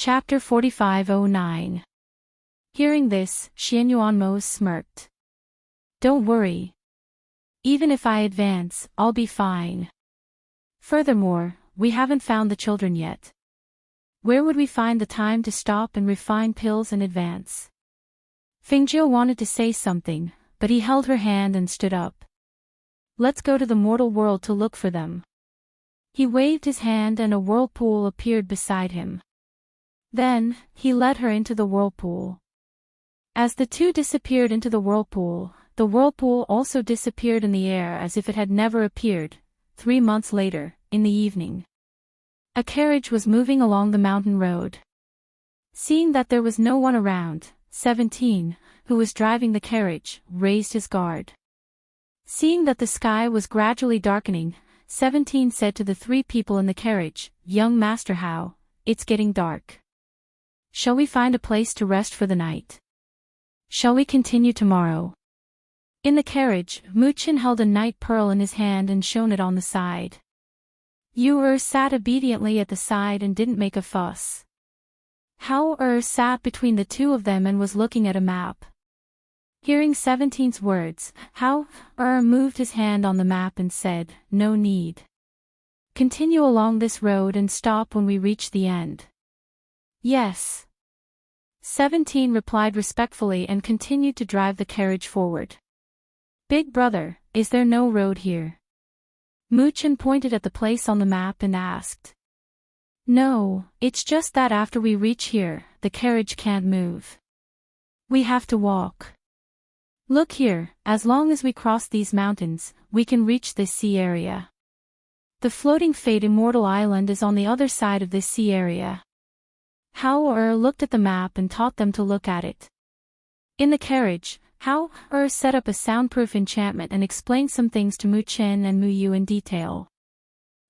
Chapter 4509. Hearing this, Xianyuanmo smirked. Don't worry. Even if I advance, I'll be fine. Furthermore, we haven't found the children yet. Where would we find the time to stop and refine pills and advance? Fingzhou wanted to say something, but he held her hand and stood up. Let's go to the mortal world to look for them. He waved his hand and a whirlpool appeared beside him. Then, he led her into the whirlpool. As the two disappeared into the whirlpool also disappeared in the air as if it had never appeared. 3 months later, in the evening, a carriage was moving along the mountain road. Seeing that there was no one around, 17, who was driving the carriage, raised his guard. Seeing that the sky was gradually darkening, 17 said to the 3 people in the carriage, Young Master Hao, it's getting dark. Shall we find a place to rest for the night? Shall we continue tomorrow? In the carriage, Muqin held a night pearl in his hand and shone it on the side. Yu sat obediently at the side and didn't make a fuss. Hao sat between the two of them and was looking at a map. Hearing 17's words, Hao moved his hand on the map and said, No need. Continue along this road and stop when we reach the end. Yes. 17 replied respectfully and continued to drive the carriage forward. Big brother, is there no road here? Muqin pointed at the place on the map and asked. No, it's just that after we reach here, the carriage can't move. We have to walk. Look here, as long as we cross these mountains, we can reach this sea area. The floating Fate Immortal Island is on the other side of this sea area. Hao looked at the map and taught them to look at it. In the carriage, Hao set up a soundproof enchantment and explained some things to Muqin and Muyu in detail.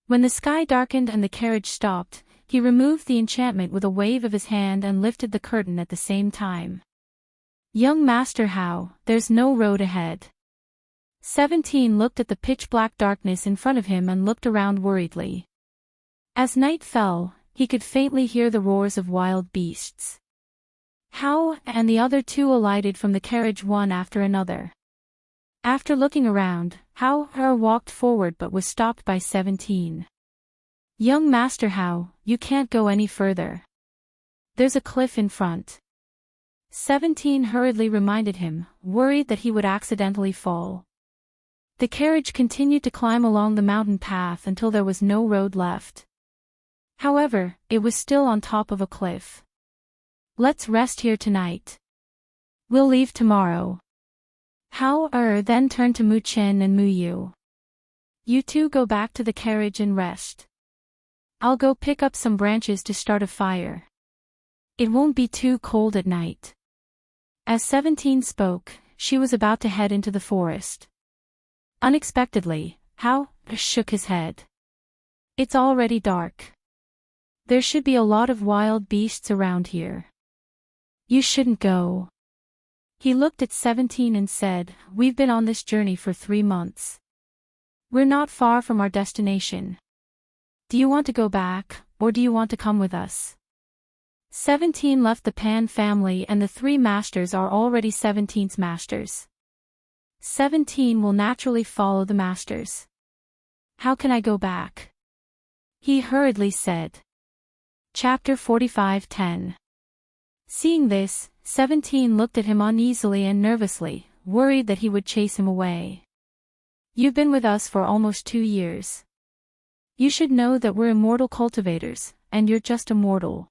When the sky darkened and the carriage stopped, he removed the enchantment with a wave of his hand and lifted the curtain at the same time. Young Master Hao, there's no road ahead. 17 looked at the pitch-black darkness in front of him and looked around worriedly. As night fell, he could faintly hear the roars of wild beasts. Hao and the other 2 alighted from the carriage one after another. After looking around, Hao walked forward but was stopped by 17. Young Master Hao, you can't go any further. There's a cliff in front. 17 hurriedly reminded him, worried that he would accidentally fall. The carriage continued to climb along the mountain path until there was no road left. However, it was still on top of a cliff. Let's rest here tonight. We'll leave tomorrow. Hao then turned to Muqin and Muyu. You two go back to the carriage and rest. I'll go pick up some branches to start a fire. It won't be too cold at night. As 17 spoke, she was about to head into the forest. Unexpectedly, Hao shook his head. It's already dark. There should be a lot of wild beasts around here. You shouldn't go. He looked at 17 and said, We've been on this journey for 3 months. We're not far from our destination. Do you want to go back, or do you want to come with us? 17 left the Pan family and the 3 masters are already 17's masters. 17 will naturally follow the masters. How can I go back? He hurriedly said. Chapter 45:10. Seeing this, 17 looked at him uneasily and nervously, worried that he would chase him away. You've been with us for almost 2 years. You should know that we're immortal cultivators, and you're just a mortal.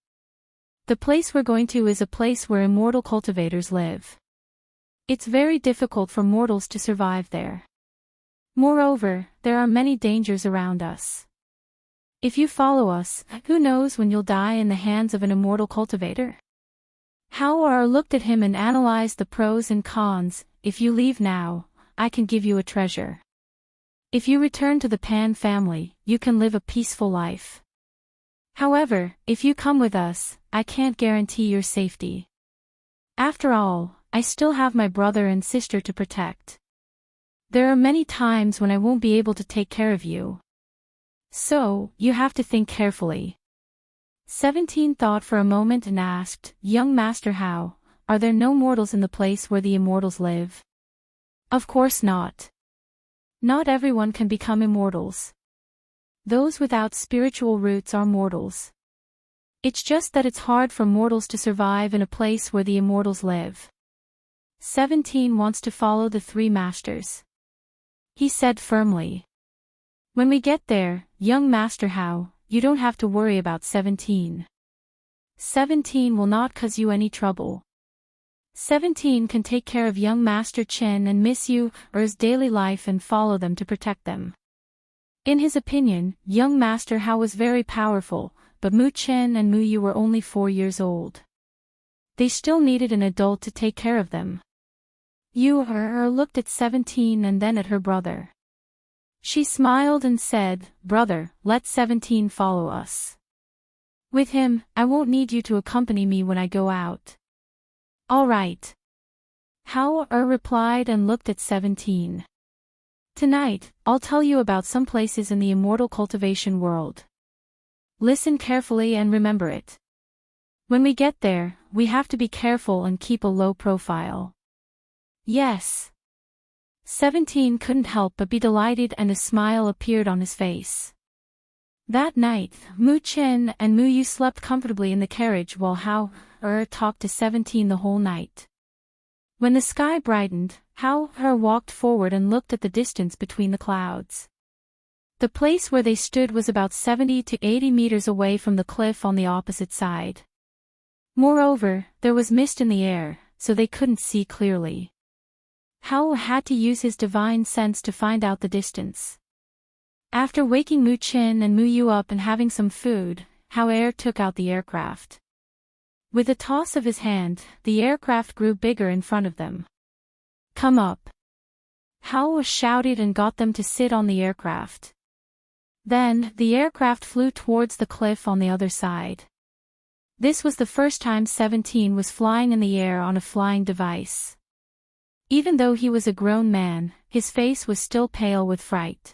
The place we're going to is a place where immortal cultivators live. It's very difficult for mortals to survive there. Moreover, there are many dangers around us. If you follow us, who knows when you'll die in the hands of an immortal cultivator? Hao looked at him and analyzed the pros and cons. If you leave now, I can give you a treasure. If you return to the Pan family, you can live a peaceful life. However, if you come with us, I can't guarantee your safety. After all, I still have my brother and sister to protect. There are many times when I won't be able to take care of you. So, you have to think carefully. 17 thought for a moment and asked, "Young master, how? Are there no mortals in the place where the immortals live?" "Of course not. Not everyone can become immortals. Those without spiritual roots are mortals. It's just that it's hard for mortals to survive in a place where the immortals live." 17 wants to follow the three masters. He said firmly. "When we get there, young master, how, you don't have to worry about 17. 17 will not cause you any trouble. 17 can take care of young master Chen and Miss Yu's daily life and follow them to protect them." In his opinion, young master Hao was very powerful, but Mu Chen and Mu Yu were only 4 years old. They still needed an adult to take care of them. Yu looked at 17 and then at her brother. She smiled and said, "Brother, let 17 follow us. With him, I won't need you to accompany me when I go out." "All right." Hao replied and looked at 17. "Tonight, I'll tell you about some places in the immortal cultivation world. Listen carefully and remember it. When we get there, we have to be careful and keep a low profile." "Yes." 17 couldn't help but be delighted and a smile appeared on his face. That night, Mu Chen and Mu Yu slept comfortably in the carriage while Hao talked to 17 the whole night. When the sky brightened, Hao walked forward and looked at the distance between the clouds. The place where they stood was about 70 to 80 meters away from the cliff on the opposite side. Moreover, there was mist in the air, so they couldn't see clearly. Hao had to use his divine sense to find out the distance. After waking Mu Chen and Mu Yu up and having some food, Hao took out the aircraft. With a toss of his hand, the aircraft grew bigger in front of them. "Come up!" Hao shouted and got them to sit on the aircraft. Then, the aircraft flew towards the cliff on the other side. This was the first time 17 was flying in the air on a flying device. Even though he was a grown man, his face was still pale with fright.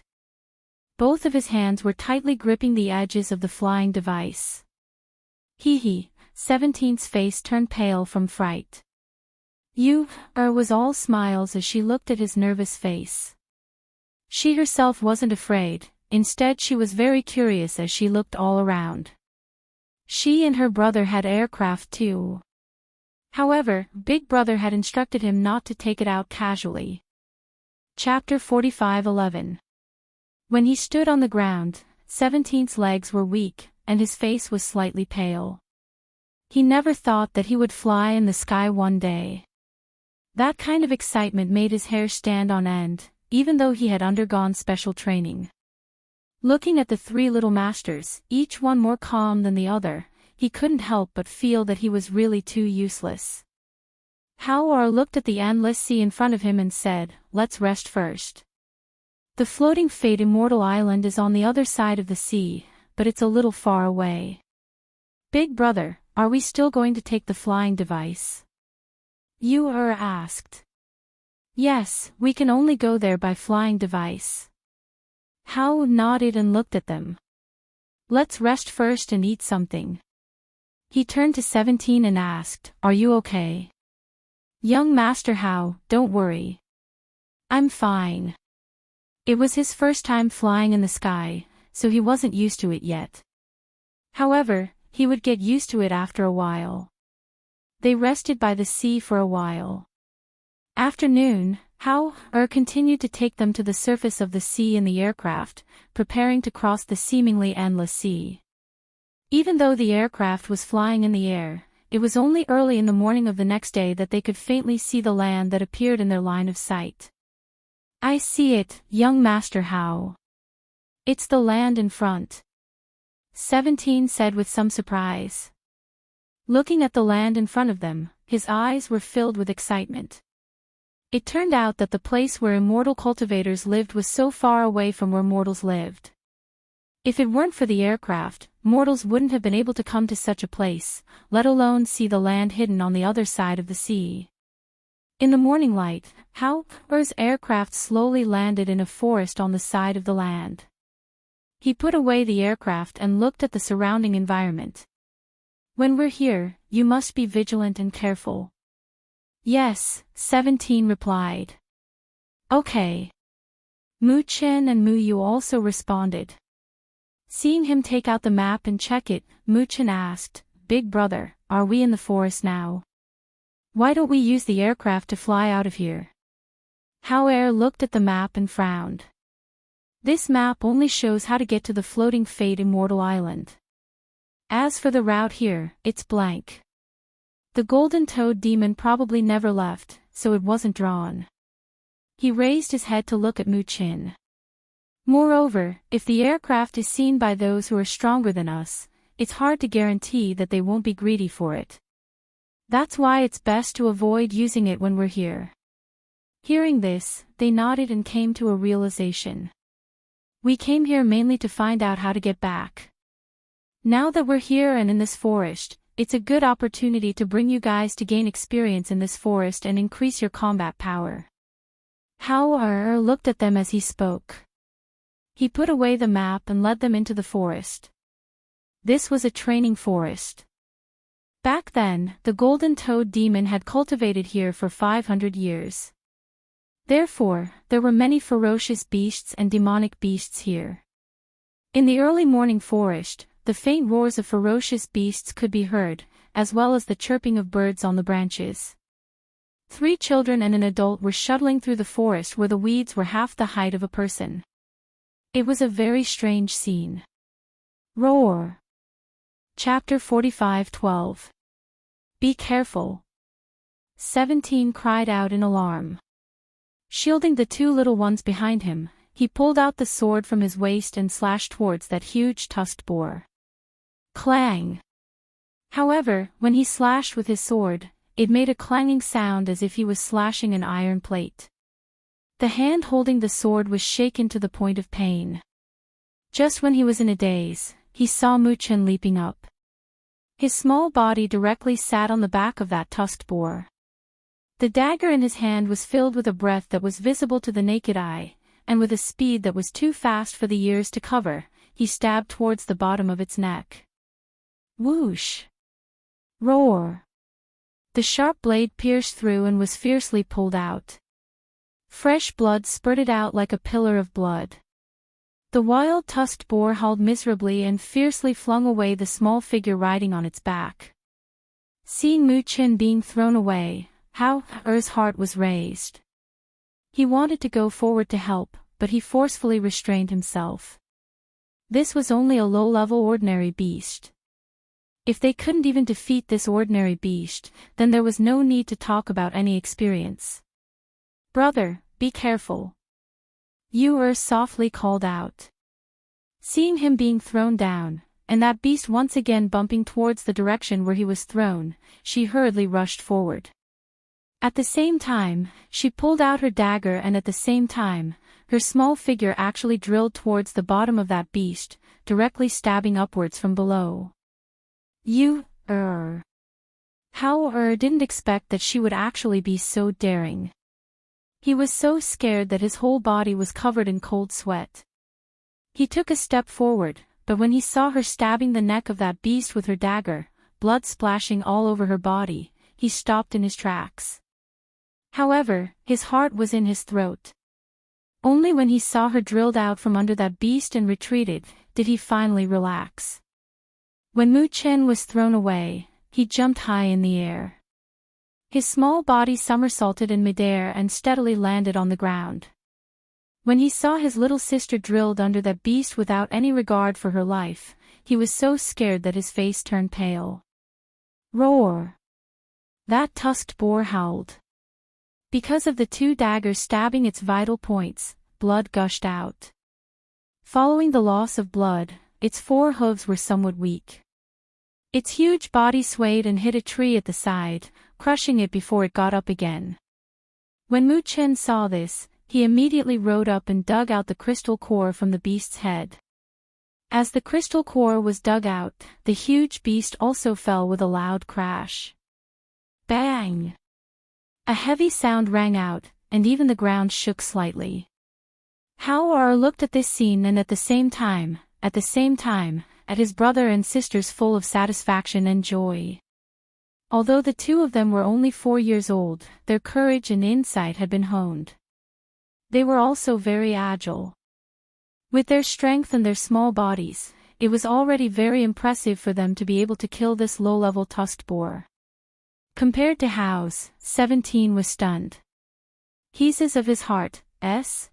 Both of his hands were tightly gripping the edges of the flying device. Hee. 17's face turned pale from fright. Yu was all smiles as she looked at his nervous face. She herself wasn't afraid, instead she was very curious as she looked all around. She and her brother had aircraft too. However, Big Brother had instructed him not to take it out casually. Chapter 45:11. When he stood on the ground, 17's legs were weak, and his face was slightly pale. He never thought that he would fly in the sky one day. That kind of excitement made his hair stand on end, even though he had undergone special training. Looking at the three little masters, each one more calm than the other, he couldn't help but feel that he was really too useless. Hao looked at the endless sea in front of him and said, "Let's rest first. The floating Fate Immortal Island is on the other side of the sea, but it's a little far away." "Big Brother, are we still going to take the flying device?" Yu asked. "Yes, we can only go there by flying device." Hao nodded and looked at them. "Let's rest first and eat something." He turned to 17 and asked, "Are you okay?" "Young Master Hao, don't worry. I'm fine." It was his first time flying in the sky, so he wasn't used to it yet. However, he would get used to it after a while. They rested by the sea for a while. After noon, Hao continued to take them to the surface of the sea in the aircraft, preparing to cross the seemingly endless sea. Even though the aircraft was flying in the air, it was only early in the morning of the next day that they could faintly see the land that appeared in their line of sight. "I see it, young Master Hao. It's the land in front," 17 said with some surprise. Looking at the land in front of them, his eyes were filled with excitement. It turned out that the place where immortal cultivators lived was so far away from where mortals lived. If it weren't for the aircraft, mortals wouldn't have been able to come to such a place, let alone see the land hidden on the other side of the sea. In the morning light, Hao's aircraft slowly landed in a forest on the side of the land. He put away the aircraft and looked at the surrounding environment. When we're here, you must be vigilant and careful. Yes, 17 replied. Okay. Mu-Chen and Mu-Yu also responded. Seeing him take out the map and check it, Mu-Chen asked, Big brother, are we in the forest now? Why don't we use the aircraft to fly out of here? Hao-Er looked at the map and frowned. This map only shows how to get to the floating Fate Immortal Island. As for the route here, it's blank. The Golden Toad Demon probably never left, so it wasn't drawn. He raised his head to look at Mu-Chen. Moreover, if the aircraft is seen by those who are stronger than us, it's hard to guarantee that they won't be greedy for it. That's why it's best to avoid using it when we're here. Hearing this, they nodded and came to a realization. We came here mainly to find out how to get back. Now that we're here and in this forest, it's a good opportunity to bring you guys to gain experience in this forest and increase your combat power. Hao-Er looked at them as he spoke. He put away the map and led them into the forest. This was a training forest. Back then, the Golden Toad Demon had cultivated here for 500 years. Therefore, there were many ferocious beasts and demonic beasts here. In the early morning forest, the faint roars of ferocious beasts could be heard, as well as the chirping of birds on the branches. 3 children and an adult were shuttling through the forest where the weeds were half the height of a person. It was a very strange scene. Roar. Chapter 45:12. Be careful. 17 cried out in alarm. Shielding the 2 little ones behind him, he pulled out the sword from his waist and slashed towards that huge tusked boar. Clang! However, when he slashed with his sword, it made a clanging sound as if he was slashing an iron plate. The hand holding the sword was shaken to the point of pain. Just when he was in a daze, he saw Mu-Chen leaping up. His small body directly sat on the back of that tusked boar. The dagger in his hand was filled with a breath that was visible to the naked eye, and with a speed that was too fast for the ears to cover, he stabbed towards the bottom of its neck. Whoosh! Roar! The sharp blade pierced through and was fiercely pulled out. Fresh blood spurted out like a pillar of blood. The wild tusked boar howled miserably and fiercely flung away the small figure riding on its back. Seeing Mu-Chen being thrown away, Hao-Er's heart was raised. He wanted to go forward to help, but he forcefully restrained himself. This was only a low-level ordinary beast. If they couldn't even defeat this ordinary beast, then there was no need to talk about any experience. Brother, be careful. Yu-Er softly called out. Seeing him being thrown down, and that beast once again bumping towards the direction where he was thrown, she hurriedly rushed forward. At the same time, she pulled out her dagger and at the same time, her small figure actually drilled towards the bottom of that beast, directly stabbing upwards from below. Yu-Er. Hao-Er didn't expect that she would actually be so daring. He was so scared that his whole body was covered in cold sweat. He took a step forward, but when he saw her stabbing the neck of that beast with her dagger, blood splashing all over her body, he stopped in his tracks. However, his heart was in his throat. Only when he saw her drilled out from under that beast and retreated, did he finally relax. When Mu-Chen was thrown away, he jumped high in the air. His small body somersaulted in midair and steadily landed on the ground. When he saw his little sister drilled under that beast without any regard for her life, he was so scared that his face turned pale. Roar! That tusked boar howled. Because of the 2 daggers stabbing its vital points, blood gushed out. Following the loss of blood, its 4 hooves were somewhat weak. Its huge body swayed and hit a tree at the side, crushing it before it got up again. When Mu-Chen saw this, he immediately rode up and dug out the crystal core from the beast's head. As the crystal core was dug out, the huge beast also fell with a loud crash. Bang! A heavy sound rang out, and even the ground shook slightly. Hao-Er looked at this scene and at the same time, at his brother and sisters full of satisfaction and joy. Although the two of them were only 4 years old, their courage and insight had been honed. They were also very agile. With their strength and their small bodies, it was already very impressive for them to be able to kill this low-level tusked boar. Compared to Howe's, 17 was stunned. He says of his heart, S.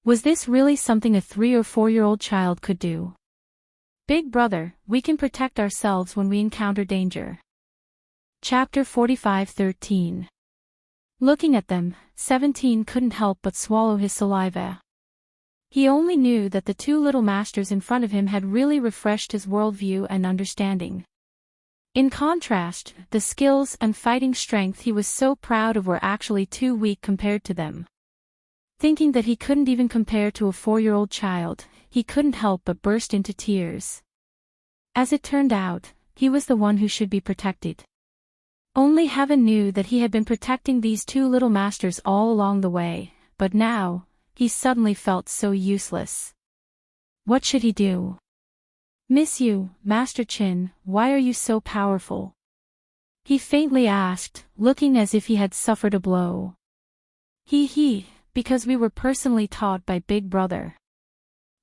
Was this really something a 3 or 4-year-old child could do? Big brother, we can protect ourselves when we encounter danger. Chapter 45:13. Looking at them, 17 couldn't help but swallow his saliva. He only knew that the two little masters in front of him had really refreshed his worldview and understanding. In contrast, the skills and fighting strength he was so proud of were actually too weak compared to them. Thinking that he couldn't even compare to a 4-year-old child, he couldn't help but burst into tears. As it turned out, he was the one who should be protected. Only heaven knew that he had been protecting these two little masters all along the way, but now, he suddenly felt so useless. What should he do? Miss you, Master Chin, why are you so powerful? He faintly asked, looking as if he had suffered a blow. Because we were personally taught by Big Brother.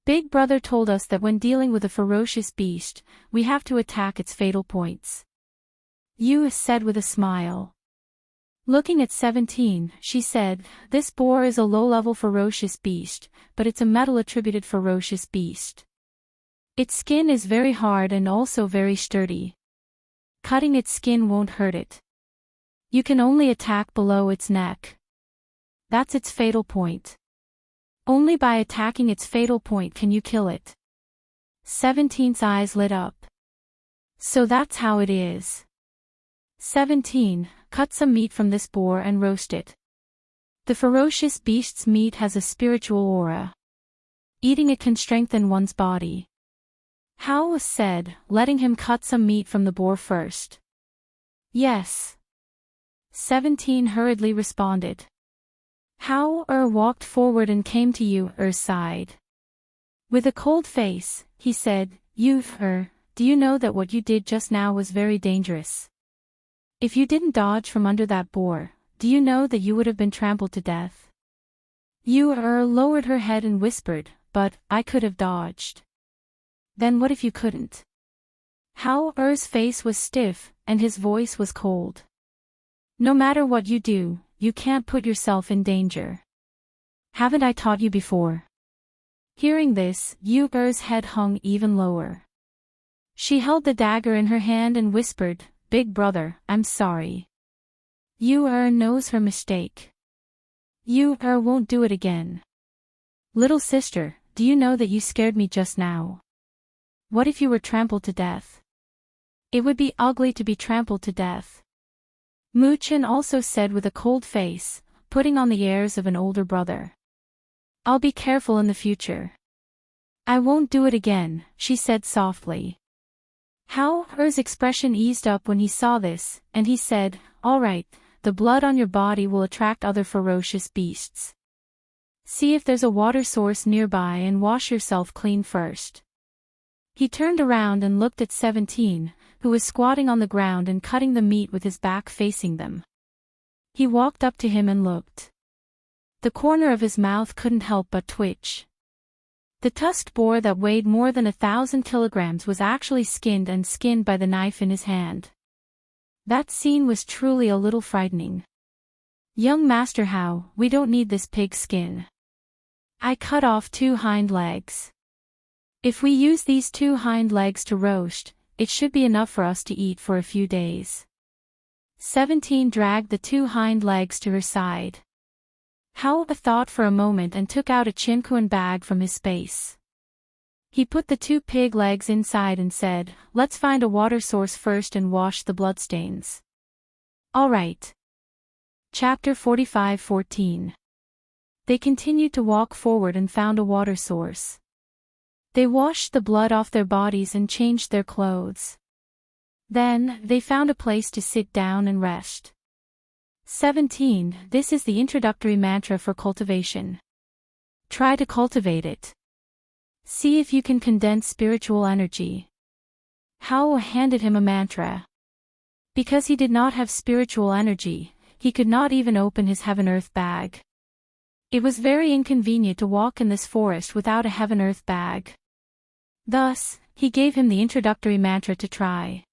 Big Brother told us that when dealing with a ferocious beast, we have to attack its fatal points. You said with a smile. Looking at 17, she said, this boar is a low-level ferocious beast, but it's a metal-attributed ferocious beast. Its skin is very hard and also very sturdy. Cutting its skin won't hurt it. You can only attack below its neck. That's its fatal point. Only by attacking its fatal point can you kill it. 17's eyes lit up. So that's how it is. 17, cut some meat from this boar and roast it. The ferocious beast's meat has a spiritual aura. Eating it can strengthen one's body. Hao said, letting him cut some meat from the boar first. Yes. 17 hurriedly responded. Hao walked forward and came to Yu's side. With a cold face, he said, Yu, do you know that what you did just now was very dangerous? If you didn't dodge from under that boar, do you know that you would have been trampled to death? Yu lowered her head and whispered, but I could have dodged. Then what if you couldn't? Hao's face was stiff, and his voice was cold. No matter what you do, you can't put yourself in danger. Haven't I taught you before? Hearing this, Yu's head hung even lower. She held the dagger in her hand and whispered, Big brother, I'm sorry. Yu knows her mistake. Yu won't do it again. Little sister, do you know that you scared me just now? What if you were trampled to death? It would be ugly to be trampled to death. Mu Chen also said with a cold face, putting on the airs of an older brother. I'll be careful in the future. I won't do it again, she said softly. Hao's expression eased up when he saw this, and he said, all right, the blood on your body will attract other ferocious beasts. See if there's a water source nearby and wash yourself clean first. He turned around and looked at 17, who was squatting on the ground and cutting the meat with his back facing them. He walked up to him and looked. The corner of his mouth couldn't help but twitch. The tusked boar that weighed more than 1,000 kilograms was actually skinned by the knife in his hand. That scene was truly a little frightening. Young Master Hao, we don't need this pig skin. I cut off 2 hind legs. If we use these 2 hind legs to roast, it should be enough for us to eat for a few days. 17 dragged the 2 hind legs to her side. Hao thought for a moment and took out a chinkuan bag from his space. He put the 2 pig legs inside and said, let's find a water source first and wash the bloodstains. All right. Chapter 45:14. They continued to walk forward and found a water source. They washed the blood off their bodies and changed their clothes. Then, they found a place to sit down and rest. 17. This is the introductory mantra for cultivation. Try to cultivate it. See if you can condense spiritual energy. Hao handed him a mantra. Because he did not have spiritual energy, he could not even open his heaven-earth bag. It was very inconvenient to walk in this forest without a heaven-earth bag. Thus, he gave him the introductory mantra to try.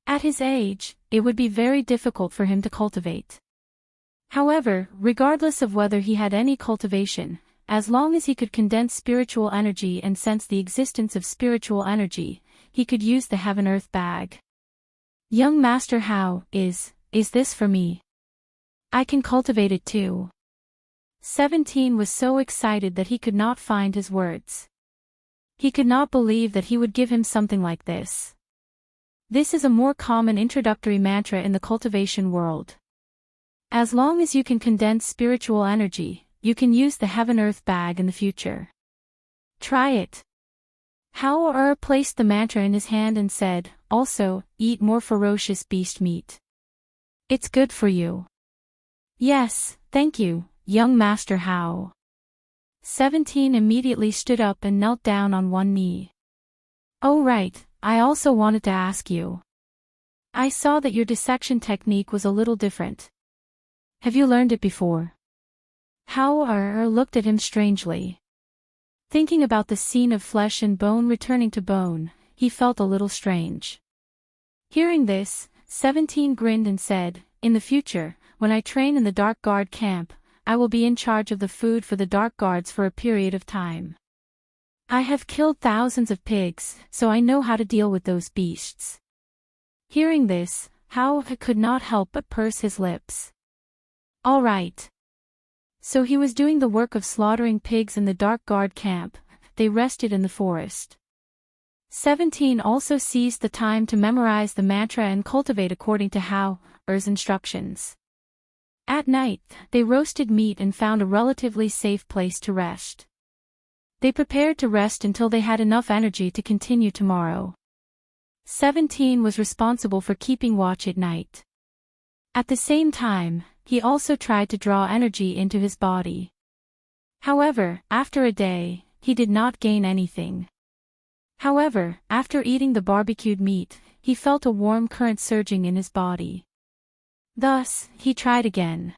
At his age, it would be very difficult for him to cultivate. However, regardless of whether he had any cultivation, as long as he could condense spiritual energy and sense the existence of spiritual energy, he could use the heaven-earth bag. Young Master Hao, is this for me? I can cultivate it too. 17 was so excited that he could not find his words. He could not believe that he would give him something like this. This is a more common introductory mantra in the cultivation world. As long as you can condense spiritual energy, you can use the heaven-earth bag in the future. Try it. Hao placed the mantra in his hand and said, also, eat more ferocious beast meat. It's good for you. Yes, thank you, young Master Hao. 17 immediately stood up and knelt down on one knee. Oh right, I also wanted to ask you. I saw that your dissection technique was a little different. Have you learned it before? Hao looked at him strangely. Thinking about the scene of flesh and bone returning to bone, he felt a little strange. Hearing this, 17 grinned and said, in the future, when I train in the Dark Guard camp, I will be in charge of the food for the Dark Guards for a period of time. I have killed thousands of pigs, so I know how to deal with those beasts. Hearing this, Hao could not help but purse his lips. All right. So he was doing the work of slaughtering pigs in the Dark Guard camp. They rested in the forest. 17 also seized the time to memorize the mantra and cultivate according to Hao's instructions. At night, they roasted meat and found a relatively safe place to rest. They prepared to rest until they had enough energy to continue tomorrow. 17 was responsible for keeping watch at night. At the same time, he also tried to draw energy into his body. However, after a day, he did not gain anything. However, after eating the barbecued meat, he felt a warm current surging in his body. Thus, he tried again.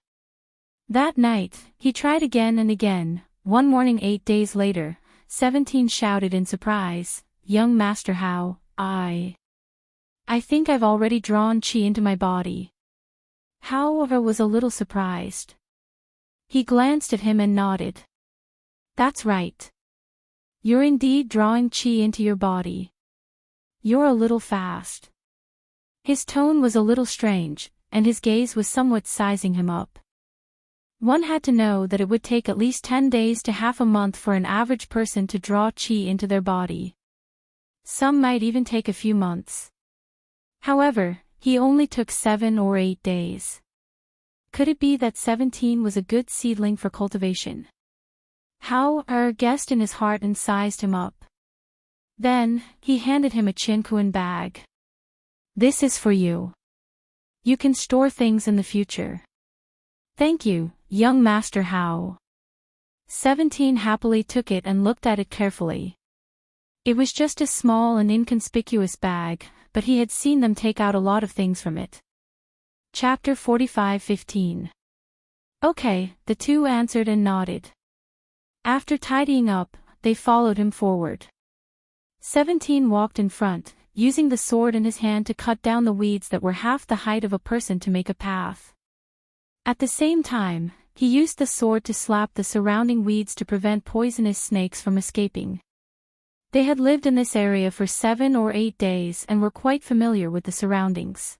That night, he tried again and again. One morning 8 days later, 17 shouted in surprise, Young Master Hao, I think I've already drawn chi into my body. Hao was a little surprised. He glanced at him and nodded. That's right. You're indeed drawing chi into your body. You're a little fast. His tone was a little strange, and his gaze was somewhat sizing him up. One had to know that it would take at least 10 days to half a month for an average person to draw chi into their body. Some might even take a few months. However, he only took 7 or 8 days. Could it be that 17 was a good seedling for cultivation? Hao guessed in his heart and sized him up. Then, he handed him a chinkuan bag. This is for you. You can store things in the future. Thank you, young Master Hao. 17 happily took it and looked at it carefully. It was just a small and inconspicuous bag, but he had seen them take out a lot of things from it. Chapter 45:15. Okay, the two answered and nodded. After tidying up, they followed him forward. 17 walked in front, using the sword in his hand to cut down the weeds that were half the height of a person to make a path. At the same time, he used the sword to slap the surrounding weeds to prevent poisonous snakes from escaping. They had lived in this area for 7 or 8 days and were quite familiar with the surroundings.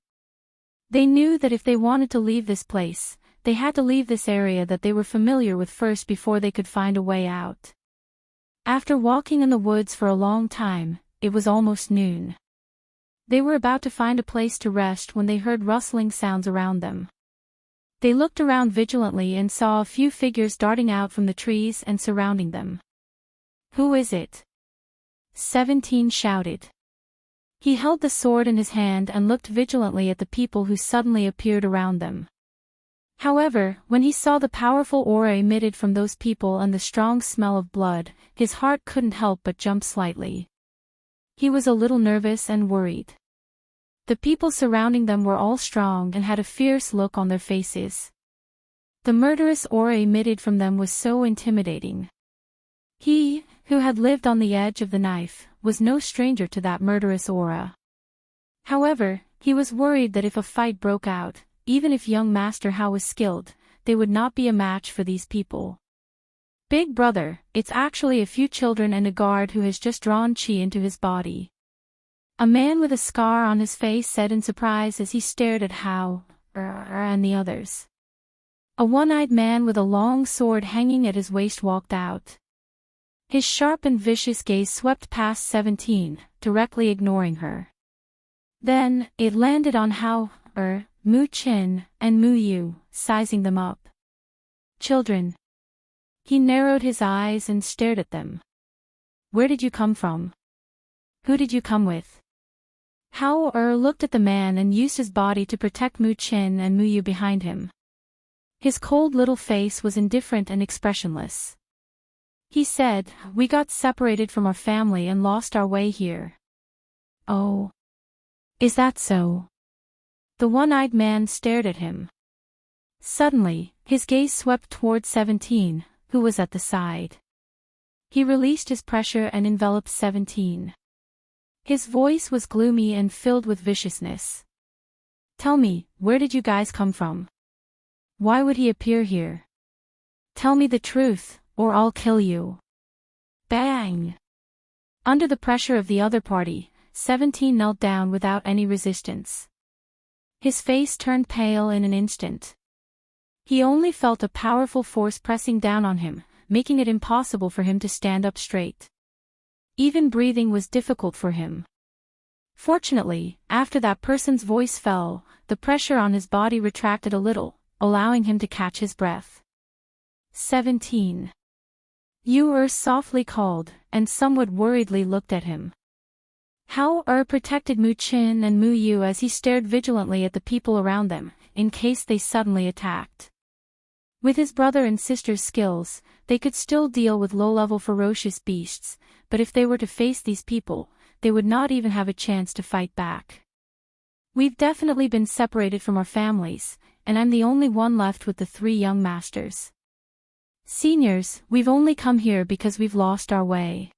They knew that if they wanted to leave this place, they had to leave this area that they were familiar with first before they could find a way out. After walking in the woods for a long time, it was almost noon. They were about to find a place to rest when they heard rustling sounds around them. They looked around vigilantly and saw a few figures darting out from the trees and surrounding them. Who is it? 17 shouted. He held the sword in his hand and looked vigilantly at the people who suddenly appeared around them. However, when he saw the powerful aura emitted from those people and the strong smell of blood, his heart couldn't help but jump slightly. He was a little nervous and worried. The people surrounding them were all strong and had a fierce look on their faces. The murderous aura emitted from them was so intimidating. He, who had lived on the edge of the knife, was no stranger to that murderous aura. However, he was worried that if a fight broke out, even if young Master Hao was skilled, they would not be a match for these people. Big brother, it's actually a few children and a guard who has just drawn qi into his body. A man with a scar on his face said in surprise as he stared at Hao and the others. A one-eyed man with a long sword hanging at his waist walked out. His sharp and vicious gaze swept past 17, directly ignoring her. Then, it landed on Hao, Mu Qin, and Mu Yu, sizing them up. Children. He narrowed his eyes and stared at them. Where did you come from? Who did you come with? Hao looked at the man and used his body to protect Mu Qin and Mu Yu behind him. His cold little face was indifferent and expressionless. He said, "We got separated from our family and lost our way here." Oh. Is that so? The one-eyed man stared at him. Suddenly, his gaze swept toward 17, who was at the side. He released his pressure and enveloped 17. His voice was gloomy and filled with viciousness. Tell me, where did you guys come from? Why would he appear here? Tell me the truth, or I'll kill you. Bang! Under the pressure of the other party, 17 knelt down without any resistance. His face turned pale in an instant. He only felt a powerful force pressing down on him, making it impossible for him to stand up straight. Even breathing was difficult for him. Fortunately, after that person's voice fell, the pressure on his body retracted a little, allowing him to catch his breath. 17. Yu softly called, and somewhat worriedly looked at him. Hao protected Mu Qin and Mu Yu as he stared vigilantly at the people around them, in case they suddenly attacked. With his brother and sister's skills, they could still deal with low-level ferocious beasts, but if they were to face these people, they would not even have a chance to fight back. We've definitely been separated from our families, and I'm the only one left with the 3 young masters. Seniors, we've only come here because we've lost our way.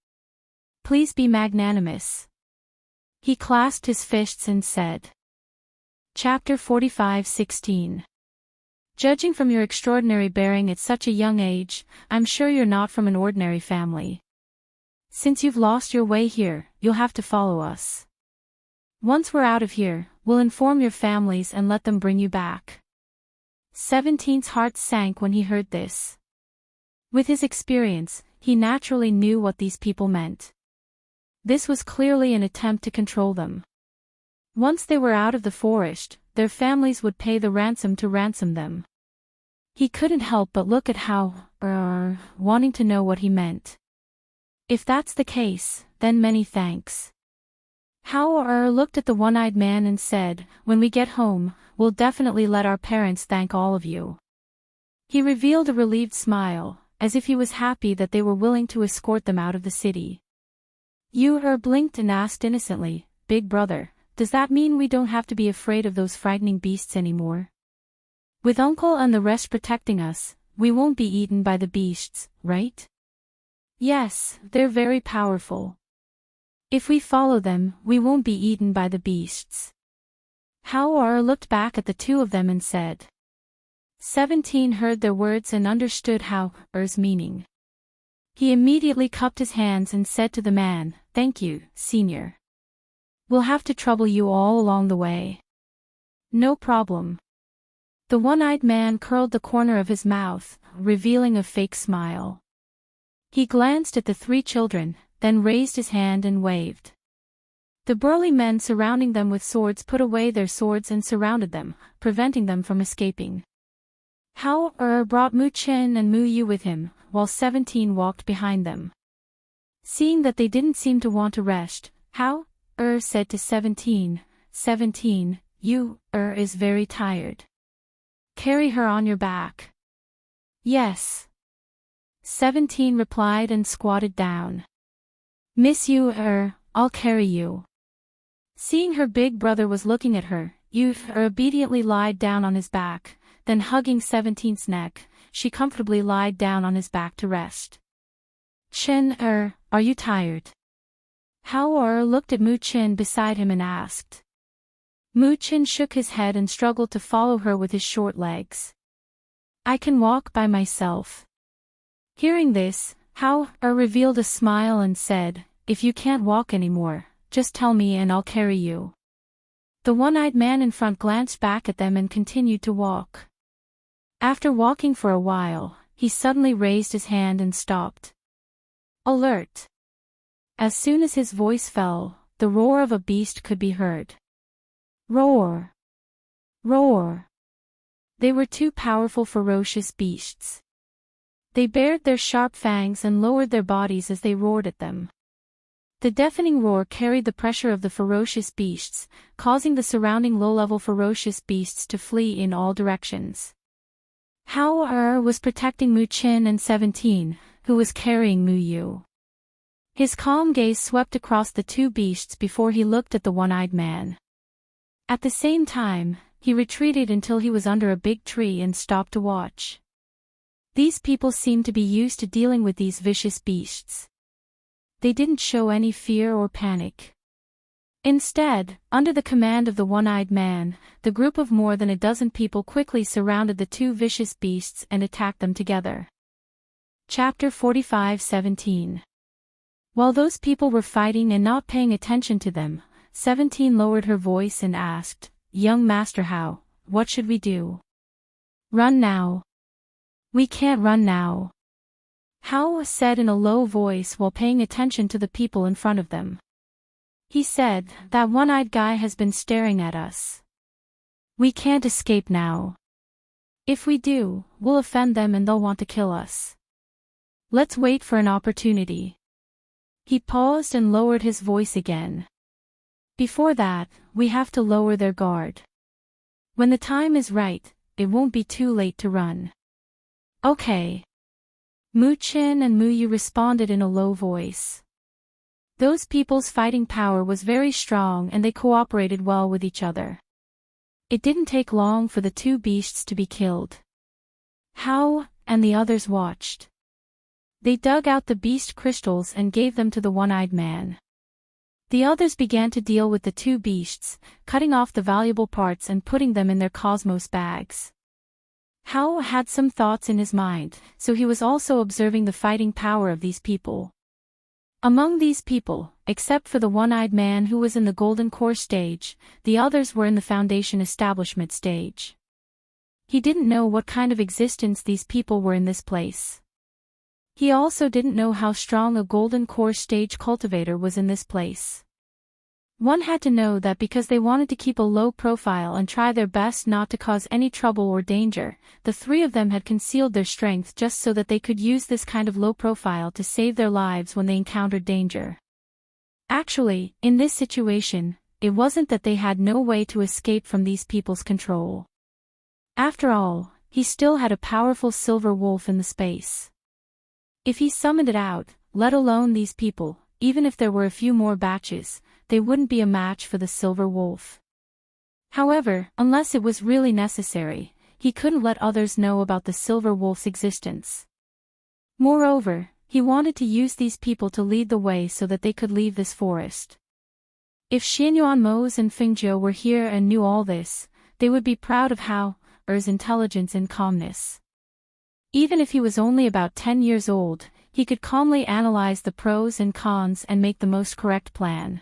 Please be magnanimous. He clasped his fists and said. Chapter 45:16. Judging from your extraordinary bearing at such a young age, I'm sure you're not from an ordinary family. Since you've lost your way here, you'll have to follow us. Once we're out of here, we'll inform your families and let them bring you back. 17's heart sank when he heard this. With his experience, he naturally knew what these people meant. This was clearly an attempt to control them. Once they were out of the forest, their families would pay the ransom to ransom them. He couldn't help but look at Hao, wanting to know what he meant. If that's the case, then many thanks. Hao looked at the one-eyed man and said, when we get home, we'll definitely let our parents thank all of you. He revealed a relieved smile, as if he was happy that they were willing to escort them out of the city. Yu blinked and asked innocently, Big brother, does that mean we don't have to be afraid of those frightening beasts anymore? With Uncle and the rest protecting us, we won't be eaten by the beasts, right? Yes, they're very powerful. If we follow them, we won't be eaten by the beasts. Hao looked back at the 2 of them and said. 17 heard their words and understood Hao's meaning. He immediately cupped his hands and said to the man, Thank you, senior. We'll have to trouble you all along the way. No problem. The one-eyed man curled the corner of his mouth, revealing a fake smile. He glanced at the 3 children, then raised his hand and waved. The burly men surrounding them with swords put away their swords and surrounded them, preventing them from escaping. Hao brought Mu Qin and Mu Yu with him, while 17 walked behind them. Seeing that they didn't seem to want to rest, Hao said to 17, 17, you is very tired. carry her on your back. Yes. 17 replied and squatted down. Miss you, I'll carry you. Seeing her big brother was looking at her, Youth obediently lied down on his back, then hugging 17's neck, she comfortably lied down on his back to rest. Chin, are you tired? Hao looked at Mu Chin beside him and asked. Mu Chin shook his head and struggled to follow her with his short legs. I can walk by myself. Hearing this, Hao revealed a smile and said, if you can't walk anymore, just tell me and I'll carry you. The one-eyed man in front glanced back at them and continued to walk. After walking for a while, he suddenly raised his hand and stopped. Alert! As soon as his voice fell, the roar of a beast could be heard. Roar! Roar! They were two powerful ferocious beasts. They bared their sharp fangs and lowered their bodies as they roared at them. The deafening roar carried the pressure of the ferocious beasts, causing the surrounding low-level ferocious beasts to flee in all directions. Hao was protecting Mu Chin and 17, who was carrying Mu Yu. His calm gaze swept across the two beasts before he looked at the one-eyed man. At the same time, he retreated until he was under a big tree and stopped to watch. These people seemed to be used to dealing with these vicious beasts. They didn't show any fear or panic. Instead, under the command of the one-eyed man, the group of more than a dozen people quickly surrounded the two vicious beasts and attacked them together. Chapter 45:17. While those people were fighting and not paying attention to them, 17 lowered her voice and asked, Young Master Hao, what should we do? Run now. We can't run now. Hao said in a low voice while paying attention to the people in front of them. He said, that one-eyed guy has been staring at us. We can't escape now. If we do, we'll offend them and they'll want to kill us. Let's wait for an opportunity. He paused and lowered his voice again. Before that, we have to lower their guard. When the time is right, it won't be too late to run. Okay. Mu Chin and Mu Yu responded in a low voice. Those people's fighting power was very strong and they cooperated well with each other. It didn't take long for the two beasts to be killed. Hao and the others watched. They dug out the beast crystals and gave them to the one-eyed man. The others began to deal with the two beasts, cutting off the valuable parts and putting them in their cosmos bags. Hao had some thoughts in his mind, so he was also observing the fighting power of these people. Among these people, except for the one-eyed man who was in the golden core stage, the others were in the foundation establishment stage. He didn't know what kind of existence these people were in this place. He also didn't know how strong a golden core stage cultivator was in this place. One had to know that because they wanted to keep a low profile and try their best not to cause any trouble or danger, the three of them had concealed their strength just so that they could use this kind of low profile to save their lives when they encountered danger. Actually, in this situation, it wasn't that they had no way to escape from these people's control. After all, he still had a powerful silver wolf in the space. If he summoned it out, let alone these people, even if there were a few more batches, they wouldn't be a match for the silver wolf. However, unless it was really necessary, he couldn't let others know about the silver wolf's existence. Moreover, he wanted to use these people to lead the way so that they could leave this forest. If Xianyuan Mose and Fengjiu were here and knew all this, they would be proud of Hao's intelligence and calmness. Even if he was only about 10 years old, he could calmly analyze the pros and cons and make the most correct plan.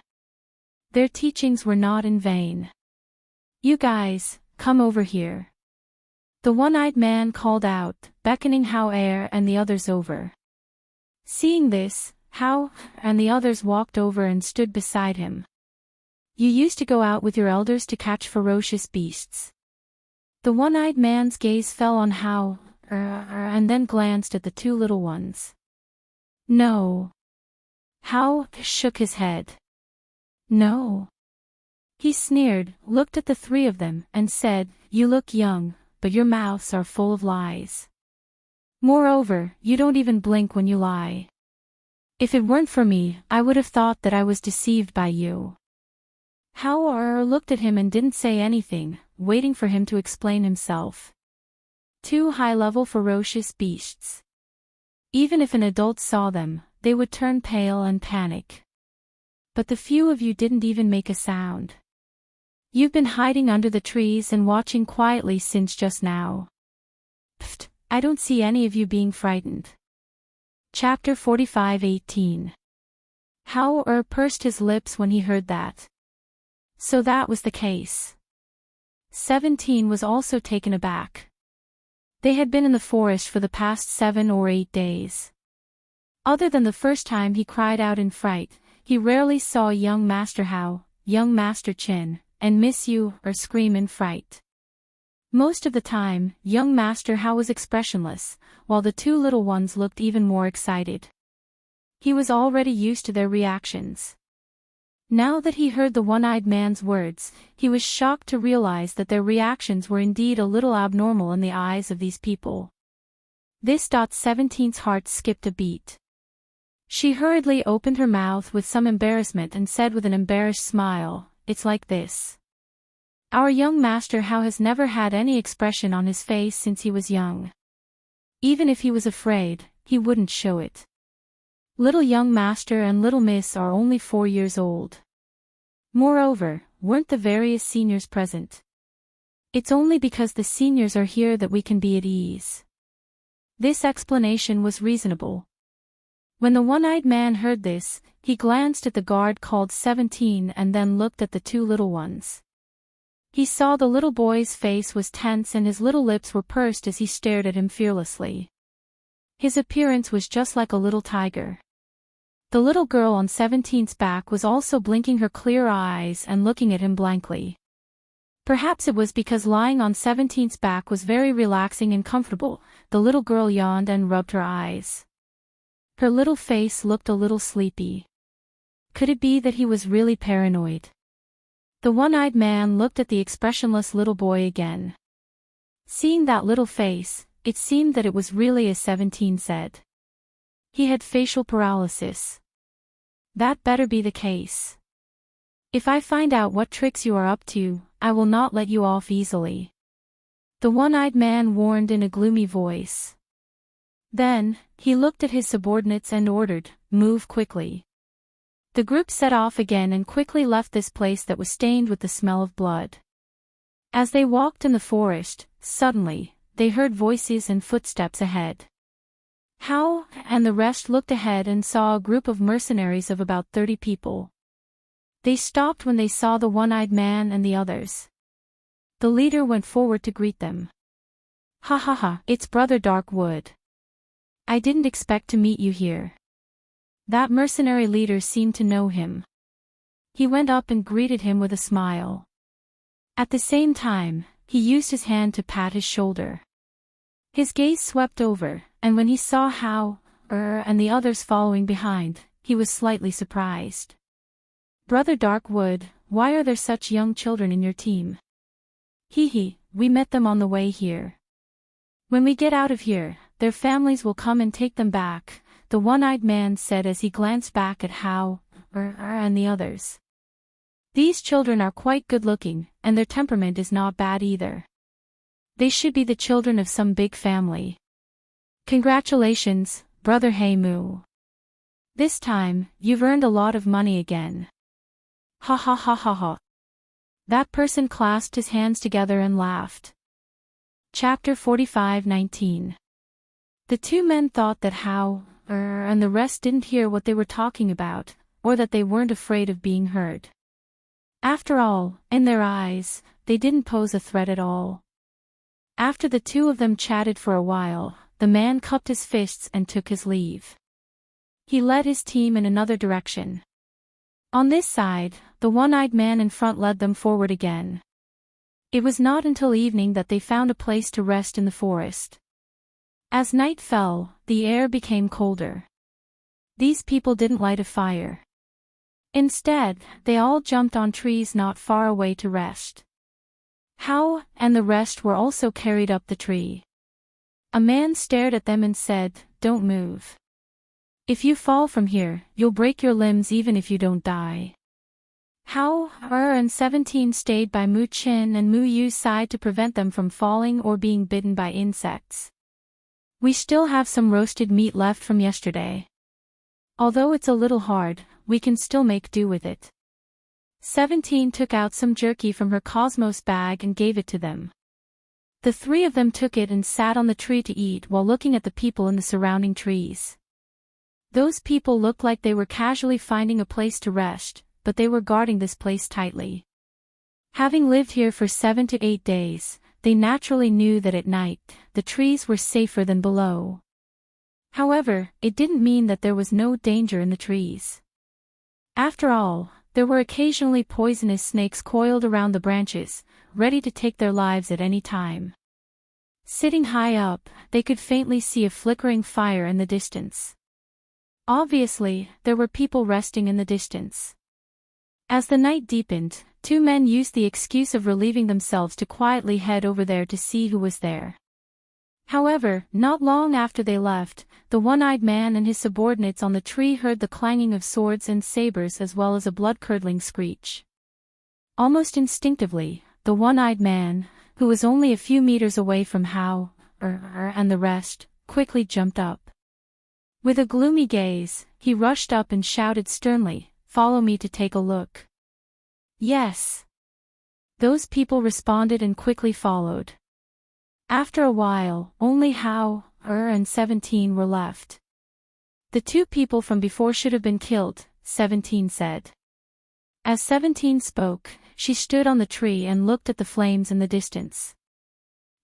Their teachings were not in vain. You guys, come over here. The one-eyed man called out, beckoning Hao and the others over. Seeing this, Hao and the others walked over and stood beside him. You used to go out with your elders to catch ferocious beasts. The one-eyed man's gaze fell on Hao and then glanced at the two little ones. No. Hao shook his head. No. He sneered, looked at the three of them, and said, You look young, but your mouths are full of lies. Moreover, you don't even blink when you lie. If it weren't for me, I would have thought that I was deceived by you. How looked at him and didn't say anything, waiting for him to explain himself. Two high-level ferocious beasts. Even if an adult saw them, they would turn pale and panic. But the few of you didn't even make a sound. You've been hiding under the trees and watching quietly since just now. Pfft, I don't see any of you being frightened. Chapter 45:18. How pursed his lips when he heard that. So that was the case. 17 was also taken aback. They had been in the forest for the past 7 or 8 days. Other than the first time he cried out in fright, he rarely saw young Master How, young Master Chin, and Miss Yu scream in fright. Most of the time, young Master How was expressionless, while the two little ones looked even more excited. He was already used to their reactions. Now that he heard the one-eyed man's words, he was shocked to realize that their reactions were indeed a little abnormal in the eyes of these people. This 17's heart skipped a beat. She hurriedly opened her mouth with some embarrassment and said with an embarrassed smile, "It's like this. Our young Master How has never had any expression on his face since he was young. Even if he was afraid, he wouldn't show it. Little young Master and little Miss are only 4 years old. Moreover, weren't the various seniors present? It's only because the seniors are here that we can be at ease." This explanation was reasonable. When the one-eyed man heard this, he glanced at the guard called 17 and then looked at the two little ones. He saw the little boy's face was tense and his little lips were pursed as he stared at him fearlessly. His appearance was just like a little tiger. The little girl on 17's back was also blinking her clear eyes and looking at him blankly. Perhaps it was because lying on 17's back was very relaxing and comfortable. The little girl yawned and rubbed her eyes. Her little face looked a little sleepy. Could it be that he was really paranoid? The one-eyed man looked at the expressionless little boy again. Seeing that little face, it seemed that it was really as 17 said. He had facial paralysis. That better be the case. If I find out what tricks you are up to, I will not let you off easily. The one-eyed man warned in a gloomy voice. Then, he looked at his subordinates and ordered, "Move quickly." The group set off again and quickly left this place that was stained with the smell of blood. As they walked in the forest, suddenly, they heard voices and footsteps ahead. How and the rest looked ahead and saw a group of mercenaries of about 30 people. They stopped when they saw the one-eyed man and the others. The leader went forward to greet them. "Ha ha ha, it's Brother Darkwood. I didn't expect to meet you here." That mercenary leader seemed to know him. He went up and greeted him with a smile. At the same time, he used his hand to pat his shoulder. His gaze swept over, and when he saw How, and the others following behind, he was slightly surprised. "Brother Darkwood, why are there such young children in your team?" "Hee, we met them on the way here. When we get out of here, their families will come and take them back," the one-eyed man said as he glanced back at How, and the others. "These children are quite good-looking, and their temperament is not bad either. They should be the children of some big family. Congratulations, Brother Heimu. This time, you've earned a lot of money again." "Ha ha ha ha ha." That person clasped his hands together and laughed. Chapter 45:19. The two men thought that How, and the rest didn't hear what they were talking about, or that they weren't afraid of being heard. After all, in their eyes, they didn't pose a threat at all. After the two of them chatted for a while, the man cupped his fists and took his leave. He led his team in another direction. On this side, the one-eyed man in front led them forward again. It was not until evening that they found a place to rest in the forest. As night fell, the air became colder. These people didn't light a fire. Instead, they all jumped on trees not far away to rest. Hao and the rest were also carried up the tree. A man stared at them and said, "Don't move. If you fall from here, you'll break your limbs even if you don't die." Hao, and 17 stayed by Mu Qin and Mu Yu's side to prevent them from falling or being bitten by insects. "We still have some roasted meat left from yesterday. Although it's a little hard, we can still make do with it." 17 took out some jerky from her Cosmos bag and gave it to them. The three of them took it and sat on the tree to eat while looking at the people in the surrounding trees. Those people looked like they were casually finding a place to rest, but they were guarding this place tightly. Having lived here for 7 to 8 days, they naturally knew that at night, the trees were safer than below. However, it didn't mean that there was no danger in the trees. After all, there were occasionally poisonous snakes coiled around the branches, ready to take their lives at any time. Sitting high up, they could faintly see a flickering fire in the distance. Obviously, there were people resting in the distance. As the night deepened, two men used the excuse of relieving themselves to quietly head over there to see who was there. However, not long after they left, the one-eyed man and his subordinates on the tree heard the clanging of swords and sabers as well as a blood-curdling screech. Almost instinctively, the one-eyed man, who was only a few meters away from Hao, and the rest, quickly jumped up. With a gloomy gaze, he rushed up and shouted sternly, "Follow me to take a look." "Yes." Those people responded and quickly followed. After a while, only Hao, and 17 were left. "The two people from before should have been killed," 17 said. As 17 spoke, she stood on the tree and looked at the flames in the distance.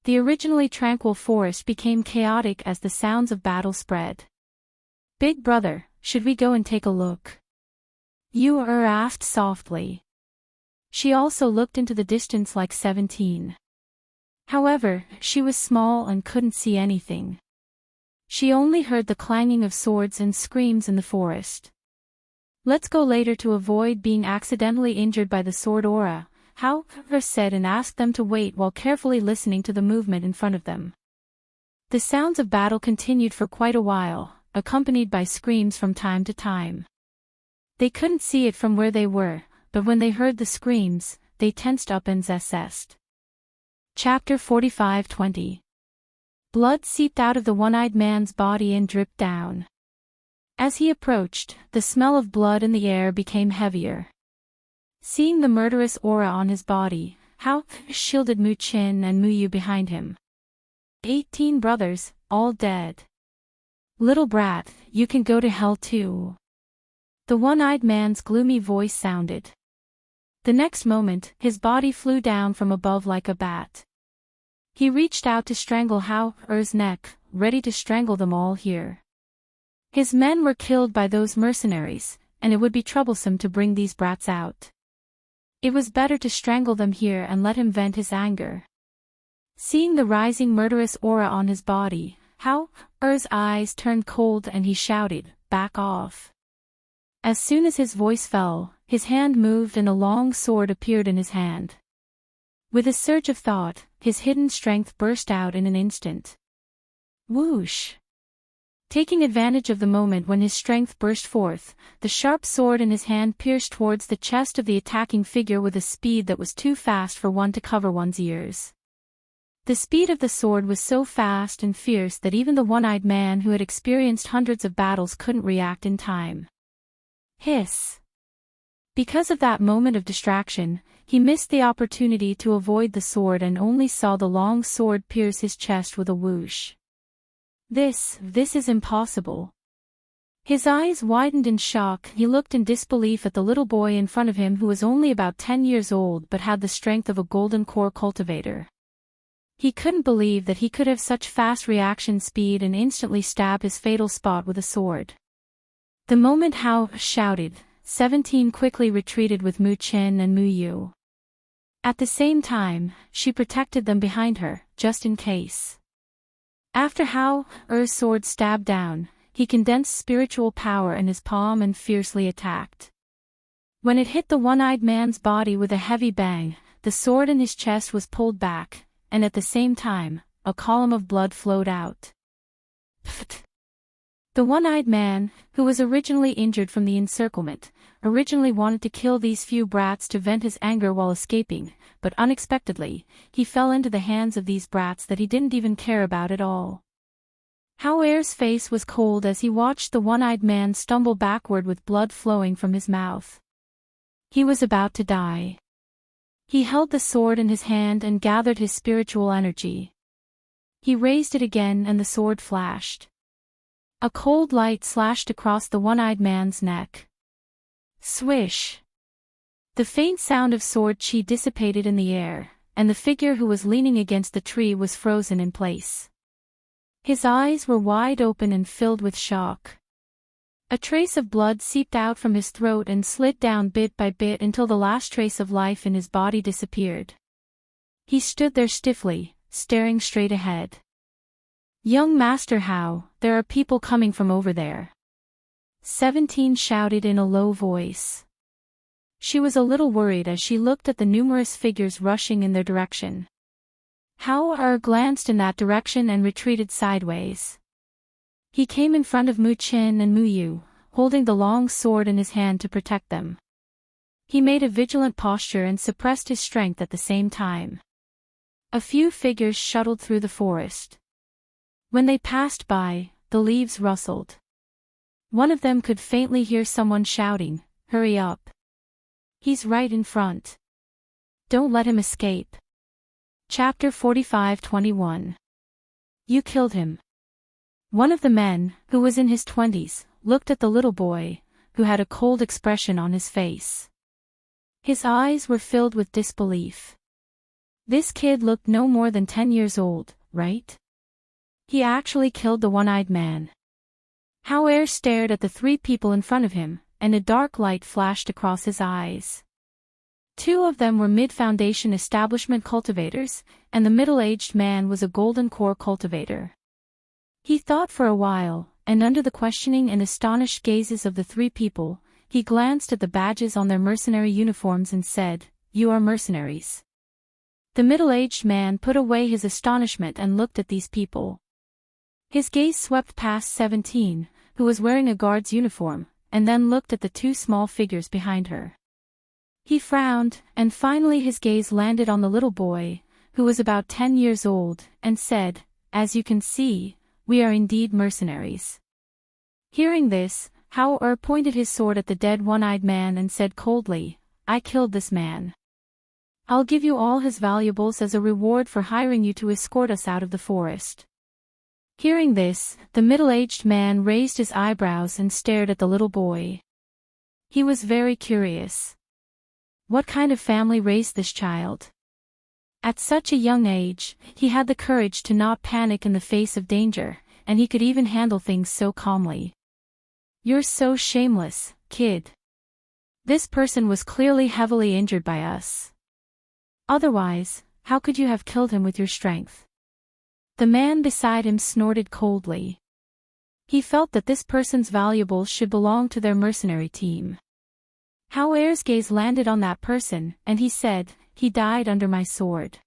The originally tranquil forest became chaotic as the sounds of battle spread. "Big brother, should we go and take a look?" Yu asked softly. She also looked into the distance like 17. However, she was small and couldn't see anything. She only heard the clanging of swords and screams in the forest. "Let's go later to avoid being accidentally injured by the sword aura," Hao said and asked them to wait while carefully listening to the movement in front of them. The sounds of battle continued for quite a while, accompanied by screams from time to time. They couldn't see it from where they were, but when they heard the screams, they tensed up and zessed. Chapter 45-20. Blood seeped out of the one-eyed man's body and dripped down. As he approached, the smell of blood in the air became heavier. Seeing the murderous aura on his body, Hao shielded Mu Qin and Mu Yu behind him. 18 brothers, all dead. "Little brat, you can go to hell too." The one-eyed man's gloomy voice sounded. The next moment, his body flew down from above like a bat. He reached out to strangle Hao's neck, ready to strangle them all here. His men were killed by those mercenaries, and it would be troublesome to bring these brats out. It was better to strangle them here and let him vent his anger. Seeing the rising murderous aura on his body, Hao's eyes turned cold and he shouted, "Back off." As soon as his voice fell, his hand moved and a long sword appeared in his hand. With a surge of thought, his hidden strength burst out in an instant. Whoosh! Taking advantage of the moment when his strength burst forth, the sharp sword in his hand pierced towards the chest of the attacking figure with a speed that was too fast for one to cover one's ears. The speed of the sword was so fast and fierce that even the one-eyed man who had experienced hundreds of battles couldn't react in time. Hiss! Because of that moment of distraction, he missed the opportunity to avoid the sword and only saw the long sword pierce his chest with a whoosh. This is impossible. His eyes widened in shock. He looked in disbelief at the little boy in front of him who was only about 10 years old but had the strength of a golden core cultivator. He couldn't believe that he could have such fast reaction speed and instantly stab his fatal spot with a sword. The moment Hao shouted, 17 quickly retreated with Mu Qin and Mu Yu. At the same time, she protected them behind her, just in case. After Hao's sword stabbed down, he condensed spiritual power in his palm and fiercely attacked. When it hit the one-eyed man's body with a heavy bang, the sword in his chest was pulled back, and at the same time, a column of blood flowed out. Pfft. The one-eyed man, who was originally injured from the encirclement, originally wanted to kill these few brats to vent his anger while escaping, but unexpectedly, he fell into the hands of these brats that he didn't even care about at all. Howard's face was cold as he watched the one-eyed man stumble backward with blood flowing from his mouth. He was about to die. He held the sword in his hand and gathered his spiritual energy. He raised it again and the sword flashed. A cold light slashed across the one-eyed man's neck. Swish! The faint sound of sword chi dissipated in the air, and the figure who was leaning against the tree was frozen in place. His eyes were wide open and filled with shock. A trace of blood seeped out from his throat and slid down bit by bit until the last trace of life in his body disappeared. He stood there stiffly, staring straight ahead. "Young Master How, there are people coming from over there," 17 shouted in a low voice. She was a little worried as she looked at the numerous figures rushing in their direction. How glanced in that direction and retreated sideways. He came in front of Mu Qin and Mu Yu, holding the long sword in his hand to protect them. He made a vigilant posture and suppressed his strength at the same time. A few figures shuttled through the forest. When they passed by, the leaves rustled. One of them could faintly hear someone shouting, "Hurry up! He's right in front. Don't let him escape." Chapter 45-21. You killed him. One of the men, who was in his 20s, looked at the little boy, who had a cold expression on his face. His eyes were filled with disbelief. This kid looked no more than 10 years old, right? He actually killed the one-eyed man. Howard stared at the three people in front of him, and a dark light flashed across his eyes. Two of them were mid-foundation establishment cultivators, and the middle-aged man was a golden core cultivator. He thought for a while, and under the questioning and astonished gazes of the three people, he glanced at the badges on their mercenary uniforms and said, "You are mercenaries." The middle-aged man put away his astonishment and looked at these people. His gaze swept past 17, who was wearing a guard's uniform, and then looked at the two small figures behind her. He frowned, and finally his gaze landed on the little boy, who was about 10 years old, and said, "As you can see, we are indeed mercenaries." Hearing this, Howard pointed his sword at the dead one-eyed man and said coldly, "I killed this man. I'll give you all his valuables as a reward for hiring you to escort us out of the forest." Hearing this, the middle-aged man raised his eyebrows and stared at the little boy. He was very curious. What kind of family raised this child? At such a young age, he had the courage to not panic in the face of danger, and he could even handle things so calmly. "You're so shameless, kid. This person was clearly heavily injured by us. Otherwise, how could you have killed him with your strength?" The man beside him snorted coldly. He felt that this person's valuables should belong to their mercenary team. Howard's gaze landed on that person, and he said, "He died under my sword."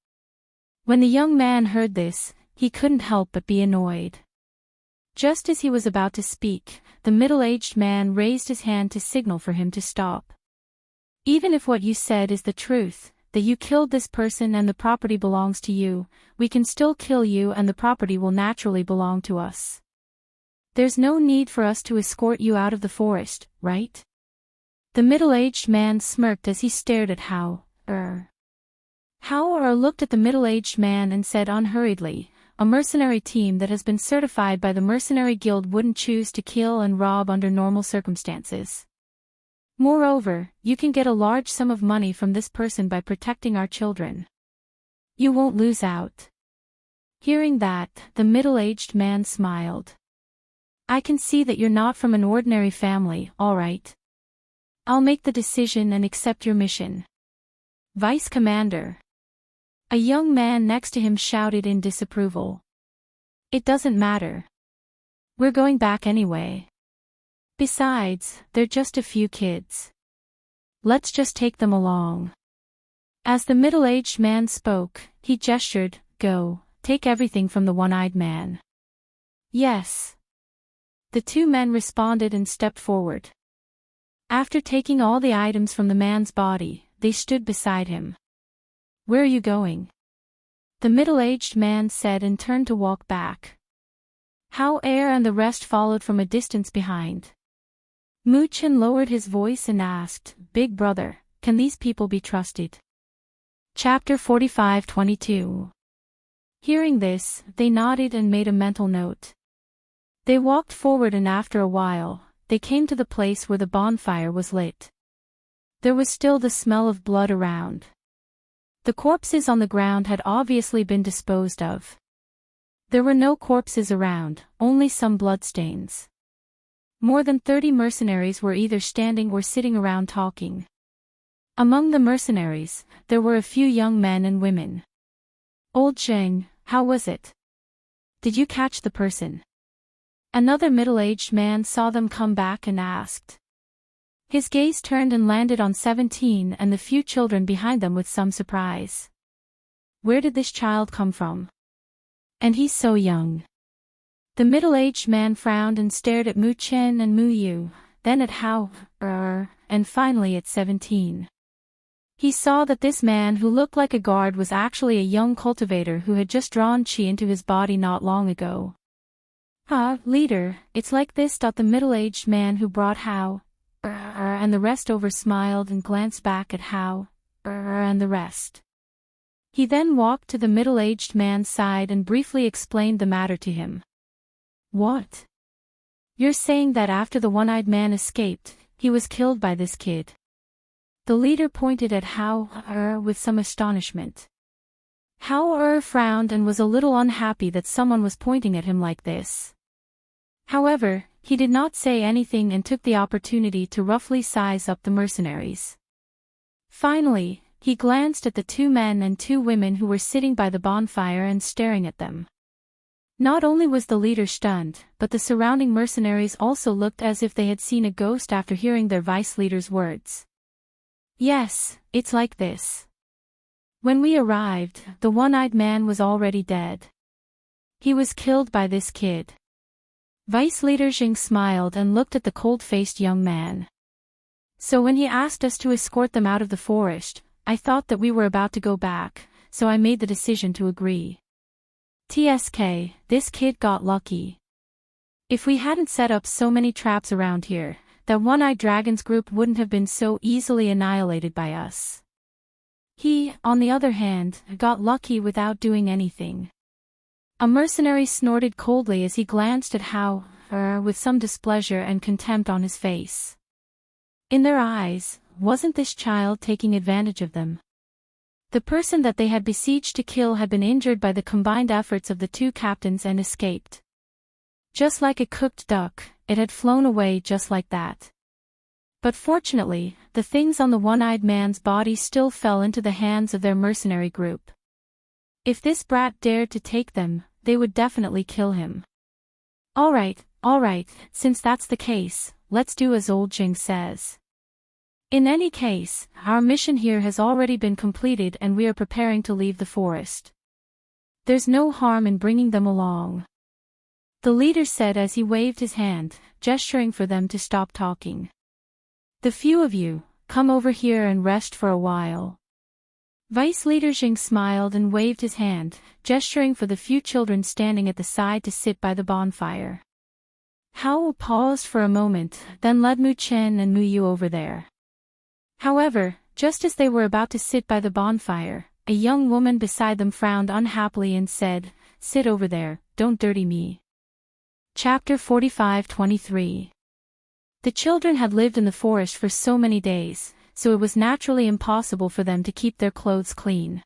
When the young man heard this, he couldn't help but be annoyed. Just as he was about to speak, the middle-aged man raised his hand to signal for him to stop. "Even if what you said is the truth, that you killed this person and the property belongs to you, we can still kill you and the property will naturally belong to us. There's no need for us to escort you out of the forest, right?" The middle-aged man smirked as he stared at Howard. Howard looked at the middle-aged man and said unhurriedly, "A mercenary team that has been certified by the Mercenary Guild wouldn't choose to kill and rob under normal circumstances. Moreover, you can get a large sum of money from this person by protecting our children. You won't lose out." Hearing that, the middle-aged man smiled. "I can see that you're not from an ordinary family, all right. I'll make the decision and accept your mission." "Vice Commander." A young man next to him shouted in disapproval. "It doesn't matter. We're going back anyway. Besides, they're just a few kids. Let's just take them along." As the middle-aged man spoke, he gestured, "Go, take everything from the one-eyed man." "Yes." The two men responded and stepped forward. After taking all the items from the man's body, they stood beside him. "Where are you going?" the middle-aged man said and turned to walk back. Hao and the rest followed from a distance behind. Mu-Chen lowered his voice and asked, "Big brother, can these people be trusted?" Chapter 45:22. Hearing this, they nodded and made a mental note. They walked forward and after a while, they came to the place where the bonfire was lit. There was still the smell of blood around. The corpses on the ground had obviously been disposed of. There were no corpses around, only some bloodstains. More than 30 mercenaries were either standing or sitting around talking. Among the mercenaries, there were a few young men and women. "Old Zheng, how was it? Did you catch the person?" Another middle-aged man saw them come back and asked. His gaze turned and landed on 17 and the few children behind them with some surprise. "Where did this child come from? And he's so young." The middle-aged man frowned and stared at Mu-Chen and Mu-Yu, then at Hao, and finally at 17. He saw that this man who looked like a guard was actually a young cultivator who had just drawn qi into his body not long ago. Leader, it's like this. The middle-aged man who brought Hao, and the rest over smiled and glanced back at Hao, and the rest. He then walked to the middle-aged man's side and briefly explained the matter to him. "What? You're saying that after the one-eyed man escaped, he was killed by this kid?" The leader pointed at Hao, with some astonishment. Hao frowned and was a little unhappy that someone was pointing at him like this. However, he did not say anything and took the opportunity to roughly size up the mercenaries. Finally, he glanced at the 2 men and 2 women who were sitting by the bonfire and staring at them. Not only was the leader stunned, but the surrounding mercenaries also looked as if they had seen a ghost after hearing their vice leader's words. "Yes, it's like this. When we arrived, the one-eyed man was already dead. He was killed by this kid." Vice Leader Jing smiled and looked at the cold-faced young man. "So when he asked us to escort them out of the forest, I thought that we were about to go back, so I made the decision to agree. TSK, this kid got lucky. If we hadn't set up so many traps around here, that one-eyed dragon's group wouldn't have been so easily annihilated by us. He, on the other hand, got lucky without doing anything." A mercenary snorted coldly as he glanced at Hao, with some displeasure and contempt on his face. In their eyes, wasn't this child taking advantage of them? The person that they had besieged to kill had been injured by the combined efforts of the 2 captains and escaped. Just like a cooked duck, it had flown away just like that. But fortunately, the things on the one-eyed man's body still fell into the hands of their mercenary group. If this brat dared to take them, they would definitely kill him. All right, since that's the case, let's do as old Jing says. In any case, our mission here has already been completed and we are preparing to leave the forest. There's no harm in bringing them along," the leader said as he waved his hand, gesturing for them to stop talking. "The few of you, come over here and rest for a while." Vice Leader Jing smiled and waved his hand, gesturing for the few children standing at the side to sit by the bonfire. Hao paused for a moment, then led Mu-Chen and Mu-Yu over there. However, just as they were about to sit by the bonfire, a young woman beside them frowned unhappily and said, "Sit over there, don't dirty me." Chapter 45:23. The children had lived in the forest for so many days, so it was naturally impossible for them to keep their clothes clean.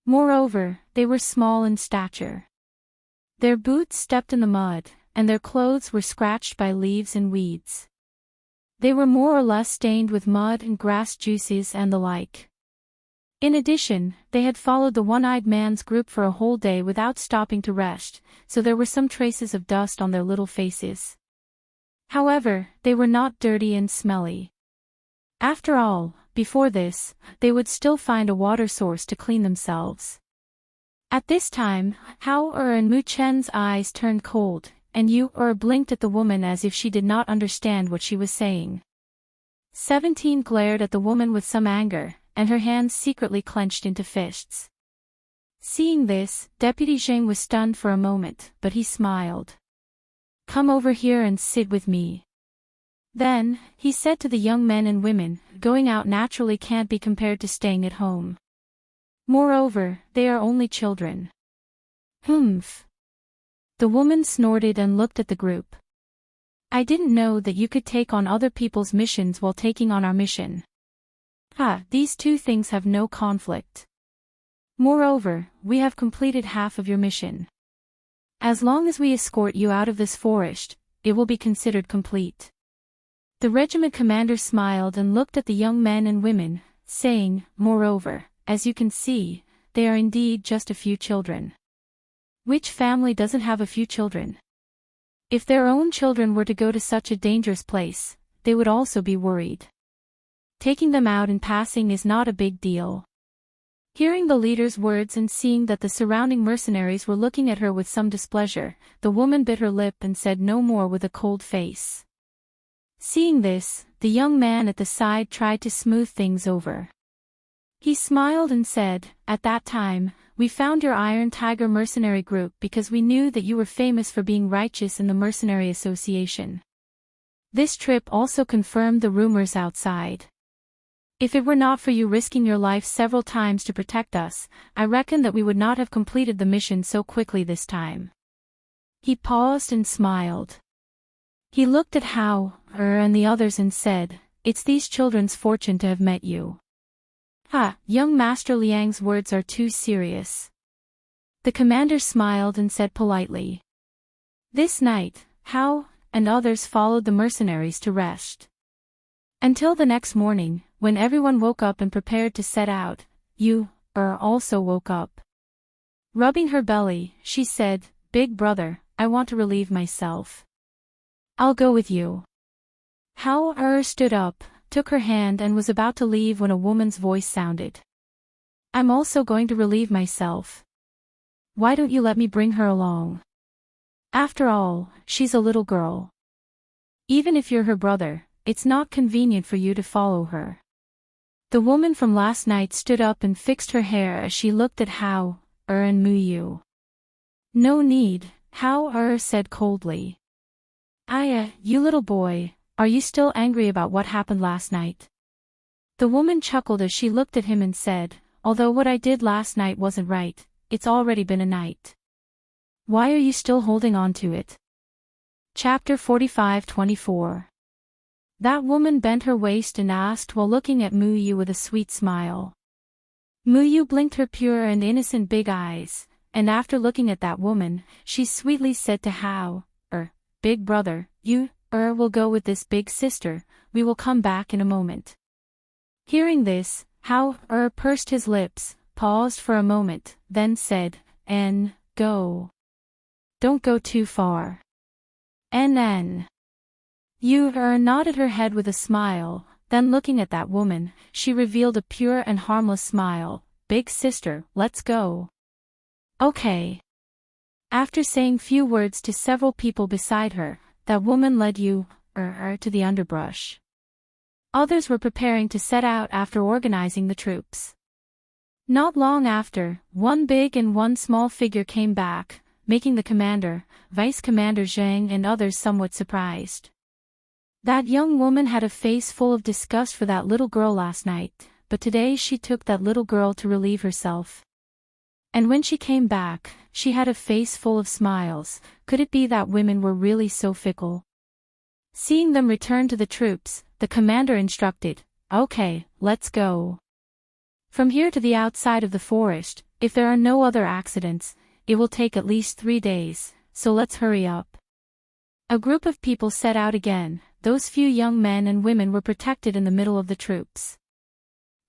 Moreover, they were small in stature. Their boots stepped in the mud, and their clothes were scratched by leaves and weeds. They were more or less stained with mud and grass juices and the like. In addition, they had followed the one-eyed man's group for a whole day without stopping to rest, so there were some traces of dust on their little faces. However, they were not dirty and smelly. After all, before this, they would still find a water source to clean themselves. At this time, Hao and Mu Chen's eyes turned cold, and Yu blinked at the woman as if she did not understand what she was saying. 17 glared at the woman with some anger, and her hands secretly clenched into fists. Seeing this, Deputy Zheng was stunned for a moment, but he smiled. "Come over here and sit with me." Then, he said to the young men and women, "Going out naturally can't be compared to staying at home. Moreover, they are only children." "Humph." The woman snorted and looked at the group. "I didn't know that you could take on other people's missions while taking on our mission. These two things have no conflict. Moreover, we have completed half of your mission. As long as we escort you out of this forest, it will be considered complete." The regiment commander smiled and looked at the young men and women, saying, "Moreover, as you can see, they are indeed just a few children. Which family doesn't have a few children? If their own children were to go to such a dangerous place, they would also be worried. Taking them out in passing is not a big deal." Hearing the leader's words and seeing that the surrounding mercenaries were looking at her with some displeasure, the woman bit her lip and said no more with a cold face. Seeing this, the young man at the side tried to smooth things over. He smiled and said, "At that time, we found your Iron Tiger mercenary group because we knew that you were famous for being righteous in the mercenary association. This trip also confirmed the rumors outside. If it were not for you risking your life several times to protect us, I reckon that we would not have completed the mission so quickly this time." He paused and smiled. He looked at Hao and the others and said, "It's these children's fortune to have met you." Young Master Liang's words are too serious." The commander smiled and said politely. This night, Hao and others followed the mercenaries to rest. Until the next morning, when everyone woke up and prepared to set out, Yu also woke up. Rubbing her belly, she said, "Big brother, I want to relieve myself. I'll go with you." Hao stood up, took her hand and was about to leave when a woman's voice sounded. "I'm also going to relieve myself. Why don't you let me bring her along? After all, she's a little girl. Even if you're her brother, it's not convenient for you to follow her." The woman from last night stood up and fixed her hair as she looked at Hao and Mu Yu. "No need," Hao said coldly. You little boy, are you still angry about what happened last night?" The woman chuckled as she looked at him and said, "Although what I did last night wasn't right, it's already been a night. Why are you still holding on to it?" Chapter 45-24. That woman bent her waist and asked while looking at Mu Yu with a sweet smile. Mu Yu blinked her pure and innocent big eyes, and after looking at that woman, she sweetly said to Hao, "Big brother, you will go with this big sister, we will come back in a moment." Hearing this, Hao pursed his lips, paused for a moment, then said, "Go. Don't go too far." Yu nodded her head with a smile, then looking at that woman, she revealed a pure and harmless smile. "Big sister, let's go." "Okay." After saying few words to several people beside her, that woman led Yu to the underbrush. Others were preparing to set out after organizing the troops. Not long after, one big and one small figure came back, making the commander, Vice Commander Zhang and others somewhat surprised. That young woman had a face full of disgust for that little girl last night, but today she took that little girl to relieve herself. And when she came back, she had a face full of smiles. Could it be that women were really so fickle? Seeing them return to the troops, the commander instructed, "Okay, let's go. From here to the outside of the forest, if there are no other accidents, it will take at least 3 days, so let's hurry up." A group of people set out again. Those few young men and women were protected in the middle of the troops.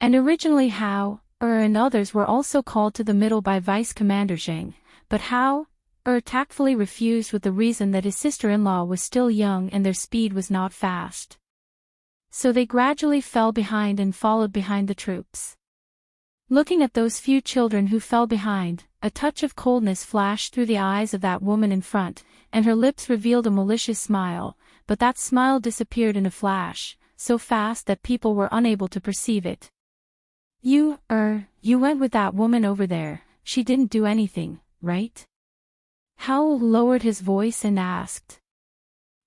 And originally Hao and others were also called to the middle by Vice Commander Zhang, but Hao tactfully refused with the reason that his sister-in-law was still young and their speed was not fast. So they gradually fell behind and followed behind the troops. Looking at those few children who fell behind, a touch of coldness flashed through the eyes of that woman in front, and her lips revealed a malicious smile, but that smile disappeared in a flash, so fast that people were unable to perceive it. You went with that woman over there, she didn't do anything, right? Hal lowered his voice and asked.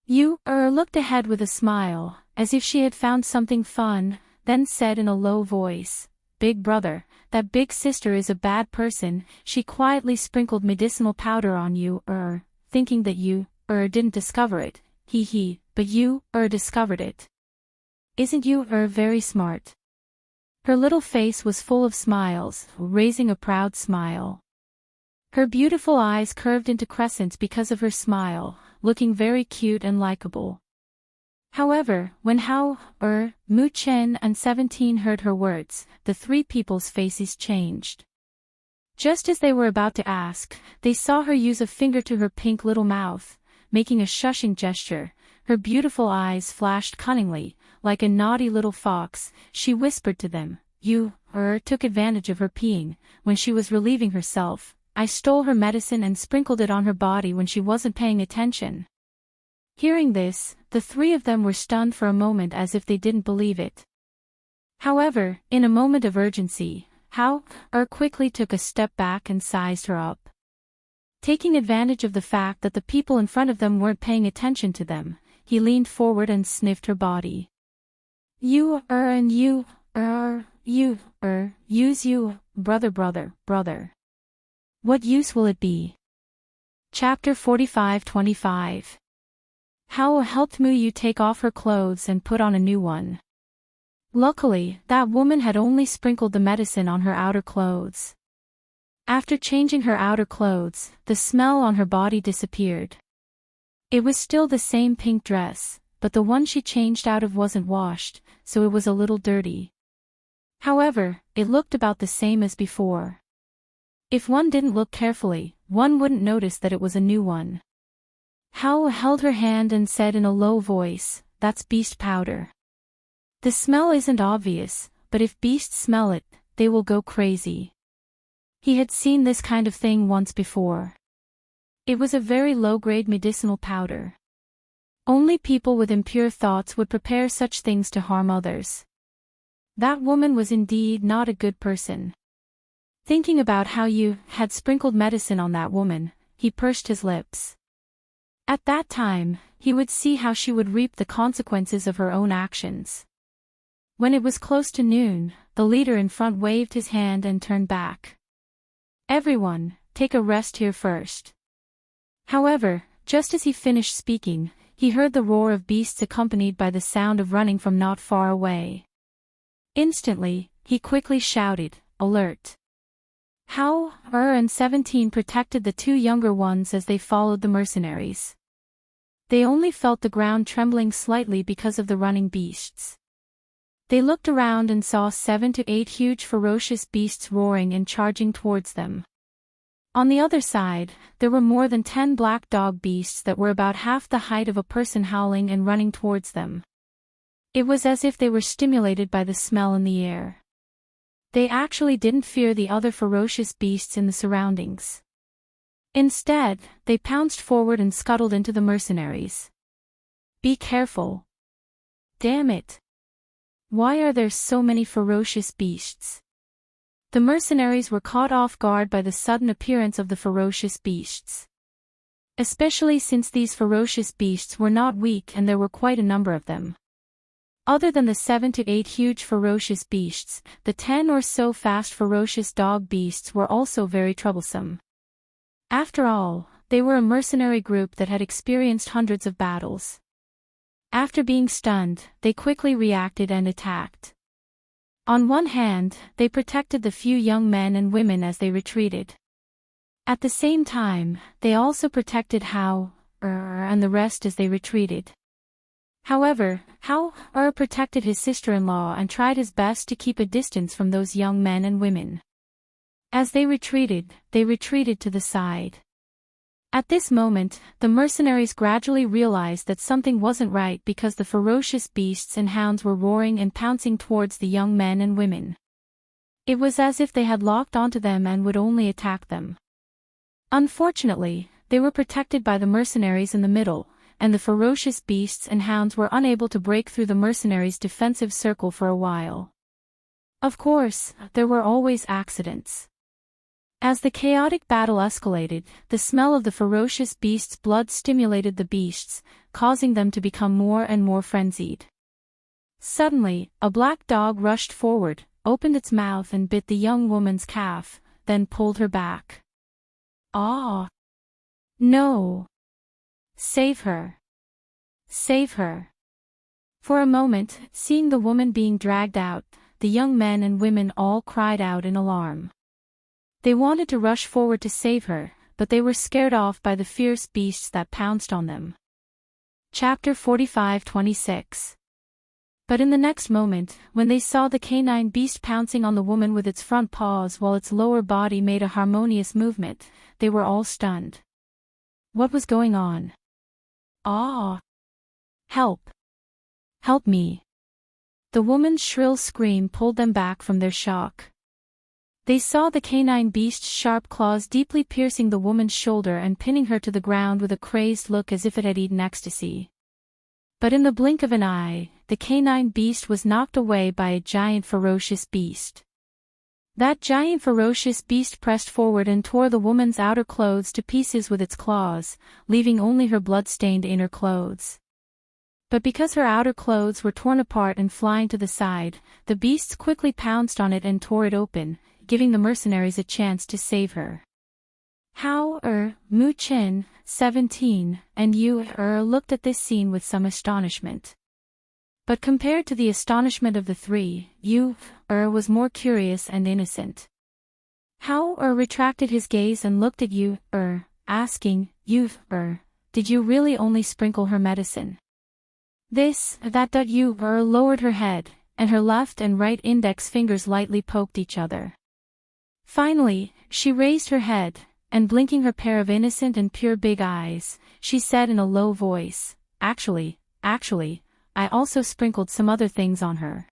You looked ahead with a smile, as if she had found something fun, then said in a low voice, Big brother, that big sister is a bad person, she quietly sprinkled medicinal powder on you, thinking that you, didn't discover it, but you, discovered it. Isn't you, very smart? Her little face was full of smiles, raising a proud smile. Her beautiful eyes curved into crescents because of her smile, looking very cute and likable. However, when Hao, Mu Chen and 17 heard her words, the three people's faces changed. Just as they were about to ask, they saw her use a finger to her pink little mouth, making a shushing gesture. Her beautiful eyes flashed cunningly, like a naughty little fox. She whispered to them, You, took advantage of her peeing, when she was relieving herself. I stole her medicine and sprinkled it on her body when she wasn't paying attention. Hearing this, the three of them were stunned for a moment as if they didn't believe it. However, in a moment of urgency, Hao quickly took a step back and sized her up. Taking advantage of the fact that the people in front of them weren't paying attention to them, he leaned forward and sniffed her body. You, use you, brother. What use will it be? Chapter 45-25. Hao helped Mu Yu take off her clothes and put on a new one. Luckily, that woman had only sprinkled the medicine on her outer clothes. After changing her outer clothes, the smell on her body disappeared. It was still the same pink dress, but the one she changed out of wasn't washed, so it was a little dirty. However, it looked about the same as before. If one didn't look carefully, one wouldn't notice that it was a new one. Hao held her hand and said in a low voice, That's beast powder. The smell isn't obvious, but if beasts smell it, they will go crazy. He had seen this kind of thing once before. It was a very low-grade medicinal powder. Only people with impure thoughts would prepare such things to harm others. That woman was indeed not a good person. Thinking about how you had sprinkled medicine on that woman, he pursed his lips. At that time, he would see how she would reap the consequences of her own actions. When it was close to noon, the leader in front waved his hand and turned back. Everyone, take a rest here first. However, just as he finished speaking, he heard the roar of beasts accompanied by the sound of running from not far away. Instantly, he quickly shouted, Alert! Hao, and 17 protected the two younger ones as they followed the mercenaries. They only felt the ground trembling slightly because of the running beasts. They looked around and saw 7 to 8 huge ferocious beasts roaring and charging towards them. On the other side, there were more than 10 black dog beasts that were about half the height of a person howling and running towards them. It was as if they were stimulated by the smell in the air. They actually didn't fear the other ferocious beasts in the surroundings. Instead, they pounced forward and scuttled into the mercenaries. Be careful. Damn it. Why are there so many ferocious beasts? The mercenaries were caught off guard by the sudden appearance of the ferocious beasts. Especially since these ferocious beasts were not weak and there were quite a number of them. Other than the 7 to 8 huge ferocious beasts, the 10 or so fast ferocious dog beasts were also very troublesome. After all, they were a mercenary group that had experienced hundreds of battles. After being stunned, they quickly reacted and attacked. On one hand, they protected the few young men and women as they retreated. At the same time, they also protected Hao, and the rest as they retreated. However, Hao protected his sister-in-law and tried his best to keep a distance from those young men and women. As they retreated to the side. At this moment, the mercenaries gradually realized that something wasn't right because the ferocious beasts and hounds were roaring and pouncing towards the young men and women. It was as if they had locked onto them and would only attack them. Unfortunately, they were protected by the mercenaries in the middle, and the ferocious beasts and hounds were unable to break through the mercenaries' defensive circle for a while. Of course, there were always accidents. As the chaotic battle escalated, the smell of the ferocious beasts' blood stimulated the beasts, causing them to become more and more frenzied. Suddenly, a black dog rushed forward, opened its mouth and bit the young woman's calf, then pulled her back. Ah! No! Save her! Save her! For a moment, seeing the woman being dragged out, the young men and women all cried out in alarm. They wanted to rush forward to save her, but they were scared off by the fierce beasts that pounced on them. Chapter 45:26. But in the next moment, when they saw the canine beast pouncing on the woman with its front paws while its lower body made a harmonious movement, they were all stunned. What was going on? Ah! Help! Help me! The woman's shrill scream pulled them back from their shock. They saw the canine beast's sharp claws deeply piercing the woman's shoulder and pinning her to the ground with a crazed look as if it had eaten ecstasy. But in the blink of an eye, the canine beast was knocked away by a giant ferocious beast. That giant ferocious beast pressed forward and tore the woman's outer clothes to pieces with its claws, leaving only her blood-stained inner clothes. But because her outer clothes were torn apart and flying to the side, the beasts quickly pounced on it and tore it open, giving the mercenaries a chance to save her. Hao Mu Chen, 17, and Yu looked at this scene with some astonishment. But compared to the astonishment of the three, Yu was more curious and innocent. Hao retracted his gaze and looked at Yu asking, Yu did you really only sprinkle her medicine? That Yu lowered her head, and her left and right index fingers lightly poked each other. Finally, she raised her head, and blinking her pair of innocent and pure big eyes, she said in a low voice, Actually, I also sprinkled some other things on her.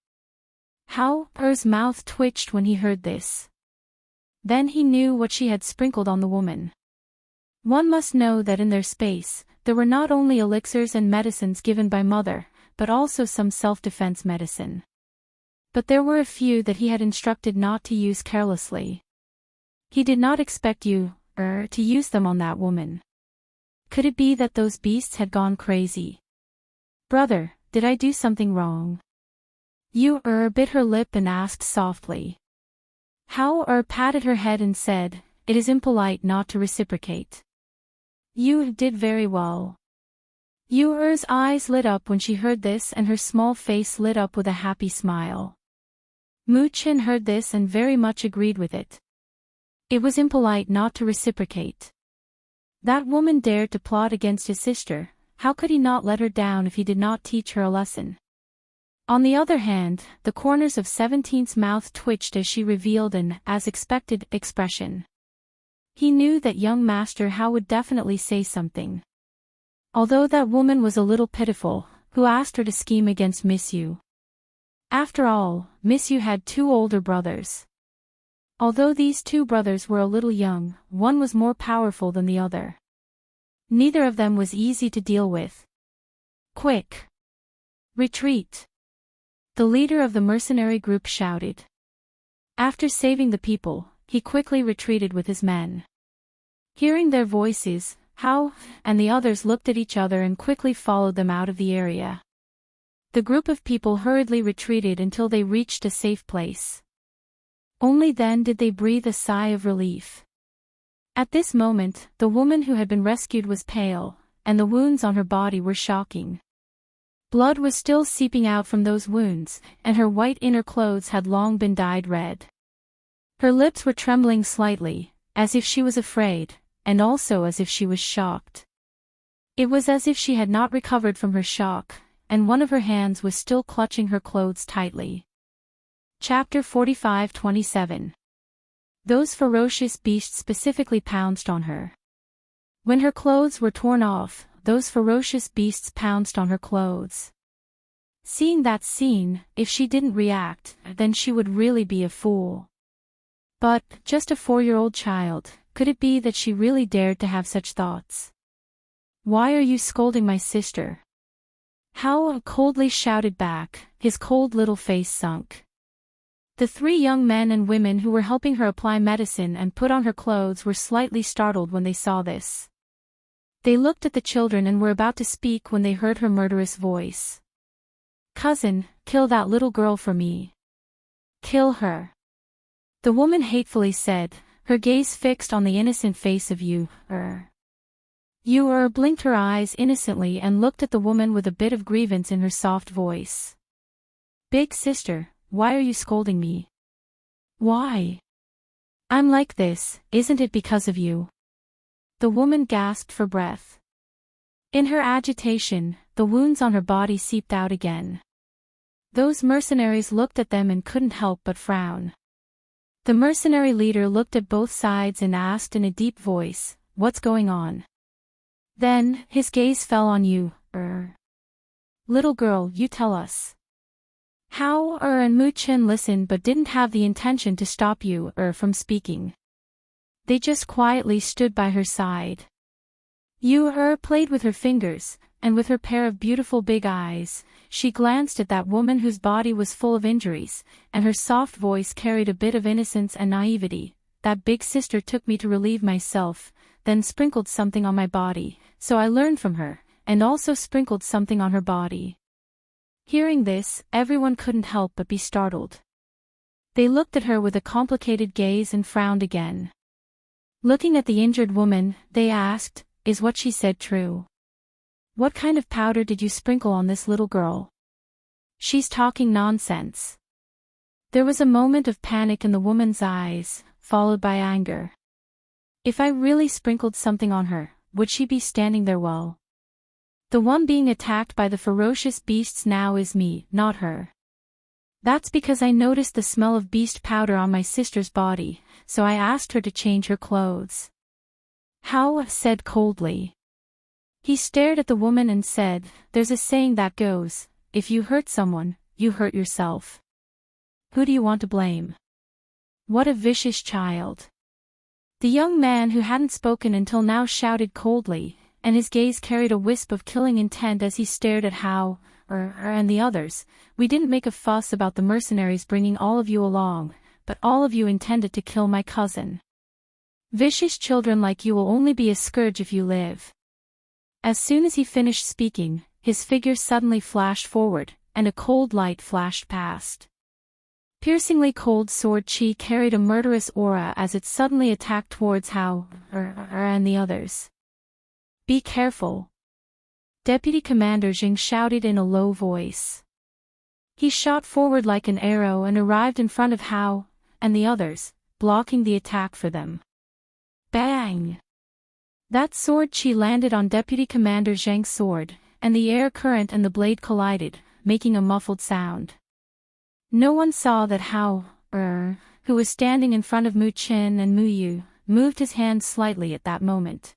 Hao's mouth twitched when he heard this. Then he knew what she had sprinkled on the woman. One must know that in their space, there were not only elixirs and medicines given by Mother, but also some self-defense medicine. But there were a few that he had instructed not to use carelessly. He did not expect you, to use them on that woman. Could it be that those beasts had gone crazy? Brother, did I do something wrong? Yu bit her lip and asked softly. Hao patted her head and said, It is impolite not to reciprocate. You did very well. Yu's eyes lit up when she heard this and her small face lit up with a happy smile. Mu Chen heard this and very much agreed with it. It was impolite not to reciprocate. That woman dared to plot against his sister, how could he not let her down if he did not teach her a lesson? On the other hand, the corners of 17's mouth twitched as she revealed an, as expected, expression. He knew that young Master Hao would definitely say something. Although that woman was a little pitiful, who asked her to scheme against Miss Yu. After all, Miss Yu had two older brothers. Although these two brothers were a little young, one was more powerful than the other. Neither of them was easy to deal with. Quick! Retreat! The leader of the mercenary group shouted. After saving the people, he quickly retreated with his men. Hearing their voices, Hao and the others looked at each other and quickly followed them out of the area. The group of people hurriedly retreated until they reached a safe place. Only then did they breathe a sigh of relief. At this moment, the woman who had been rescued was pale, and the wounds on her body were shocking. Blood was still seeping out from those wounds, and her white inner clothes had long been dyed red. Her lips were trembling slightly, as if she was afraid, and also as if she was shocked. It was as if she had not recovered from her shock, and one of her hands was still clutching her clothes tightly. Chapter 45:27. Those ferocious beasts specifically pounced on her. When her clothes were torn off, those ferocious beasts pounced on her clothes. Seeing that scene, if she didn't react, then she would really be a fool. But, just a 4-year-old child, could it be that she really dared to have such thoughts? "Why are you scolding my sister?" How coldly shouted back, his cold little face sunk. The 3 young men and women who were helping her apply medicine and put on her clothes were slightly startled when they saw this. They looked at the children and were about to speak when they heard her murderous voice. "Cousin, kill that little girl for me. Kill her." The woman hatefully said, her gaze fixed on the innocent face of you blinked her eyes innocently and looked at the woman with a bit of grievance in her soft voice. "Big sister, why are you scolding me?" "Why? I'm like this, isn't it because of you?" The woman gasped for breath. In her agitation, the wounds on her body seeped out again. Those mercenaries looked at them and couldn't help but frown. The mercenary leader looked at both sides and asked in a deep voice, "What's going on?" Then, his gaze fell on you, "Little girl, you tell us." How and Mu-chin listened but didn't have the intention to stop you from speaking. They just quietly stood by her side. You played with her fingers, and with her pair of beautiful big eyes, she glanced at that woman whose body was full of injuries, and her soft voice carried a bit of innocence and naivety. "That big sister took me to relieve myself, then sprinkled something on my body, so I learned from her, and also sprinkled something on her body." Hearing this, everyone couldn't help but be startled. They looked at her with a complicated gaze and frowned again. Looking at the injured woman, they asked, "Is what she said true? What kind of powder did you sprinkle on this little girl?" "She's talking nonsense." There was a moment of panic in the woman's eyes, followed by anger. "If I really sprinkled something on her, would she be standing there well? The one being attacked by the ferocious beasts now is me, not her. That's because I noticed the smell of beast powder on my sister's body, so I asked her to change her clothes." Hao said coldly. He stared at the woman and said, "There's a saying that goes, if you hurt someone, you hurt yourself. Who do you want to blame?" What a vicious child. The young man who hadn't spoken until now shouted coldly, and his gaze carried a wisp of killing intent as he stared at Hao and the others. "We didn't make a fuss about the mercenaries bringing all of you along, but all of you intended to kill my cousin. Vicious children like you will only be a scourge if you live." As soon as he finished speaking, his figure suddenly flashed forward, and a cold light flashed past. Piercingly cold sword chi carried a murderous aura as it suddenly attacked towards Hao and the others. "Be careful!" Deputy Commander Jing shouted in a low voice. He shot forward like an arrow and arrived in front of Hao and the others, blocking the attack for them. Bang! That sword chi landed on Deputy Commander Zhang's sword, and the air current and the blade collided, making a muffled sound. No one saw that Hao, who was standing in front of Mu Qin and Mu Yu, moved his hand slightly at that moment.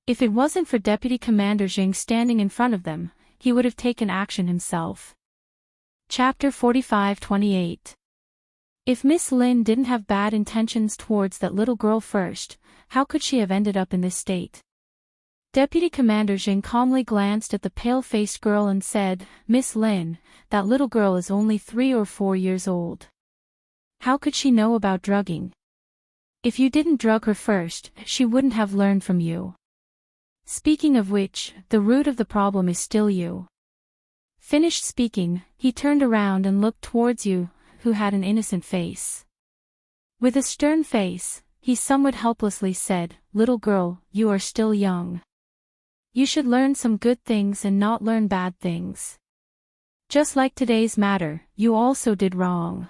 If it wasn't for Deputy Commander Zhang standing in front of them, he would have taken action himself. Chapter 45-28. If Miss Lin didn't have bad intentions towards that little girl first, how could she have ended up in this state? Deputy Commander Jing calmly glanced at the pale-faced girl and said, "Miss Lin, that little girl is only 3 or 4 years old. How could she know about drugging? If you didn't drug her first, she wouldn't have learned from you. Speaking of which, the root of the problem is still you." Finished speaking, he turned around and looked towards you, who had an innocent face. With a stern face, he somewhat helplessly said, "Little girl, you are still young. You should learn some good things and not learn bad things. Just like today's matter, you also did wrong.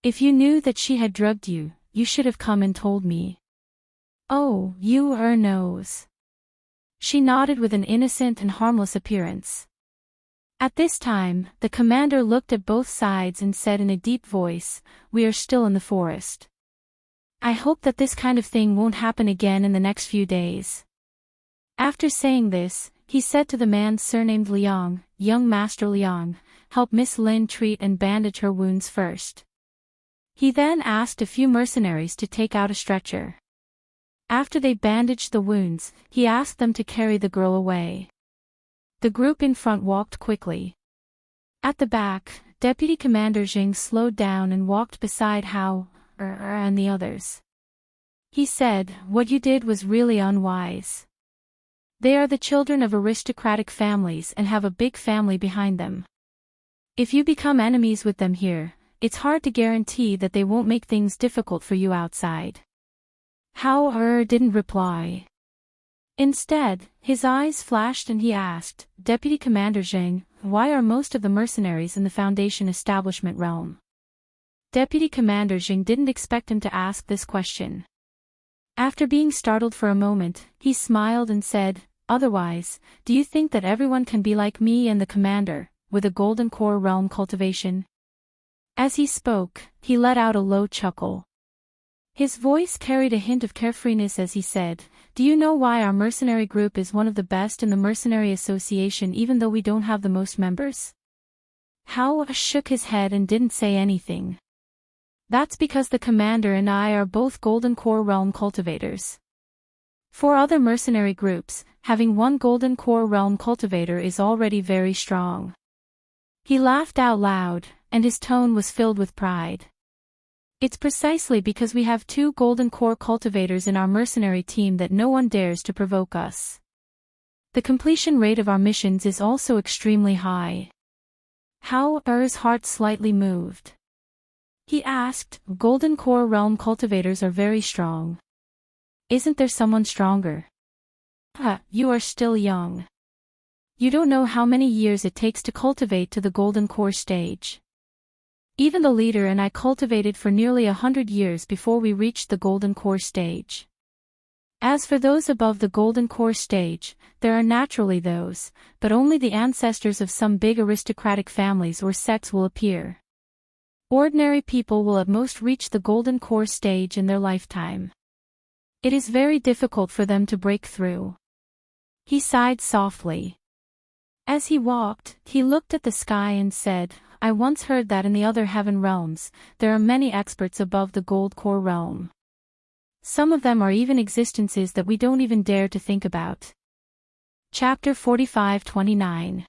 If you knew that she had drugged you, you should have come and told me." "Oh, you knows." She nodded with an innocent and harmless appearance. At this time, the commander looked at both sides and said in a deep voice, "We are still in the forest. I hope that this kind of thing won't happen again in the next few days. After saying this, he said to the man surnamed Liang, "Young Master Liang, help Miss Lin treat and bandage her wounds first." He then asked a few mercenaries to take out a stretcher. After they bandaged the wounds, he asked them to carry the girl away. The group in front walked quickly. At the back, Deputy Commander Jing slowed down and walked beside Hao and the others. He said, "What you did was really unwise. They are the children of aristocratic families and have a big family behind them. If you become enemies with them here, it's hard to guarantee that they won't make things difficult for you outside." Hao didn't reply. Instead, his eyes flashed and he asked, "Deputy Commander Zheng, why are most of the mercenaries in the Foundation establishment realm?" Deputy Commander Zheng didn't expect him to ask this question. After being startled for a moment, he smiled and said, "Otherwise, do you think that everyone can be like me and the commander, with a golden core realm cultivation?" As he spoke, he let out a low chuckle. His voice carried a hint of carefreeness as he said, "Do you know why our mercenary group is one of the best in the Mercenary Association even though we don't have the most members?" Hao shook his head and didn't say anything. "That's because the commander and I are both Golden Core Realm cultivators. For other mercenary groups, having one Golden Core Realm cultivator is already very strong." He laughed out loud, and his tone was filled with pride. "It's precisely because we have two Golden Core cultivators in our mercenary team that no one dares to provoke us. The completion rate of our missions is also extremely high." Hao's heart slightly moved. He asked, "Golden Core Realm cultivators are very strong. Isn't there someone stronger?" You are still young. You don't know how many years it takes to cultivate to the Golden Core stage. Even the leader and I cultivated for nearly 100 years before we reached the Golden Core stage. As for those above the Golden Core stage, there are naturally those, but only the ancestors of some big aristocratic families or sects will appear. Ordinary people will at most reach the Golden Core stage in their lifetime. It is very difficult for them to break through." He sighed softly. As he walked, he looked at the sky and said, "I once heard that in the other heaven realms, there are many experts above the Gold Core realm. Some of them are even existences that we don't even dare to think about." Chapter 45-29.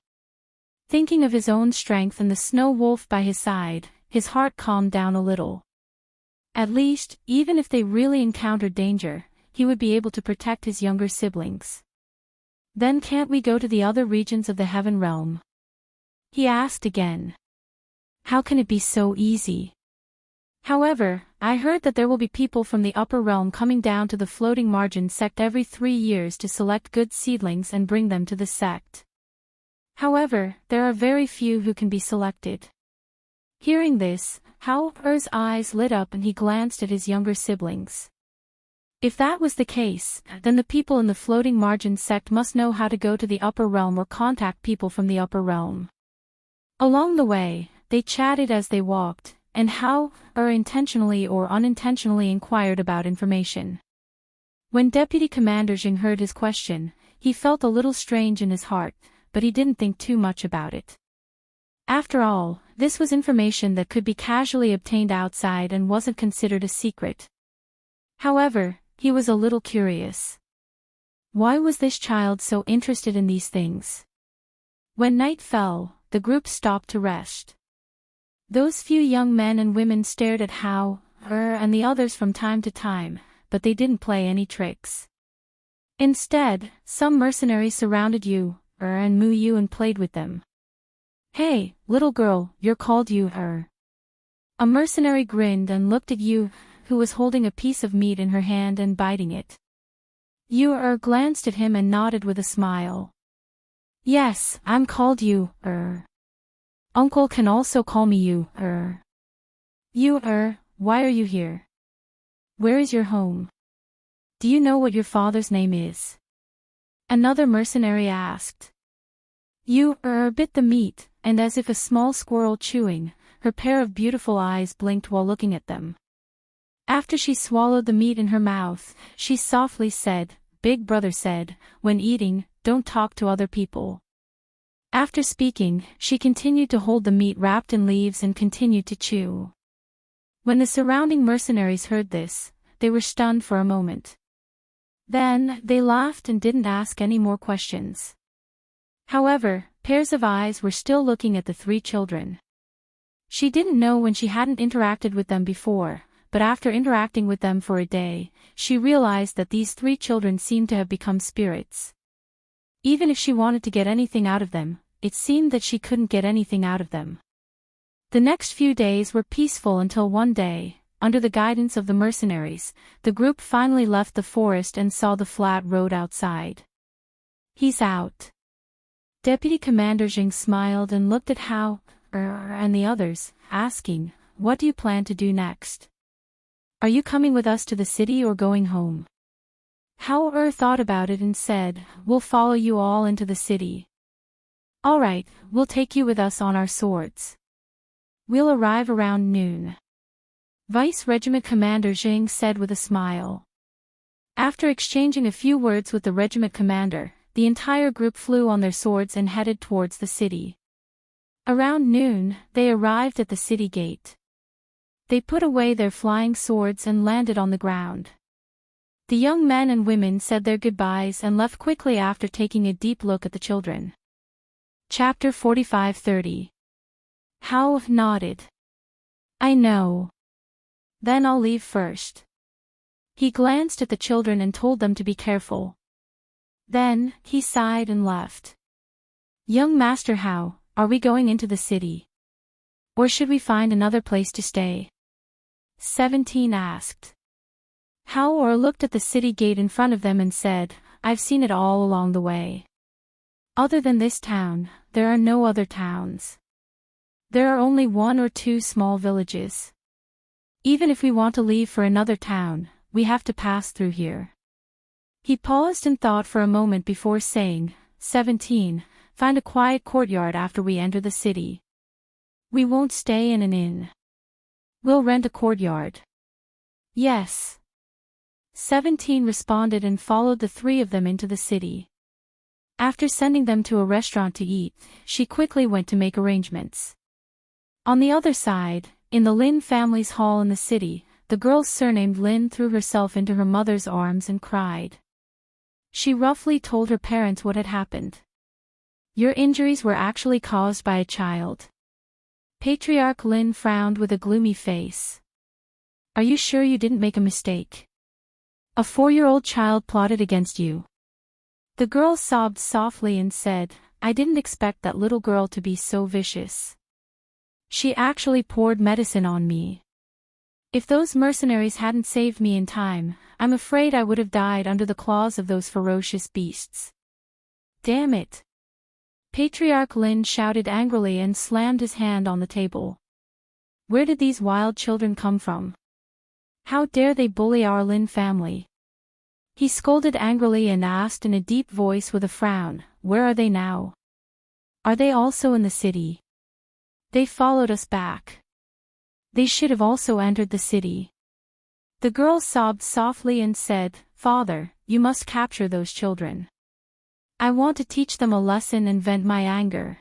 Thinking of his own strength and the snow wolf by his side, his heart calmed down a little. At least, even if they really encountered danger, he would be able to protect his younger siblings. "Then can't we go to the other regions of the heaven realm?" he asked again. "How can it be so easy? However, I heard that there will be people from the upper realm coming down to the floating margin sect every 3 years to select good seedlings and bring them to the sect. However, there are very few who can be selected." Hearing this, Hao's eyes lit up and he glanced at his younger siblings. If that was the case, then the people in the floating margin sect must know how to go to the upper realm or contact people from the upper realm. Along the way, they chatted as they walked, and Hao intentionally or unintentionally inquired about information. When Deputy Commander Jing heard his question, he felt a little strange in his heart, but he didn't think too much about it. After all, this was information that could be casually obtained outside and wasn't considered a secret. However, he was a little curious. Why was this child so interested in these things? When night fell, the group stopped to rest. Those few young men and women stared at Hao and the others from time to time, but they didn't play any tricks. Instead, some mercenaries surrounded Yu and Mu Yu and played with them. "Hey, little girl, you're called Yu." A mercenary grinned and looked at Yu, who was holding a piece of meat in her hand and biting it. Yu glanced at him and nodded with a smile. "Yes, I'm called Yu. Uncle can also call me Yu. Yu, why are you here? Where is your home? Do you know what your father's name is?" Another mercenary asked. Yu bit the meat, and as if a small squirrel chewing, her pair of beautiful eyes blinked while looking at them. After she swallowed the meat in her mouth, she softly said, Big Brother said, when eating, don't talk to other people. After speaking, she continued to hold the meat wrapped in leaves and continued to chew. When the surrounding mercenaries heard this, they were stunned for a moment. Then, they laughed and didn't ask any more questions. However, pairs of eyes were still looking at the three children. She didn't know when she hadn't interacted with them before, but after interacting with them for a day, she realized that these three children seemed to have become spirits. Even if she wanted to get anything out of them, it seemed that she couldn't get anything out of them. The next few days were peaceful until one day, under the guidance of the mercenaries, the group finally left the forest and saw the flat road outside. "He's out." Deputy Commander Jing smiled and looked at Hao and the others, asking, "What do you plan to do next? Are you coming with us to the city or going home?" Hao thought about it and said, "We'll follow you all into the city." "All right, we'll take you with us on our swords. We'll arrive around noon," Vice Regiment Commander Jing said with a smile. After exchanging a few words with the regiment commander, the entire group flew on their swords and headed towards the city. Around noon, they arrived at the city gate. They put away their flying swords and landed on the ground. The young men and women said their goodbyes and left quickly after taking a deep look at the children. Chapter 45-30. Hao nodded. "I know. Then I'll leave first." He glanced at the children and told them to be careful. Then, he sighed and left. "Young Master Hao, are we going into the city? Or should we find another place to stay?" 17 asked. Hao looked at the city gate in front of them and said, "I've seen it all along the way. Other than this town, there are no other towns. There are only one or two small villages. Even if we want to leave for another town, we have to pass through here." He paused and thought for a moment before saying, 17, "Find a quiet courtyard after we enter the city. We won't stay in an inn. We'll rent a courtyard." "Yes." 17 responded and followed the three of them into the city. After sending them to a restaurant to eat, she quickly went to make arrangements. On the other side, in the Lin family's hall in the city, the girl surnamed Lin threw herself into her mother's arms and cried. She roughly told her parents what had happened. "Your injuries were actually caused by a child." Patriarch Lin frowned with a gloomy face. "Are you sure you didn't make a mistake? A 4-year-old child plotted against you." The girl sobbed softly and said, "I didn't expect that little girl to be so vicious. She actually poured medicine on me. If those mercenaries hadn't saved me in time, I'm afraid I would have died under the claws of those ferocious beasts. Damn it!" Patriarch Lin shouted angrily and slammed his hand on the table. "Where did these wild children come from? How dare they bully our Lin family?" He scolded angrily and asked in a deep voice with a frown, "Where are they now? Are they also in the city? They followed us back. They should have also entered the city." The girl sobbed softly and said, "Father, you must capture those children. I want to teach them a lesson and vent my anger."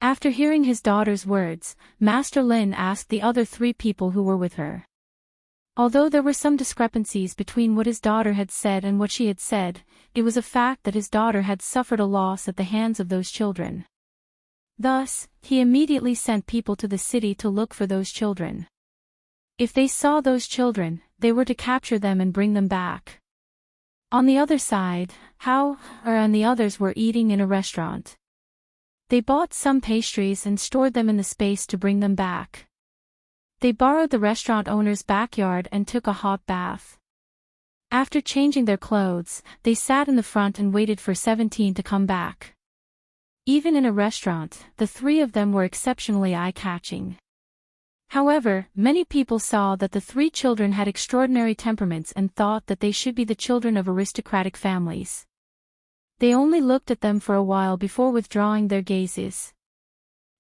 After hearing his daughter's words, Master Lin asked the other 3 people who were with her. Although there were some discrepancies between what his daughter had said and what she had said, it was a fact that his daughter had suffered a loss at the hands of those children. Thus, he immediately sent people to the city to look for those children. If they saw those children, they were to capture them and bring them back. On the other side, Hao and the others were eating in a restaurant. They bought some pastries and stored them in the space to bring them back. They borrowed the restaurant owner's backyard and took a hot bath. After changing their clothes, they sat in the front and waited for 17 to come back. Even in a restaurant, the 3 of them were exceptionally eye-catching. However, many people saw that the 3 children had extraordinary temperaments and thought that they should be the children of aristocratic families. They only looked at them for a while before withdrawing their gazes.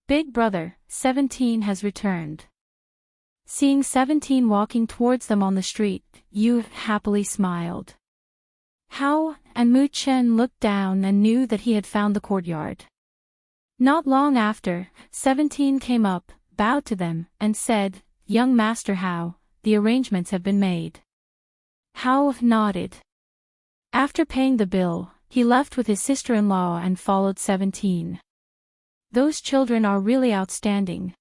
Big Brother, 17 has returned. Seeing 17 walking towards them on the street, Yu happily smiled. Hao and Mu Chen looked down and knew that he had found the courtyard. Not long after, 17 came up, bowed to them, and said, "Young Master Hao, the arrangements have been made." Hao nodded. After paying the bill, he left with his sister-in-law and followed 17. Those children are really outstanding.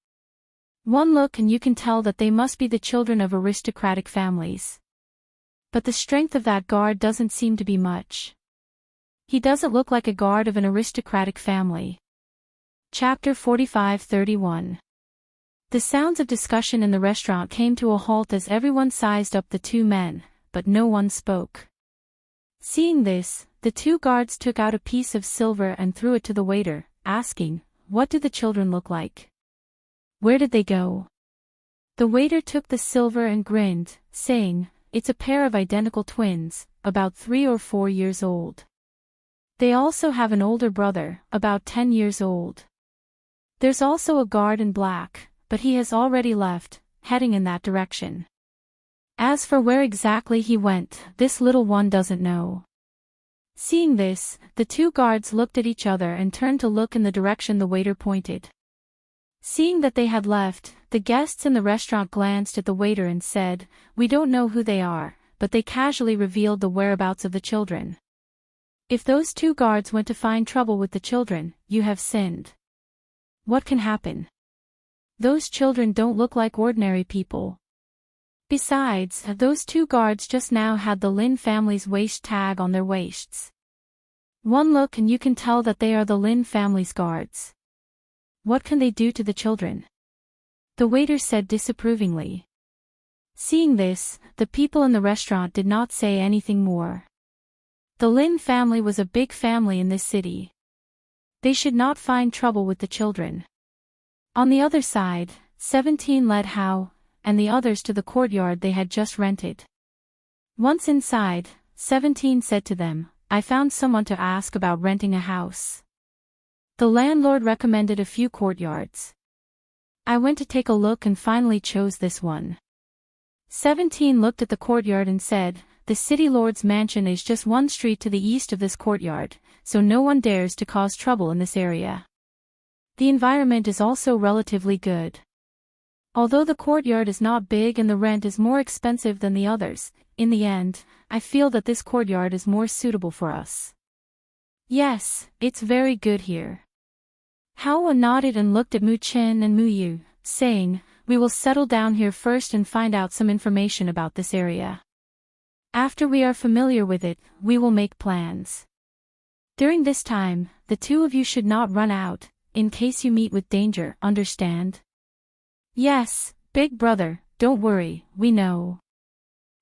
One look and you can tell that they must be the children of aristocratic families. But the strength of that guard doesn't seem to be much. He doesn't look like a guard of an aristocratic family. Chapter 45-31. The sounds of discussion in the restaurant came to a halt as everyone sized up the two men, but no one spoke. Seeing this, the two guards took out a piece of silver and threw it to the waiter, asking, "What do the children look like? Where did they go?" The waiter took the silver and grinned, saying, "It's a pair of identical twins, about 3 or 4 years old. They also have an older brother, about 10 years old. There's also a guard in black, but he has already left, heading in that direction. As for where exactly he went, this little one doesn't know." Seeing this, the two guards looked at each other and turned to look in the direction the waiter pointed. Seeing that they had left, the guests in the restaurant glanced at the waiter and said, "We don't know who they are," but they casually revealed the whereabouts of the children. "If those two guards went to find trouble with the children, you have sinned. What can happen? Those children don't look like ordinary people. Besides, those two guards just now had the Lin family's waist tag on their waists. One look and you can tell that they are the Lin family's guards. What can they do to the children?" The waiter said disapprovingly. Seeing this, the people in the restaurant did not say anything more. The Lin family was a big family in this city. They should not find trouble with the children. On the other side, 17 led Hao and the others to the courtyard they had just rented. Once inside, 17 said to them, "I found someone to ask about renting a house. The landlord recommended a few courtyards. I went to take a look and finally chose this one." 17 looked at the courtyard and said, "The city lord's mansion is just one street to the east of this courtyard, so no one dares to cause trouble in this area. The environment is also relatively good. Although the courtyard is not big and the rent is more expensive than the others, in the end, I feel that this courtyard is more suitable for us. Yes, it's very good here." Hao nodded and looked at Mu Chen and Mu Yu, saying, "We will settle down here first and find out some information about this area. After we are familiar with it, we will make plans. During this time, the two of you should not run out, in case you meet with danger, understand?" "Yes, big brother, don't worry, we know."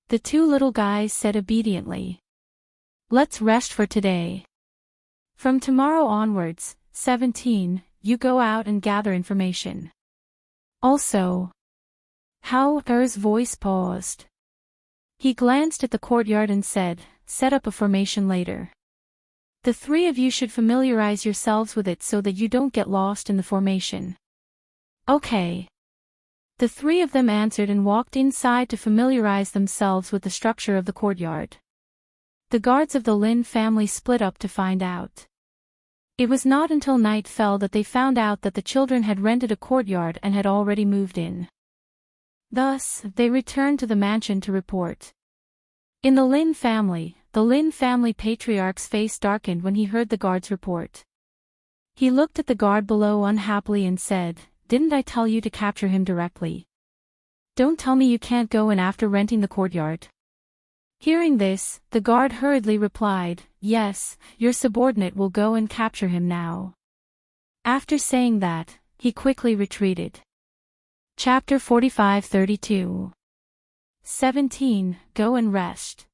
The two little guys said obediently. "Let's rest for today. From tomorrow onwards, 17, you go out and gather information. Also..." Hao's voice paused. He glanced at the courtyard and said, "Set up a formation later. The three of you should familiarize yourselves with it so that you don't get lost in the formation." "Okay." The three of them answered and walked inside to familiarize themselves with the structure of the courtyard. The guards of the Lin family split up to find out. It was not until night fell that they found out that the children had rented a courtyard and had already moved in. Thus, they returned to the mansion to report. In the Lin family patriarch's face darkened when he heard the guard's report. He looked at the guard below unhappily and said, "Didn't I tell you to capture him directly? Don't tell me you can't go in after renting the courtyard." Hearing this, the guard hurriedly replied, "Yes, your subordinate will go and capture him now." After saying that, he quickly retreated. Chapter 45-32. 17, Go and rest.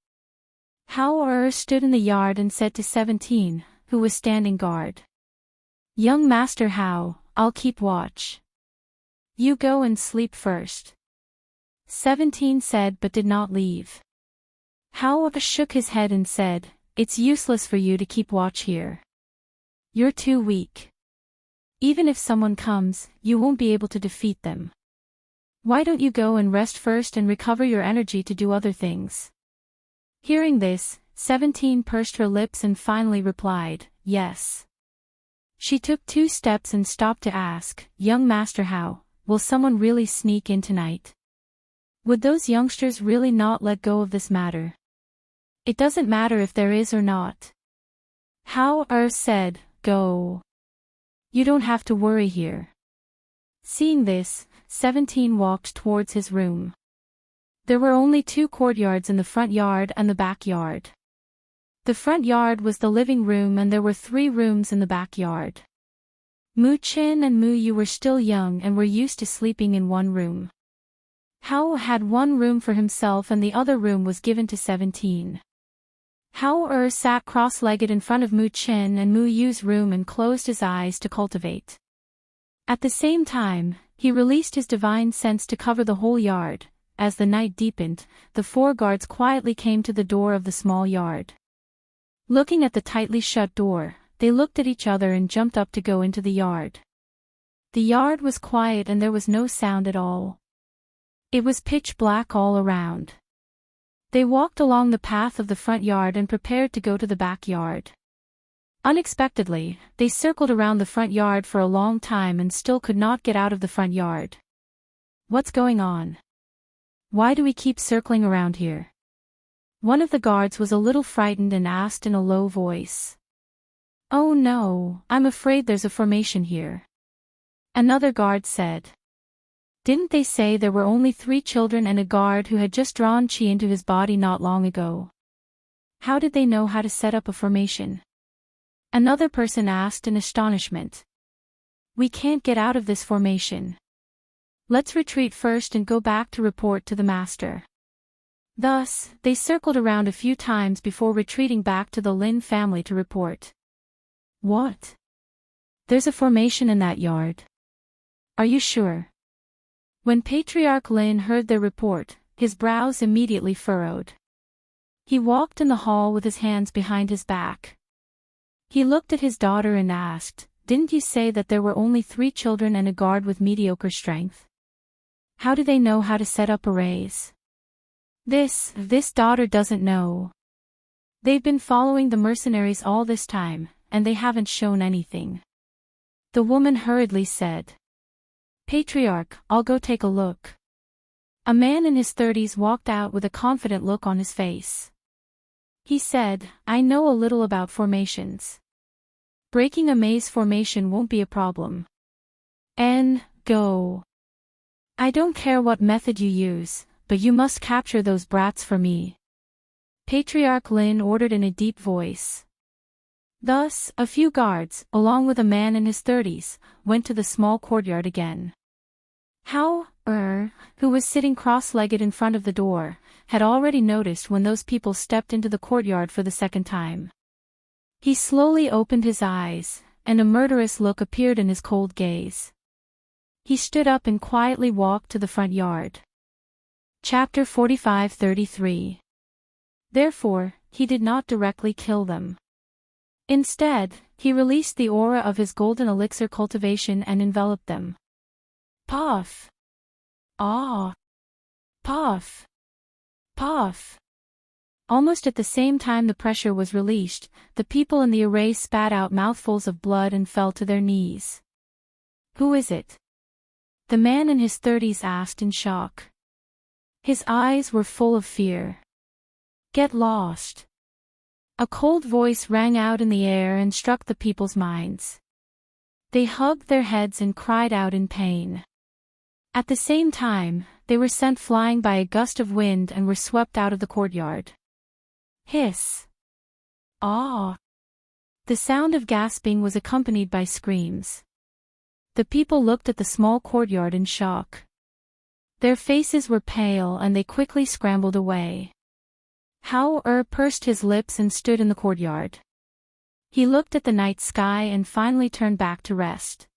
Hao stood in the yard and said to 17, who was standing guard, "Young Master Hao, I'll keep watch. You go and sleep first." 17 said but did not leave. Hao shook his head and said, "It's useless for you to keep watch here. You're too weak. Even if someone comes, you won't be able to defeat them. Why don't you go and rest first and recover your energy to do other things?" Hearing this, 17 pursed her lips and finally replied, yes. She took 2 steps and stopped to ask, young master, how will someone really sneak in tonight? Would those youngsters really not let go of this matter? It doesn't matter if there is or not. How said, go. You don't have to worry here. Seeing this, 17 walked towards his room. There were only 2 courtyards in the front yard and the backyard. The front yard was the living room and there were 3 rooms in the backyard. Mu-chin and Mu-yu were still young and were used to sleeping in one room. Hao had one room for himself and the other room was given to 17. Hao sat cross-legged in front of Mu-chin and Mu-yu's room and closed his eyes to cultivate. At the same time, he released his divine sense to cover the whole yard. As the night deepened, the 4 guards quietly came to the door of the small yard. Looking at the tightly shut door, they looked at each other and jumped up to go into the yard. The yard was quiet and there was no sound at all. It was pitch black all around. They walked along the path of the front yard and prepared to go to the backyard. Unexpectedly, they circled around the front yard for a long time and still could not get out of the front yard. What's going on? Why do we keep circling around here? One of the guards was a little frightened and asked in a low voice. Oh no, I'm afraid there's a formation here. Another guard said. Didn't they say there were only 3 children and a guard who had just drawn chi into his body not long ago? How did they know how to set up a formation? Another person asked in astonishment. We can't get out of this formation. Let's retreat first and go back to report to the master. Thus, they circled around a few times before retreating back to the Lin family to report. What? There's a formation in that yard. Are you sure? When Patriarch Lin heard their report, his brows immediately furrowed. He walked in the hall with his hands behind his back. He looked at his daughter and asked, didn't you say that there were only 3 children and a guard with mediocre strength? How do they know how to set up arrays? This daughter doesn't know. They've been following the mercenaries all this time, and they haven't shown anything. The woman hurriedly said. Patriarch, I'll go take a look. A man in his 30s walked out with a confident look on his face. He said, I know a little about formations. Breaking a maze formation won't be a problem. Go. I don't care what method you use, but you must capture those brats for me. Patriarch Lin ordered in a deep voice. Thus, a few guards, along with a man in his 30s, went to the small courtyard again. Hao, who was sitting cross-legged in front of the door, had already noticed when those people stepped into the courtyard for the second time. He slowly opened his eyes, and a murderous look appeared in his cold gaze. He stood up and quietly walked to the front yard. Chapter 45-33. Therefore, he did not directly kill them. Instead, he released the aura of his golden elixir cultivation and enveloped them. Puff! Ah! Puff! Puff! Almost at the same time the pressure was released, the people in the array spat out mouthfuls of blood and fell to their knees. Who is it? The man in his 30s asked in shock. His eyes were full of fear. Get lost. A cold voice rang out in the air and struck the people's minds. They hugged their heads and cried out in pain. At the same time, they were sent flying by a gust of wind and were swept out of the courtyard. Hiss! Ah! The sound of gasping was accompanied by screams. The people looked at the small courtyard in shock. Their faces were pale and they quickly scrambled away. Hao pursed his lips and stood in the courtyard. He looked at the night sky and finally turned back to rest.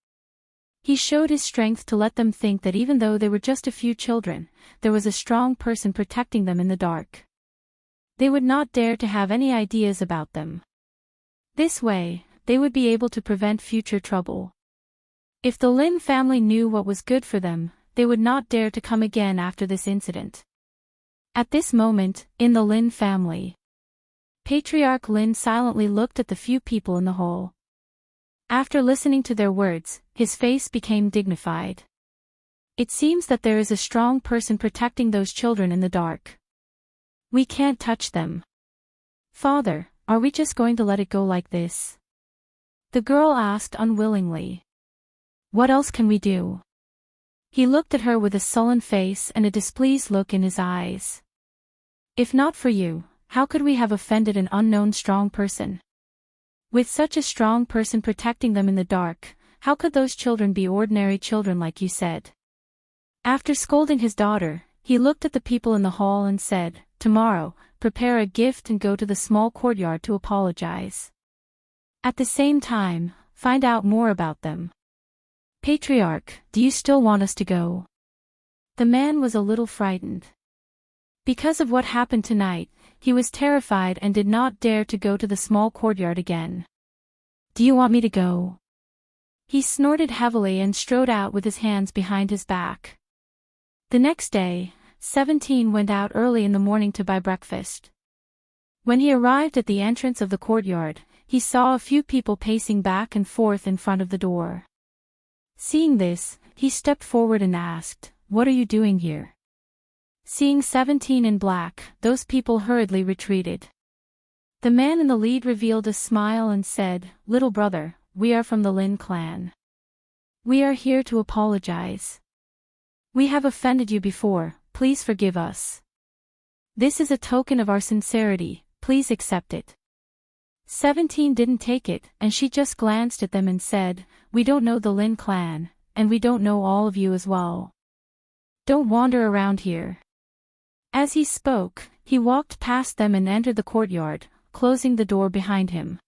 He showed his strength to let them think that even though they were just a few children, there was a strong person protecting them in the dark. They would not dare to have any ideas about them. This way, they would be able to prevent future trouble. If the Lin family knew what was good for them, they would not dare to come again after this incident. At this moment, in the Lin family, Patriarch Lin silently looked at the few people in the hall. After listening to their words, his face became dignified. It seems that there is a strong person protecting those children in the dark. We can't touch them. Father, are we just going to let it go like this? The girl asked unwillingly. What else can we do? He looked at her with a sullen face and a displeased look in his eyes. If not for you, how could we have offended an unknown strong person? With such a strong person protecting them in the dark, how could those children be ordinary children like you said? After scolding his daughter, he looked at the people in the hall and said, Tomorrow, prepare a gift and go to the small courtyard to apologize. At the same time, find out more about them. Patriarch, do you still want us to go? The man was a little frightened. Because of what happened tonight, he was terrified and did not dare to go to the small courtyard again. Do you want me to go? He snorted heavily and strode out with his hands behind his back. The next day, 17 went out early in the morning to buy breakfast. When he arrived at the entrance of the courtyard, he saw a few people pacing back and forth in front of the door. Seeing this, he stepped forward and asked, What are you doing here? Seeing 17 in black, those people hurriedly retreated. The man in the lead revealed a smile and said, Little brother, we are from the Lin clan. We are here to apologize. We have offended you before, please forgive us. This is a token of our sincerity, please accept it. 17 didn't take it, and she just glanced at them and said, We don't know the Lin clan, and we don't know all of you as well. Don't wander around here. As he spoke, he walked past them and entered the courtyard, closing the door behind him.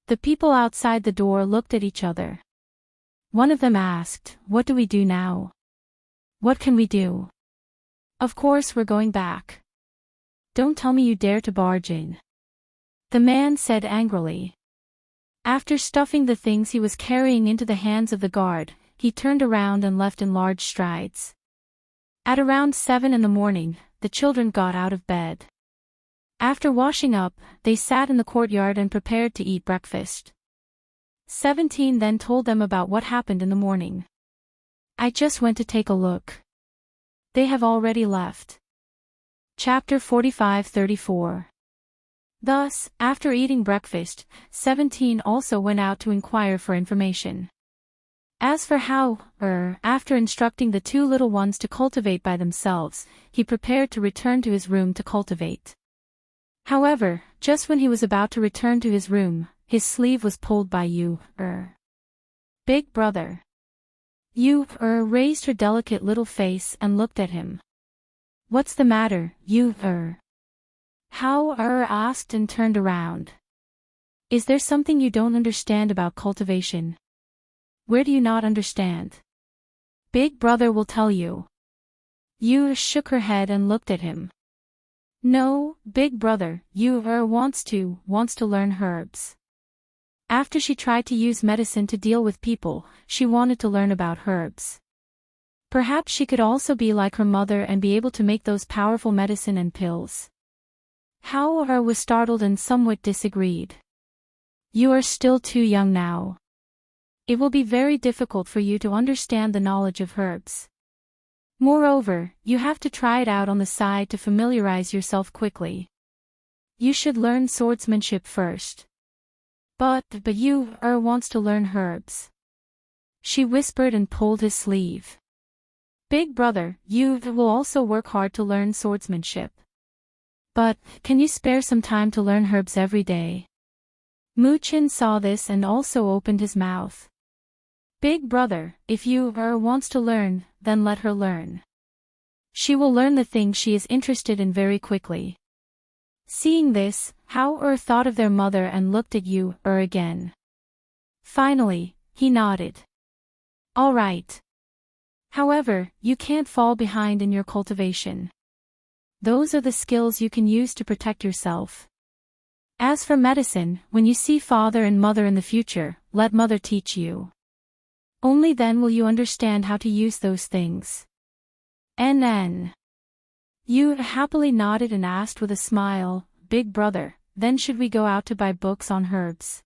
The people outside the door looked at each other. One of them asked, What do we do now? What can we do? Of course we're going back. Don't tell me you dare to barge in. The man said angrily. After stuffing the things he was carrying into the hands of the guard, he turned around and left in large strides. At around 7 in the morning, the children got out of bed. After washing up, they sat in the courtyard and prepared to eat breakfast. 17 then told them about what happened in the morning. I just went to take a look. They have already left. Chapter 45-34. Thus, after eating breakfast, 17 also went out to inquire for information. As for how, after instructing the two little ones to cultivate by themselves, he prepared to return to his room to cultivate. However, just when he was about to return to his room, his sleeve was pulled by Big brother. Raised her delicate little face and looked at him. What's the matter, How asked and turned around. Is there something you don't understand about cultivation? Where do you not understand? Big brother will tell you. Shook her head and looked at him. No, big brother, wants to learn herbs. After she tried to use medicine to deal with people, she wanted to learn about herbs. Perhaps she could also be like her mother and be able to make those powerful medicine and pills. How was startled and somewhat disagreed. You are still too young now. It will be very difficult for you to understand the knowledge of herbs. Moreover, you have to try it out on the side to familiarize yourself quickly. You should learn swordsmanship first. But you wants to learn herbs. She whispered and pulled his sleeve. Big brother, you will also work hard to learn swordsmanship. But, can you spare some time to learn herbs every day? Muchin saw this and also opened his mouth. Big brother, if you wants to learn, then let her learn. She will learn the thing she is interested in very quickly. Seeing this, How thought of their mother and looked at again. Finally, he nodded. All right. However, you can't fall behind in your cultivation. Those are the skills you can use to protect yourself. As for medicine, when you see father and mother in the future, let mother teach you. Only then will you understand how to use those things. You happily nodded and asked with a smile, Big brother, then should we go out to buy books on herbs?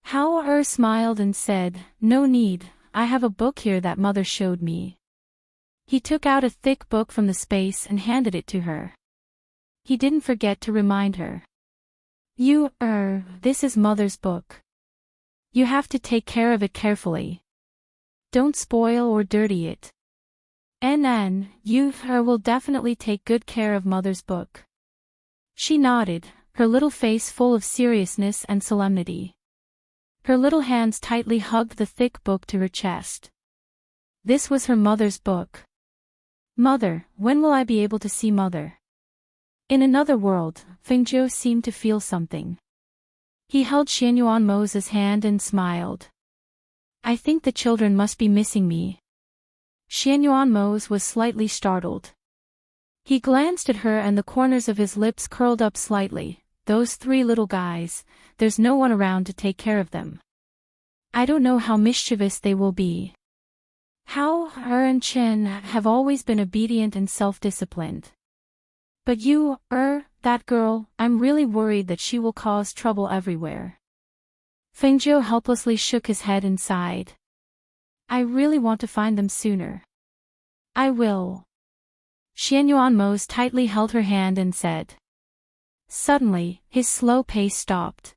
Hao smiled and said, no need, I have a book here that mother showed me. He took out a thick book from the space and handed it to her. He didn't forget to remind her. This is mother's book. You have to take care of it carefully. Don't spoil or dirty it. You will definitely take good care of mother's book. She nodded, her little face full of seriousness and solemnity. Her little hands tightly hugged the thick book to her chest. This was her mother's book. Mother, when will I be able to see mother? In another world, Fengjiu seemed to feel something. He held Xianyuanmo's hand and smiled. I think the children must be missing me. Xianyuanmo was slightly startled. He glanced at her and the corners of his lips curled up slightly. Those three little guys, there's no one around to take care of them. I don't know how mischievous they will be. Hao and Chen have always been obedient and self-disciplined. But that girl, I'm really worried that she will cause trouble everywhere. Fengjiu helplessly shook his head and sighed. I really want to find them sooner. I will. Xianyuanmo tightly held her hand and said. Suddenly, his slow pace stopped.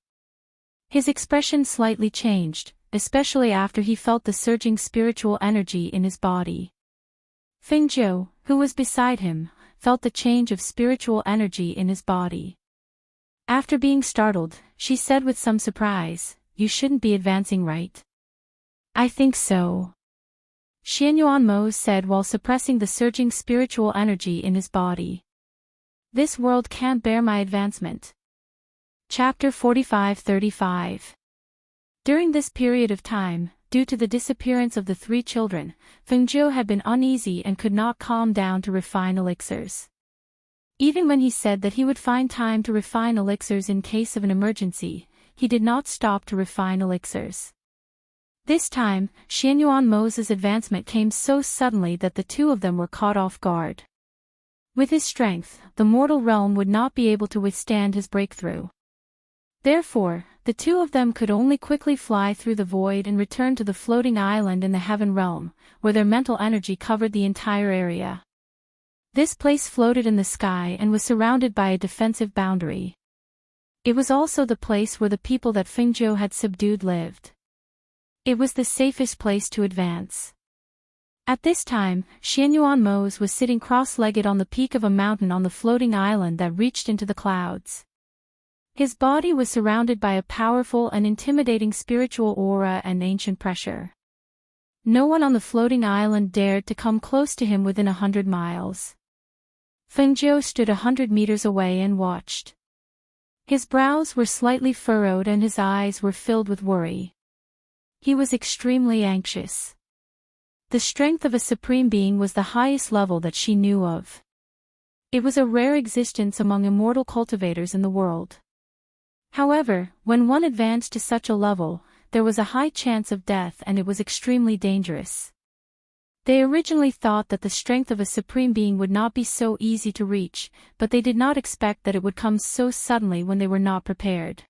His expression slightly changed, especially after he felt the surging spiritual energy in his body. Fengjiu, who was beside him, felt the change of spiritual energy in his body. After being startled, she said with some surprise, you shouldn't be advancing, right? I think so. Xianyuanmo said while suppressing the surging spiritual energy in his body. This world can't bear my advancement. Chapter 45-35. During this period of time, due to the disappearance of the three children, Fengjiu had been uneasy and could not calm down to refine elixirs. Even when he said that he would find time to refine elixirs in case of an emergency, he did not stop to refine elixirs. This time, Xianyuanmo's advancement came so suddenly that the two of them were caught off guard. With his strength, the mortal realm would not be able to withstand his breakthrough. Therefore, the two of them could only quickly fly through the void and return to the floating island in the heaven realm, where their mental energy covered the entire area. This place floated in the sky and was surrounded by a defensive boundary. It was also the place where the people that Fengjiu had subdued lived. It was the safest place to advance. At this time, Xianyuanmo was sitting cross-legged on the peak of a mountain on the floating island that reached into the clouds. His body was surrounded by a powerful and intimidating spiritual aura and ancient pressure. No one on the floating island dared to come close to him within 100 miles. Fengjiu stood 100 meters away and watched. His brows were slightly furrowed and his eyes were filled with worry. He was extremely anxious. The strength of a supreme being was the highest level that she knew of. It was a rare existence among immortal cultivators in the world. However, when one advanced to such a level, there was a high chance of death and it was extremely dangerous. They originally thought that the strength of a supreme being would not be so easy to reach, but they did not expect that it would come so suddenly when they were not prepared.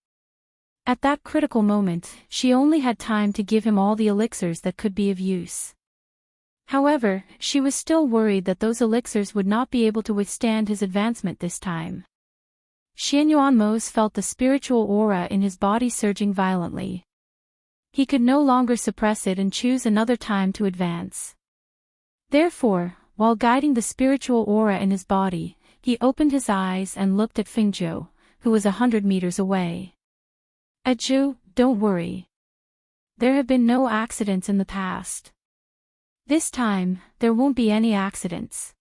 At that critical moment, she only had time to give him all the elixirs that could be of use. However, she was still worried that those elixirs would not be able to withstand his advancement this time. Xianyuanmo felt the spiritual aura in his body surging violently. He could no longer suppress it and choose another time to advance. Therefore, while guiding the spiritual aura in his body, he opened his eyes and looked at Fengjiu, who was 100 meters away. Aju, don't worry. There have been no accidents in the past. This time, there won't be any accidents.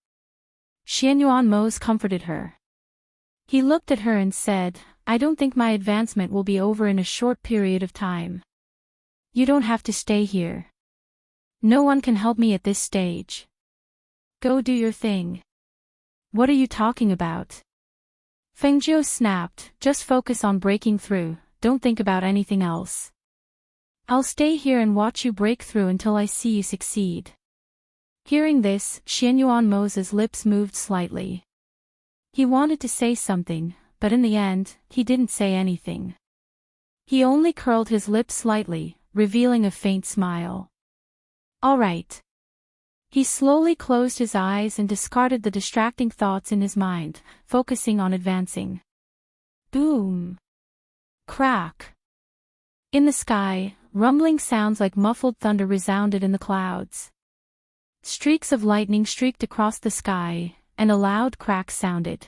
Xianyuanmo comforted her. He looked at her and said, I don't think my advancement will be over in a short period of time. You don't have to stay here. No one can help me at this stage. Go do your thing. What are you talking about? Fengjiu snapped, just focus on breaking through, don't think about anything else. I'll stay here and watch you break through until I see you succeed. Hearing this, Xianyuanmo's lips moved slightly. He wanted to say something, but in the end, he didn't say anything. He only curled his lips slightly, revealing a faint smile. All right. He slowly closed his eyes and discarded the distracting thoughts in his mind, focusing on advancing. Boom! Crack! In the sky, rumbling sounds like muffled thunder resounded in the clouds. Streaks of lightning streaked across the sky, and a loud crack sounded.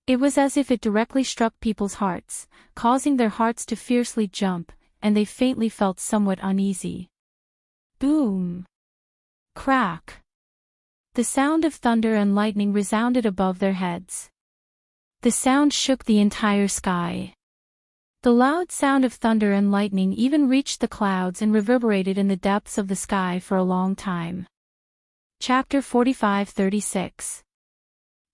It was as if it directly struck people's hearts, causing their hearts to fiercely jump, and they faintly felt somewhat uneasy. Boom! Crack! The sound of thunder and lightning resounded above their heads. The sound shook the entire sky. The loud sound of thunder and lightning even reached the clouds and reverberated in the depths of the sky for a long time. Chapter 45-36.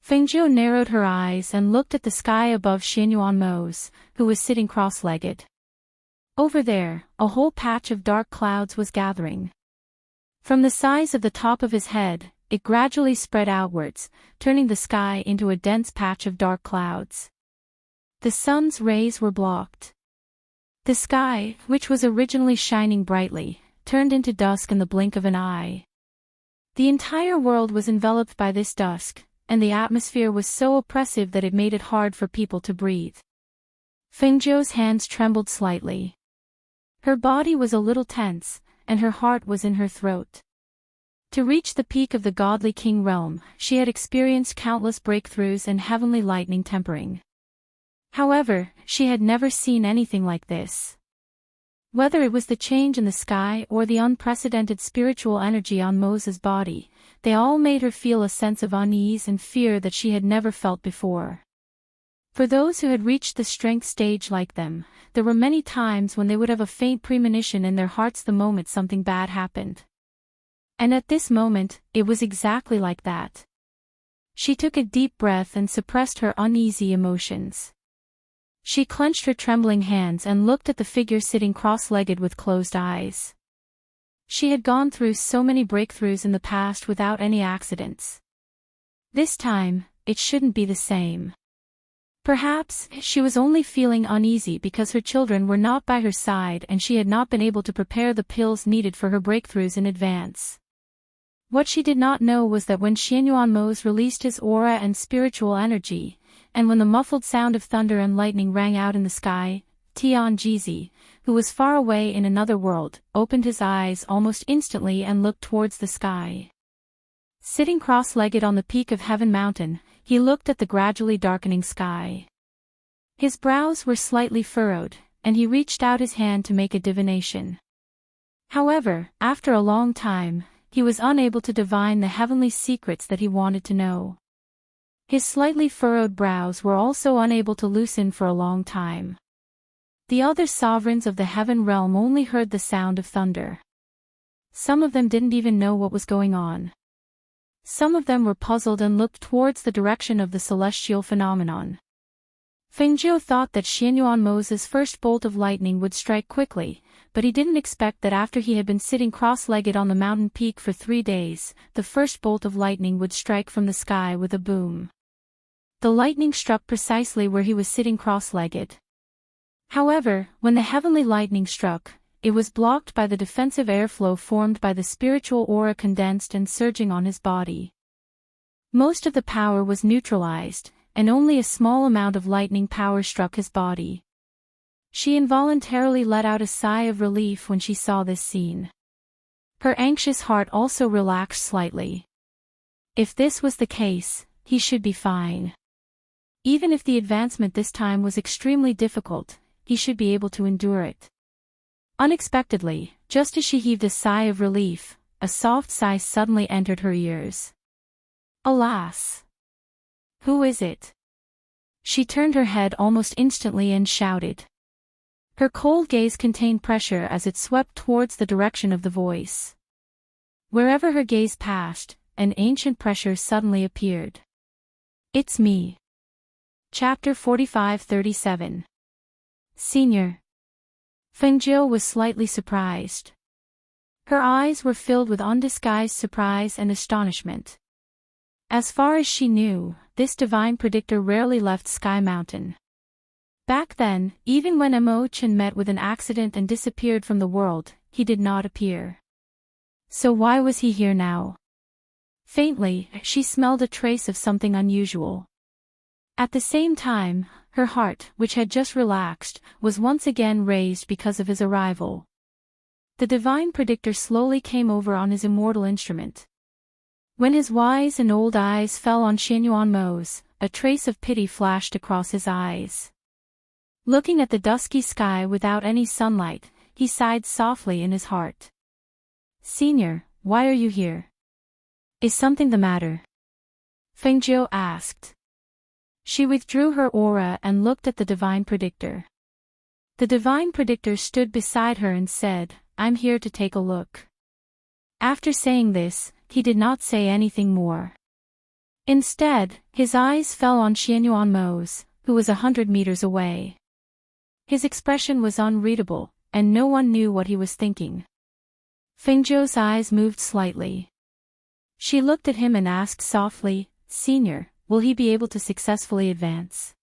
Fengjiu narrowed her eyes and looked at the sky above Xianyuanmo's, who was sitting cross-legged. Over there, a whole patch of dark clouds was gathering. From the size of the top of his head, it gradually spread outwards, turning the sky into a dense patch of dark clouds. The sun's rays were blocked. The sky, which was originally shining brightly, turned into dusk in the blink of an eye. The entire world was enveloped by this dusk, and the atmosphere was so oppressive that it made it hard for people to breathe. Fengjiu's hands trembled slightly. Her body was a little tense, and her heart was in her throat. To reach the peak of the godly king realm, she had experienced countless breakthroughs and heavenly lightning tempering. However, she had never seen anything like this. Whether it was the change in the sky or the unprecedented spiritual energy on Mo's body, they all made her feel a sense of unease and fear that she had never felt before. For those who had reached the strength stage like them, there were many times when they would have a faint premonition in their hearts the moment something bad happened. And at this moment, it was exactly like that. She took a deep breath and suppressed her uneasy emotions. She clenched her trembling hands and looked at the figure sitting cross-legged with closed eyes. She had gone through so many breakthroughs in the past without any accidents. This time, it shouldn't be the same. Perhaps, she was only feeling uneasy because her children were not by her side and she had not been able to prepare the pills needed for her breakthroughs in advance. What she did not know was that when Xianyuanmo's released his aura and spiritual energy, and when the muffled sound of thunder and lightning rang out in the sky, Tianjizi, who was far away in another world, opened his eyes almost instantly and looked towards the sky. Sitting cross-legged on the peak of Heaven Mountain, he looked at the gradually darkening sky. His brows were slightly furrowed, and he reached out his hand to make a divination. However, after a long time, he was unable to divine the heavenly secrets that he wanted to know. His slightly furrowed brows were also unable to loosen for a long time. The other sovereigns of the heaven realm only heard the sound of thunder. Some of them didn't even know what was going on. Some of them were puzzled and looked towards the direction of the celestial phenomenon. Fengjiu thought that Xianyuanmo's first bolt of lightning would strike quickly, but he didn't expect that after he had been sitting cross-legged on the mountain peak for 3 days, the first bolt of lightning would strike from the sky with a boom. The lightning struck precisely where he was sitting cross-legged. However, when the heavenly lightning struck, it was blocked by the defensive airflow formed by the spiritual aura condensed and surging on his body. Most of the power was neutralized, and only a small amount of lightning power struck his body. She involuntarily let out a sigh of relief when she saw this scene. Her anxious heart also relaxed slightly. If this was the case, he should be fine. Even if the advancement this time was extremely difficult, he should be able to endure it. Unexpectedly, just as she heaved a sigh of relief, a soft sigh suddenly entered her ears. Alas! Who is it? She turned her head almost instantly and shouted. Her cold gaze contained pressure as it swept towards the direction of the voice. Wherever her gaze passed, an ancient pressure suddenly appeared. It's me. Chapter 45-37. Senior. Fengjiu was slightly surprised. Her eyes were filled with undisguised surprise and astonishment. As far as she knew, this divine predictor rarely left Sky Mountain. Back then, even when Emo-chan met with an accident and disappeared from the world, he did not appear. So why was he here now? Faintly, she smelled a trace of something unusual. At the same time, her heart, which had just relaxed, was once again raised because of his arrival. The divine predictor slowly came over on his immortal instrument. When his wise and old eyes fell on Xianyuanmo's, a trace of pity flashed across his eyes. Looking at the dusky sky without any sunlight, he sighed softly in his heart. "Senior, why are you here? Is something the matter?" Fengjiu asked. She withdrew her aura and looked at the divine predictor. The divine predictor stood beside her and said, "I'm here to take a look." After saying this, he did not say anything more. Instead, his eyes fell on Xianyuanmo's, who was 100 meters away. His expression was unreadable, and no one knew what he was thinking. Fengjiu's eyes moved slightly. She looked at him and asked softly, "Senior, will he be able to successfully advance?"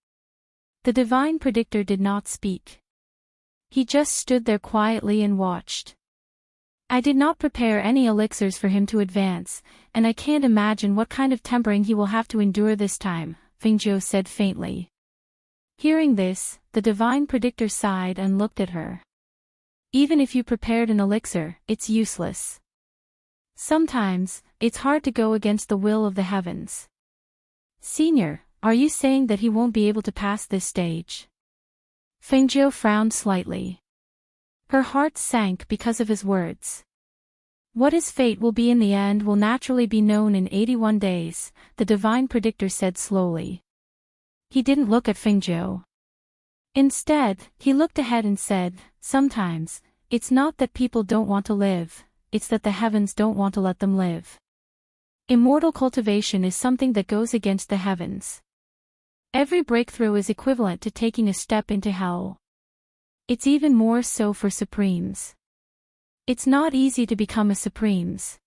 The divine predictor did not speak. He just stood there quietly and watched. "I did not prepare any elixirs for him to advance, and I can't imagine what kind of tempering he will have to endure this time," Fengjiu said faintly. Hearing this, the divine predictor sighed and looked at her. "Even if you prepared an elixir, it's useless. Sometimes, it's hard to go against the will of the heavens." "Senior, are you saying that he won't be able to pass this stage?" Fengjiu frowned slightly. Her heart sank because of his words. "What his fate will be in the end will naturally be known in 81 days, the divine predictor said slowly. He didn't look at Fengjiu. Instead, he looked ahead and said, "Sometimes, it's not that people don't want to live, it's that the heavens don't want to let them live. Immortal cultivation is something that goes against the heavens. Every breakthrough is equivalent to taking a step into hell. It's even more so for Supremes. It's not easy to become a Supremes.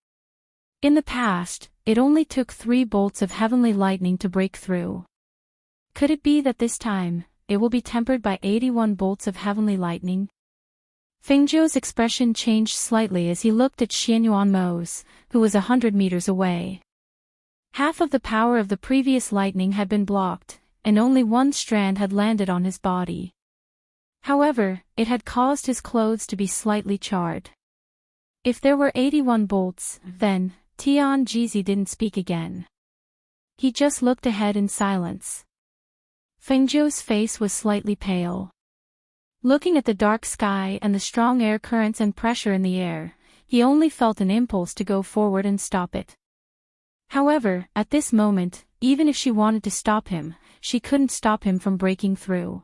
In the past, it only took 3 bolts of heavenly lightning to break through. Could it be that this time, it will be tempered by 81 bolts of heavenly lightning?" Fengjiu's expression changed slightly as he looked at Xianyuanmo's, who was 100 meters away. Half of the power of the previous lightning had been blocked, and only one strand had landed on his body. However, it had caused his clothes to be slightly charred. If there were 81 bolts, then, Tian Jizi didn't speak again. He just looked ahead in silence. Fengjiu's face was slightly pale. Looking at the dark sky and the strong air currents and pressure in the air, he only felt an impulse to go forward and stop it. However, at this moment, even if she wanted to stop him, she couldn't stop him from breaking through.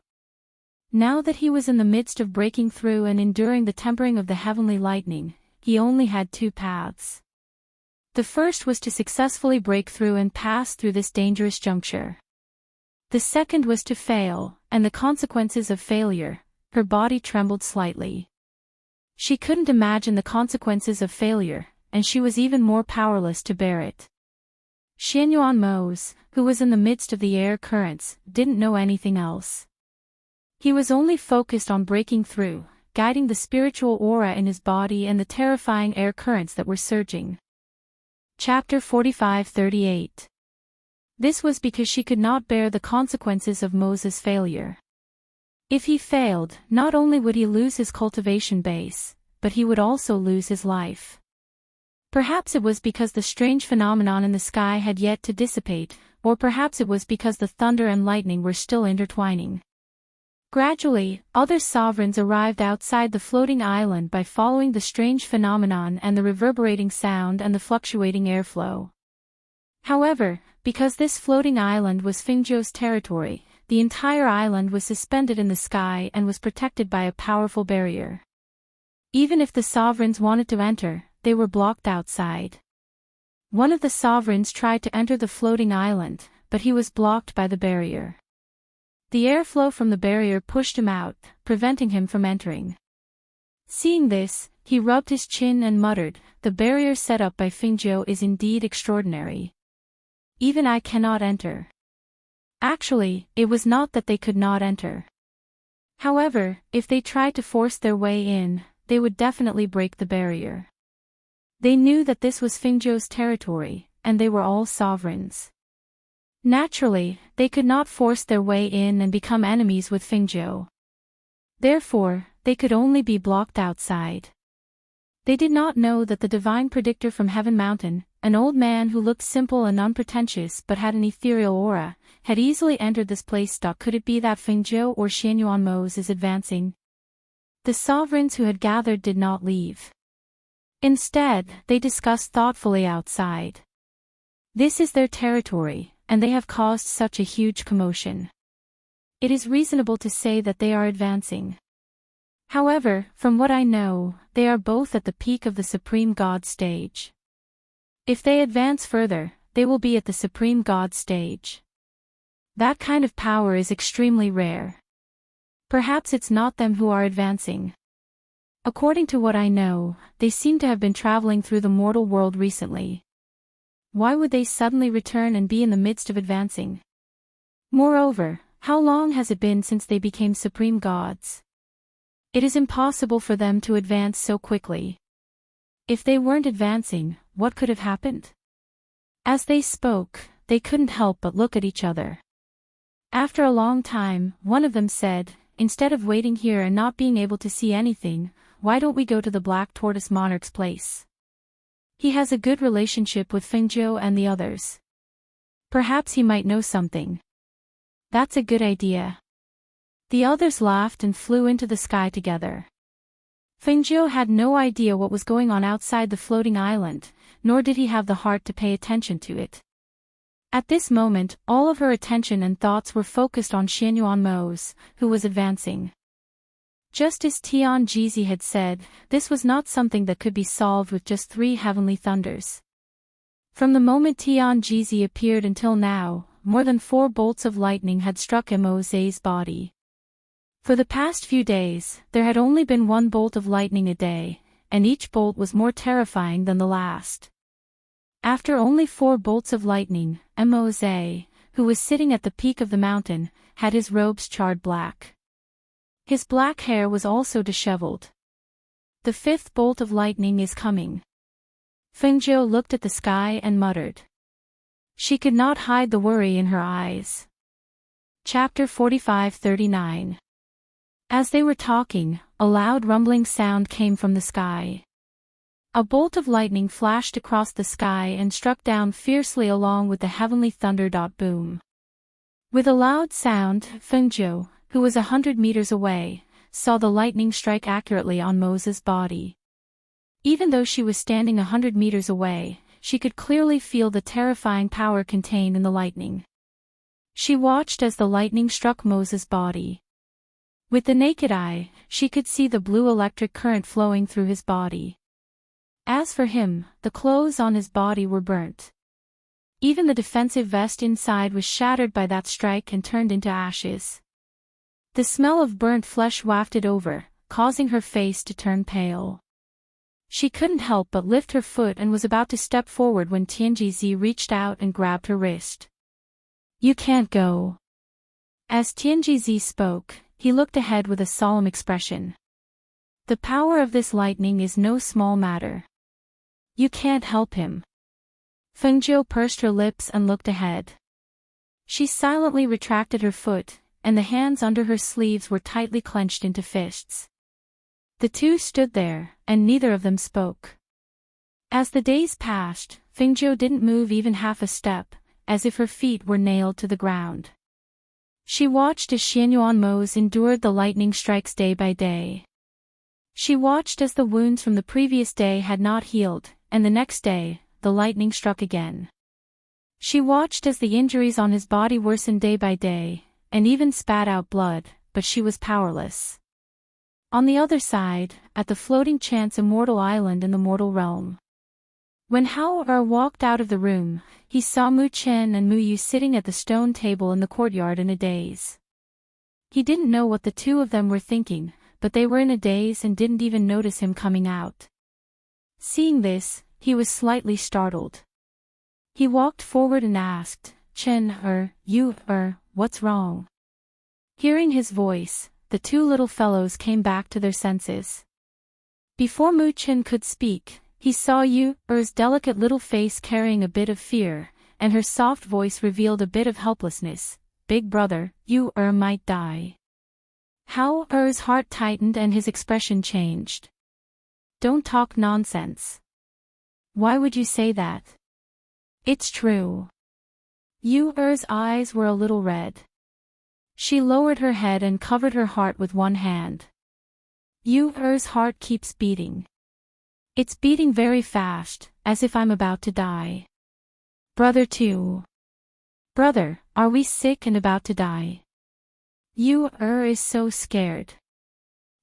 Now that he was in the midst of breaking through and enduring the tempering of the heavenly lightning, he only had 2 paths. The first was to successfully break through and pass through this dangerous juncture. The second was to fail, and the consequences of failure. Her body trembled slightly. She couldn't imagine the consequences of failure, and she was even more powerless to bear it. Xianyuanmo's, who was in the midst of the air currents, didn't know anything else. He was only focused on breaking through, guiding the spiritual aura in his body and the terrifying air currents that were surging. Chapter 45-38. This was because she could not bear the consequences of Moses' failure. If he failed, not only would he lose his cultivation base, but he would also lose his life. Perhaps it was because the strange phenomenon in the sky had yet to dissipate, or perhaps it was because the thunder and lightning were still intertwining. Gradually, other sovereigns arrived outside the floating island by following the strange phenomenon and the reverberating sound and the fluctuating airflow. However, because this floating island was Fengjiu's territory, the entire island was suspended in the sky and was protected by a powerful barrier. Even if the sovereigns wanted to enter, they were blocked outside. One of the sovereigns tried to enter the floating island, but he was blocked by the barrier. The airflow from the barrier pushed him out, preventing him from entering. Seeing this, he rubbed his chin and muttered, "The barrier set up by Fengjiu is indeed extraordinary. Even I cannot enter." Actually, it was not that they could not enter. However, if they tried to force their way in, they would definitely break the barrier. They knew that this was Fingzhou's territory, and they were all sovereigns. Naturally, they could not force their way in and become enemies with Fingzhou. Therefore, they could only be blocked outside. They did not know that the divine predictor from Heaven Mountain, an old man who looked simple and unpretentious but had an ethereal aura, had easily entered this place. Could it be that Fingzhou or Xianyuanmo's is advancing? The sovereigns who had gathered did not leave. Instead, they discussed thoughtfully outside. This is their territory, and they have caused such a huge commotion. It is reasonable to say that they are advancing. However, from what I know, they are both at the peak of the Supreme God stage. If they advance further, they will be at the Supreme God stage. That kind of power is extremely rare. Perhaps it's not them who are advancing. According to what I know, they seem to have been traveling through the mortal world recently. Why would they suddenly return and be in the midst of advancing? Moreover, how long has it been since they became supreme gods? It is impossible for them to advance so quickly. If they weren't advancing, what could have happened? As they spoke, they couldn't help but look at each other. After a long time, one of them said, "Instead of waiting here and not being able to see anything, why don't we go to the Black Tortoise Monarch's place? He has a good relationship with Fingzhou and the others. Perhaps he might know something." "That's a good idea." The others laughed and flew into the sky together. Fingzhou had no idea what was going on outside the floating island, nor did he have the heart to pay attention to it. At this moment, all of her attention and thoughts were focused on Xianyuanmo's, who was advancing. Just as Tianjizi had said, this was not something that could be solved with just 3 heavenly thunders. From the moment Tianjizi appeared until now, more than 4 bolts of lightning had struck Mose's body. For the past few days, there had only been 1 bolt of lightning a day, and each bolt was more terrifying than the last. After only 4 bolts of lightning, Mose, who was sitting at the peak of the mountain, had his robes charred black. His black hair was also disheveled. "The 5th bolt of lightning is coming." Fingzhou looked at the sky and muttered. She could not hide the worry in her eyes. Chapter 45-39. As they were talking, a loud rumbling sound came from the sky. A bolt of lightning flashed across the sky and struck down fiercely along with the heavenly thunder. Boom. With a loud sound, Fingzhou, who was 100 meters away, saw the lightning strike accurately on Mose's body. Even though she was standing 100 meters away, she could clearly feel the terrifying power contained in the lightning. She watched as the lightning struck Mose's body. With the naked eye, she could see the blue electric current flowing through his body. As for him, the clothes on his body were burnt. Even the defensive vest inside was shattered by that strike and turned into ashes. The smell of burnt flesh wafted over, causing her face to turn pale. She couldn't help but lift her foot and was about to step forward when Tianjizi reached out and grabbed her wrist. "You can't go." As Tianjizi spoke, he looked ahead with a solemn expression. "The power of this lightning is no small matter. You can't help him." Fingzhou pursed her lips and looked ahead. She silently retracted her foot, and the hands under her sleeves were tightly clenched into fists. The two stood there, and neither of them spoke. As the days passed, Fingzhou didn't move even half a step, as if her feet were nailed to the ground. She watched as Xianyuanmo's endured the lightning strikes day by day. She watched as the wounds from the previous day had not healed, and the next day, the lightning struck again. She watched as the injuries on his body worsened day by day, and even spat out blood, but she was powerless. On the other side, at the floating Chance Immortal Island in the mortal realm. When Hao-Er walked out of the room, he saw Mu Chen and Mu Yu sitting at the stone table in the courtyard in a daze. He didn't know what the two of them were thinking, but they were in a daze and didn't even notice him coming out. Seeing this, he was slightly startled. He walked forward and asked, Chen, what's wrong? Hearing his voice, the two little fellows came back to their senses. Before Mu Chen could speak, he saw Yu-er's delicate little face carrying a bit of fear, and her soft voice revealed a bit of helplessness. Big brother, Yu-er might die. How-er's heart tightened and his expression changed. Don't talk nonsense. Why would you say that? It's true. Yu-er's eyes were a little red. She lowered her head and covered her heart with one hand. Yu-er's heart keeps beating. It's beating very fast, as if I'm about to die. Brother too. Brother, are we sick and about to die? Yu-er is so scared.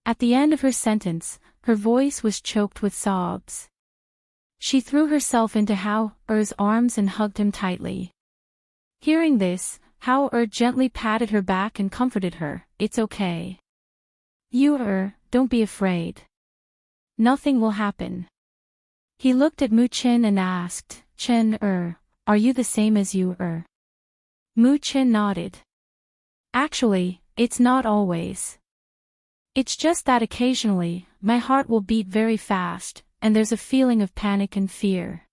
At the end of her sentence, her voice was choked with sobs. She threw herself into How-er's arms and hugged him tightly. Hearing this, How-er gently patted her back and comforted her. It's okay. Yu-er, don't be afraid. Nothing will happen. He looked at Mu Chen and asked, Chen-er, are you the same as Yu-er? Mu Chen nodded. Actually, it's not always. It's just that occasionally, my heart will beat very fast, and there's a feeling of panic and fear.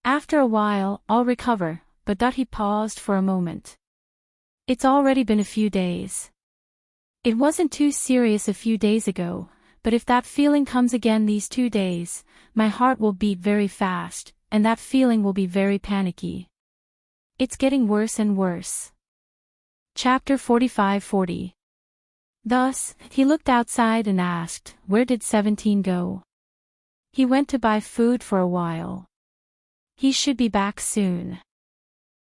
After a while, I'll recover, but he paused for a moment. It's already been a few days. It wasn't too serious a few days ago, but if that feeling comes again these 2 days, my heart will beat very fast, and that feeling will be very panicky. It's getting worse and worse. Chapter 45-40. Thus, he looked outside and asked, where did 17 go? He went to buy food for a while. He should be back soon.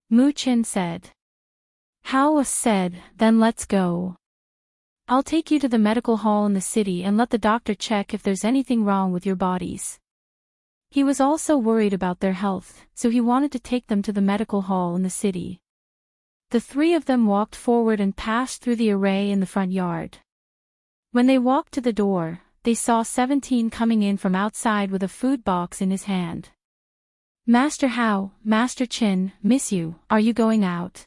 Mu Chen said. How said, then let's go. I'll take you to the medical hall in the city and let the doctor check if there's anything wrong with your bodies. He was also worried about their health, so he wanted to take them to the medical hall in the city. The three of them walked forward and passed through the array in the front yard. When they walked to the door, they saw 17 coming in from outside with a food box in his hand. Master Hao, Master Chin, miss you, are you going out?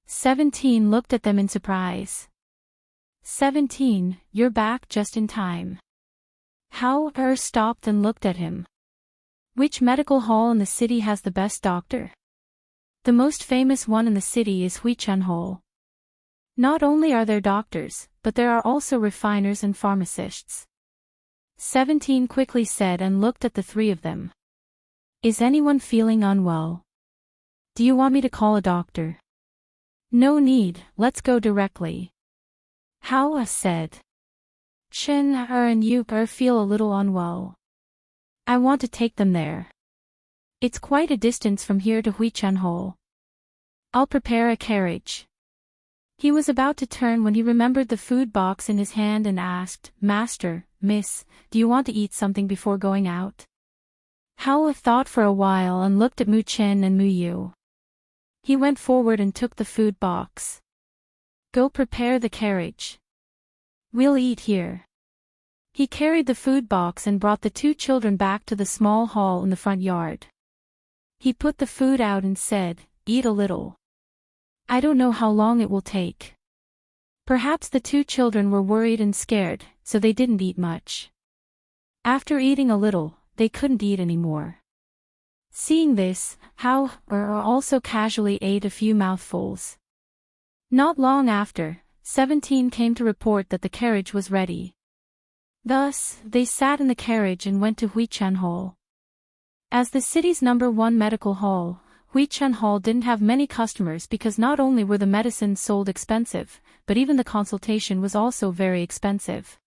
17 looked at them in surprise. 17, you're back just in time. How-er stopped and looked at him. Which medical hall in the city has the best doctor? The most famous one in the city is Fictional Hall. Not only are there doctors, but there are also refiners and pharmacists. 17 quickly said and looked at the three of them. Is anyone feeling unwell? Do you want me to call a doctor? No need, let's go directly. How said. Chen-er and Yu-er feel a little unwell. I want to take them there. It's quite a distance from here to Fictional Hall. I'll prepare a carriage. He was about to turn when he remembered the food box in his hand and asked, Master, Miss, do you want to eat something before going out? Hao thought for a while and looked at Mu Chen and Mu Yu. He went forward and took the food box. Go prepare the carriage. We'll eat here. He carried the food box and brought the two children back to the small hall in the front yard. He put the food out and said, Eat a little. I don't know how long it will take. Perhaps the two children were worried and scared, so they didn't eat much. After eating a little, they couldn't eat anymore. Seeing this, Hao-er also casually ate a few mouthfuls. Not long after, 17 came to report that the carriage was ready. Thus, they sat in the carriage and went to Fictional Hall. As the city's #1 medical hall, Fictional Hall didn't have many customers because not only were the medicines sold expensive, but even the consultation was also very expensive.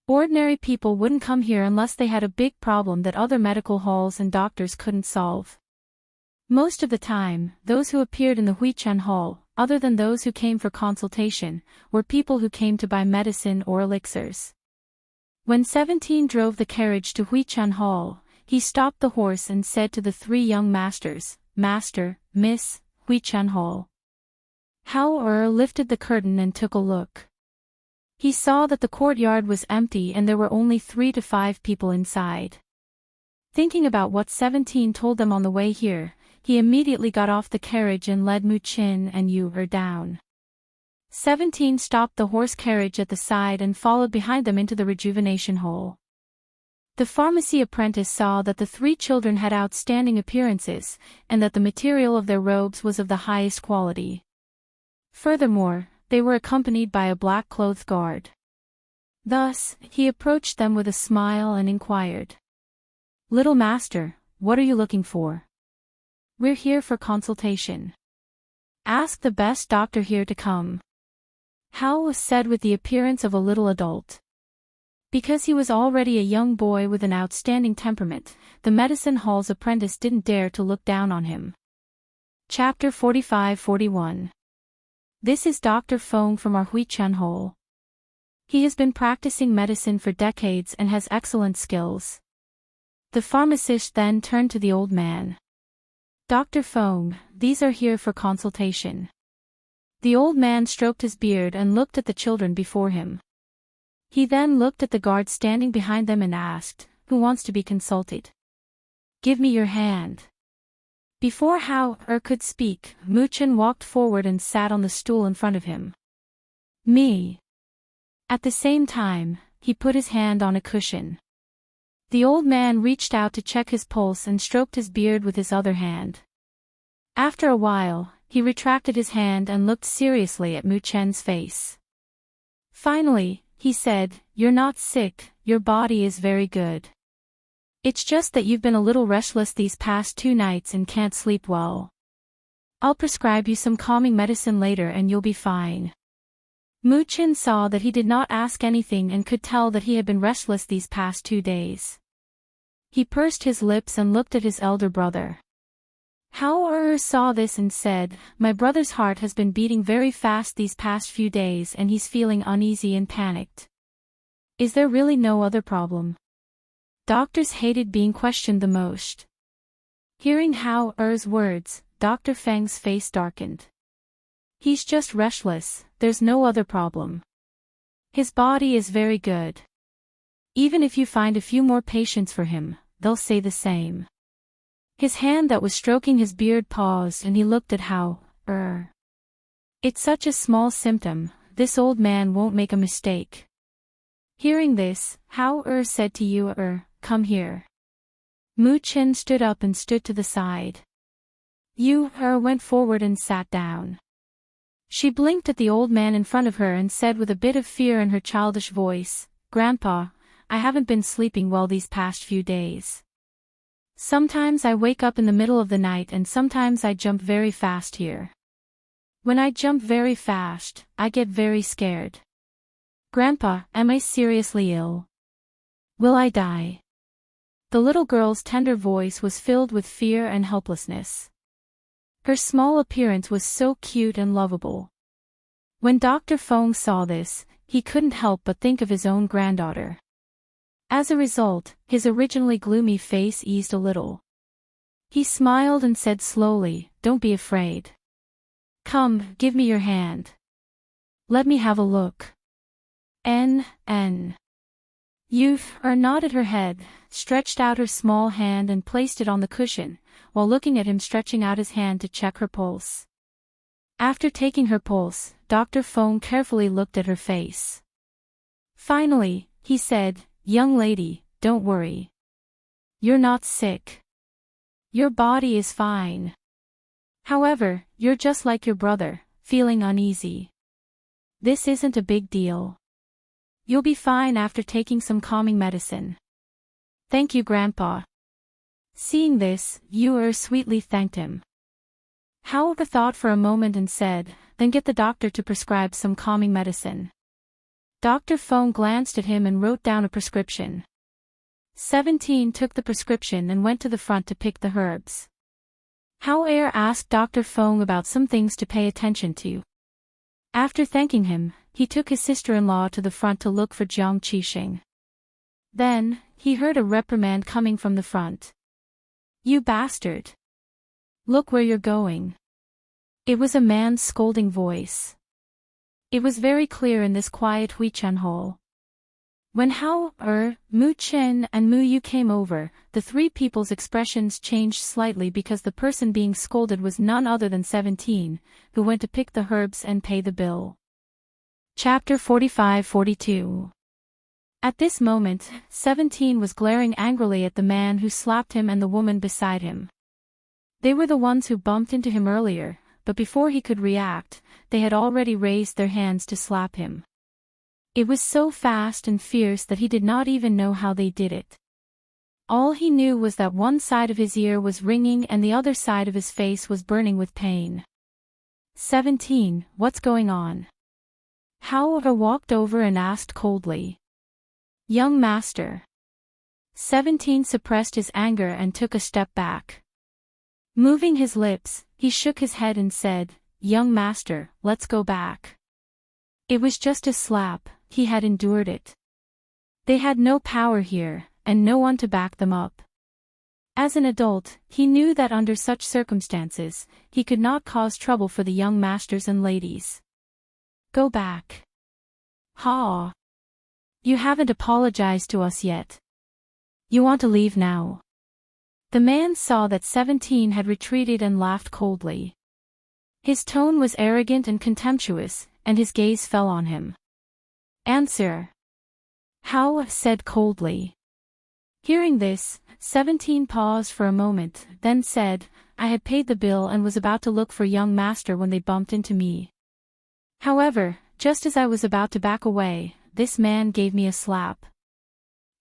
Ordinary people wouldn't come here unless they had a big problem that other medical halls and doctors couldn't solve. Most of the time, those who appeared in the Fictional Hall, other than those who came for consultation, were people who came to buy medicine or elixirs. When 17 drove the carriage to Fictional Hall, he stopped the horse and said to the three young masters, Master, Miss, Fictional Hall. Hao-er lifted the curtain and took a look. He saw that the courtyard was empty and there were only 3 to 5 people inside. Thinking about what 17 told them on the way here, he immediately got off the carriage and led Mu-chin and Yu-er down. 17 stopped the horse carriage at the side and followed behind them into the rejuvenation hall. The pharmacy apprentice saw that the three children had outstanding appearances, and that the material of their robes was of the highest quality. Furthermore, they were accompanied by a black-clothed guard. Thus, he approached them with a smile and inquired, "Little master, what are you looking for?" "We're here for consultation. Ask the best doctor here to come," Hao said with the appearance of a little adult. Because he was already a young boy with an outstanding temperament, the medicine hall's apprentice didn't dare to look down on him. Chapter 45-41. This is Dr. Feng from our Huichen Hall. He has been practicing medicine for decades and has excellent skills. The pharmacist then turned to the old man. "Dr. Feng, these are here for consultation." The old man stroked his beard and looked at the children before him. He then looked at the guard standing behind them and asked, "Who wants to be consulted? Give me your hand." Before Hao-er could speak, Mu-chin walked forward and sat on the stool in front of him. "Me." At the same time, he put his hand on a cushion. The old man reached out to check his pulse and stroked his beard with his other hand. After a while, he retracted his hand and looked seriously at Mu-chin's face. Finally, he said, "You're not sick, your body is very good. It's just that you've been a little restless these past 2 nights and can't sleep well. I'll prescribe you some calming medicine later and you'll be fine." Mu-chin saw that he did not ask anything and could tell that he had been restless these past 2 days. He pursed his lips and looked at his elder brother. Hao-er saw this and said, "My brother's heart has been beating very fast these past few days and he's feeling uneasy and panicked. Is there really no other problem?" Doctors hated being questioned the most. Hearing Hao-er's words, Dr. Feng's face darkened. "He's just restless, there's no other problem. His body is very good. Even if you find a few more patients for him, they'll say the same." His hand that was stroking his beard paused and he looked at Hao-er. "It's such a small symptom, this old man won't make a mistake." Hearing this, Hao-er said to Yu-er, "Come here." Mu-chin stood up and stood to the side. Yu-er went forward and sat down. She blinked at the old man in front of her and said with a bit of fear in her childish voice, "Grandpa, I haven't been sleeping well these past few days. Sometimes I wake up in the middle of the night and sometimes I jump very fast here. When I jump very fast, I get very scared. Grandpa, am I seriously ill? Will I die?" The little girl's tender voice was filled with fear and helplessness. Her small appearance was so cute and lovable. When Dr. Feng saw this, he couldn't help but think of his own granddaughter. As a result, his originally gloomy face eased a little. He smiled and said slowly, "Don't be afraid. Come, give me your hand. Let me have a look." Yu-er nodded her head, stretched out her small hand and placed it on the cushion, while looking at him stretching out his hand to check her pulse. After taking her pulse, Dr. Feng carefully looked at her face. Finally, he said, "Young lady, don't worry. You're not sick. Your body is fine. However, you're just like your brother, feeling uneasy. This isn't a big deal. You'll be fine after taking some calming medicine." "Thank you, Grandpa." Seeing this, Yu-er sweetly thanked him. Hao-er thought for a moment and said, "Then get the doctor to prescribe some calming medicine." Dr. Feng glanced at him and wrote down a prescription. 17 took the prescription and went to the front to pick the herbs. Hao-er asked Dr. Feng about some things to pay attention to. After thanking him, he took his sister-in-law to the front to look for Jiang Qixing. Then, he heard a reprimand coming from the front. "You bastard! Look where you're going." It was a man's scolding voice. It was very clear in this quiet Huichen hall. When Mu Chen and Mu Yu came over, the three people's expressions changed slightly because the person being scolded was none other than 17, who went to pick the herbs and pay the bill. Chapter 45-42. At this moment, 17 was glaring angrily at the man who slapped him and the woman beside him. They were the ones who bumped into him earlier, but before he could react, they had already raised their hands to slap him. It was so fast and fierce that he did not even know how they did it. All he knew was that one side of his ear was ringing and the other side of his face was burning with pain. 17, what's going on? Hao walked over and asked coldly. Young master. 17 suppressed his anger and took a step back. Moving his lips, he shook his head and said, Young master, let's go back. It was just a slap, he had endured it. They had no power here, and no one to back them up. As an adult, he knew that under such circumstances, he could not cause trouble for the young masters and ladies. Go back. Ha! You haven't apologized to us yet. You want to leave now? The man saw that 17 had retreated and laughed coldly. His tone was arrogant and contemptuous, and his gaze fell on him. Answer. Hao said coldly. Hearing this, 17 paused for a moment, then said, I had paid the bill and was about to look for young master when they bumped into me. However, just as I was about to back away, this man gave me a slap.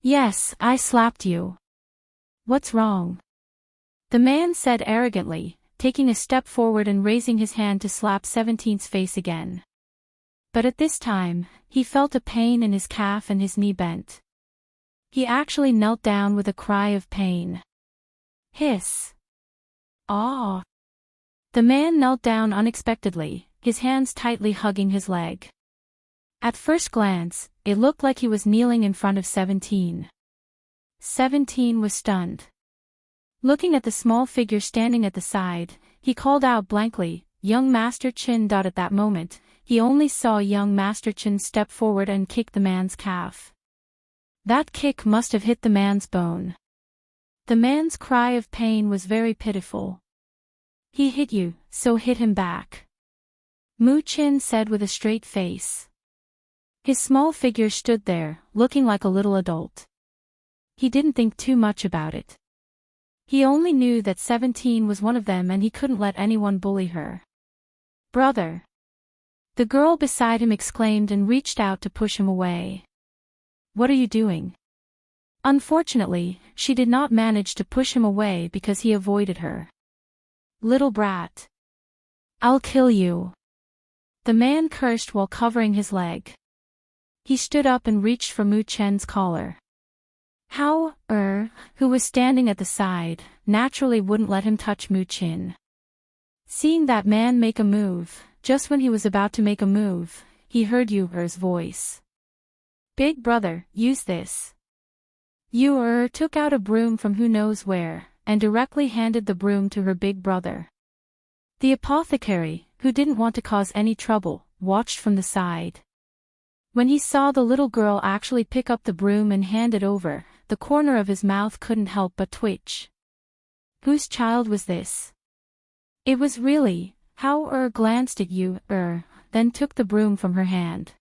Yes, I slapped you. What's wrong? The man said arrogantly, taking a step forward and raising his hand to slap 17's face again. But at this time, he felt a pain in his calf and his knee bent. He actually knelt down with a cry of pain. Hiss. Ah! The man knelt down unexpectedly, his hands tightly hugging his leg. At first glance, it looked like he was kneeling in front of 17. 17 was stunned. Looking at the small figure standing at the side, he called out blankly, Young Master Chin. At that moment, he only saw young Master Chin step forward and kick the man's calf. That kick must have hit the man's bone. The man's cry of pain was very pitiful. He hit you, so hit him back. Mu Chin said with a straight face. His small figure stood there, looking like a little adult. He didn't think too much about it. He only knew that 17 was one of them and he couldn't let anyone bully her. Brother! The girl beside him exclaimed and reached out to push him away. What are you doing? Unfortunately, she did not manage to push him away because he avoided her. Little brat. I'll kill you. The man cursed while covering his leg. He stood up and reached for Mu Chen's collar. Hao, who was standing at the side, naturally wouldn't let him touch Mu Chen. Seeing that man make a move, just when he was about to make a move, he heard Yu-er's voice. Big brother, use this. Yu-er took out a broom from who knows where, and directly handed the broom to her big brother. The apothecary, who didn't want to cause any trouble, watched from the side. When he saw the little girl actually pick up the broom and hand it over, the corner of his mouth couldn't help but twitch. Whose child was this? It was really. Hao glanced at Yu-er, then took the broom from her hand.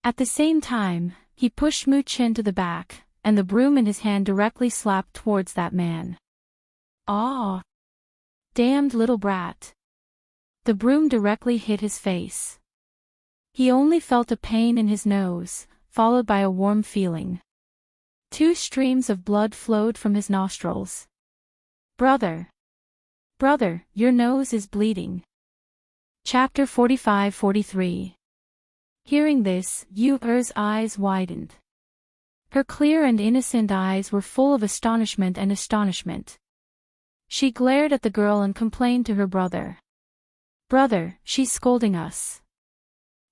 At the same time, he pushed Mu Chen to the back, and the broom in his hand directly slapped towards that man. Ah! Damned little brat. The broom directly hit his face. He only felt a pain in his nose, followed by a warm feeling. 2 streams of blood flowed from his nostrils. Brother! Brother, your nose is bleeding. Chapter 45-43. Hearing this, Yu-er's eyes widened. Her clear and innocent eyes were full of astonishment and astonishment. She glared at the girl and complained to her brother. Brother, she's scolding us.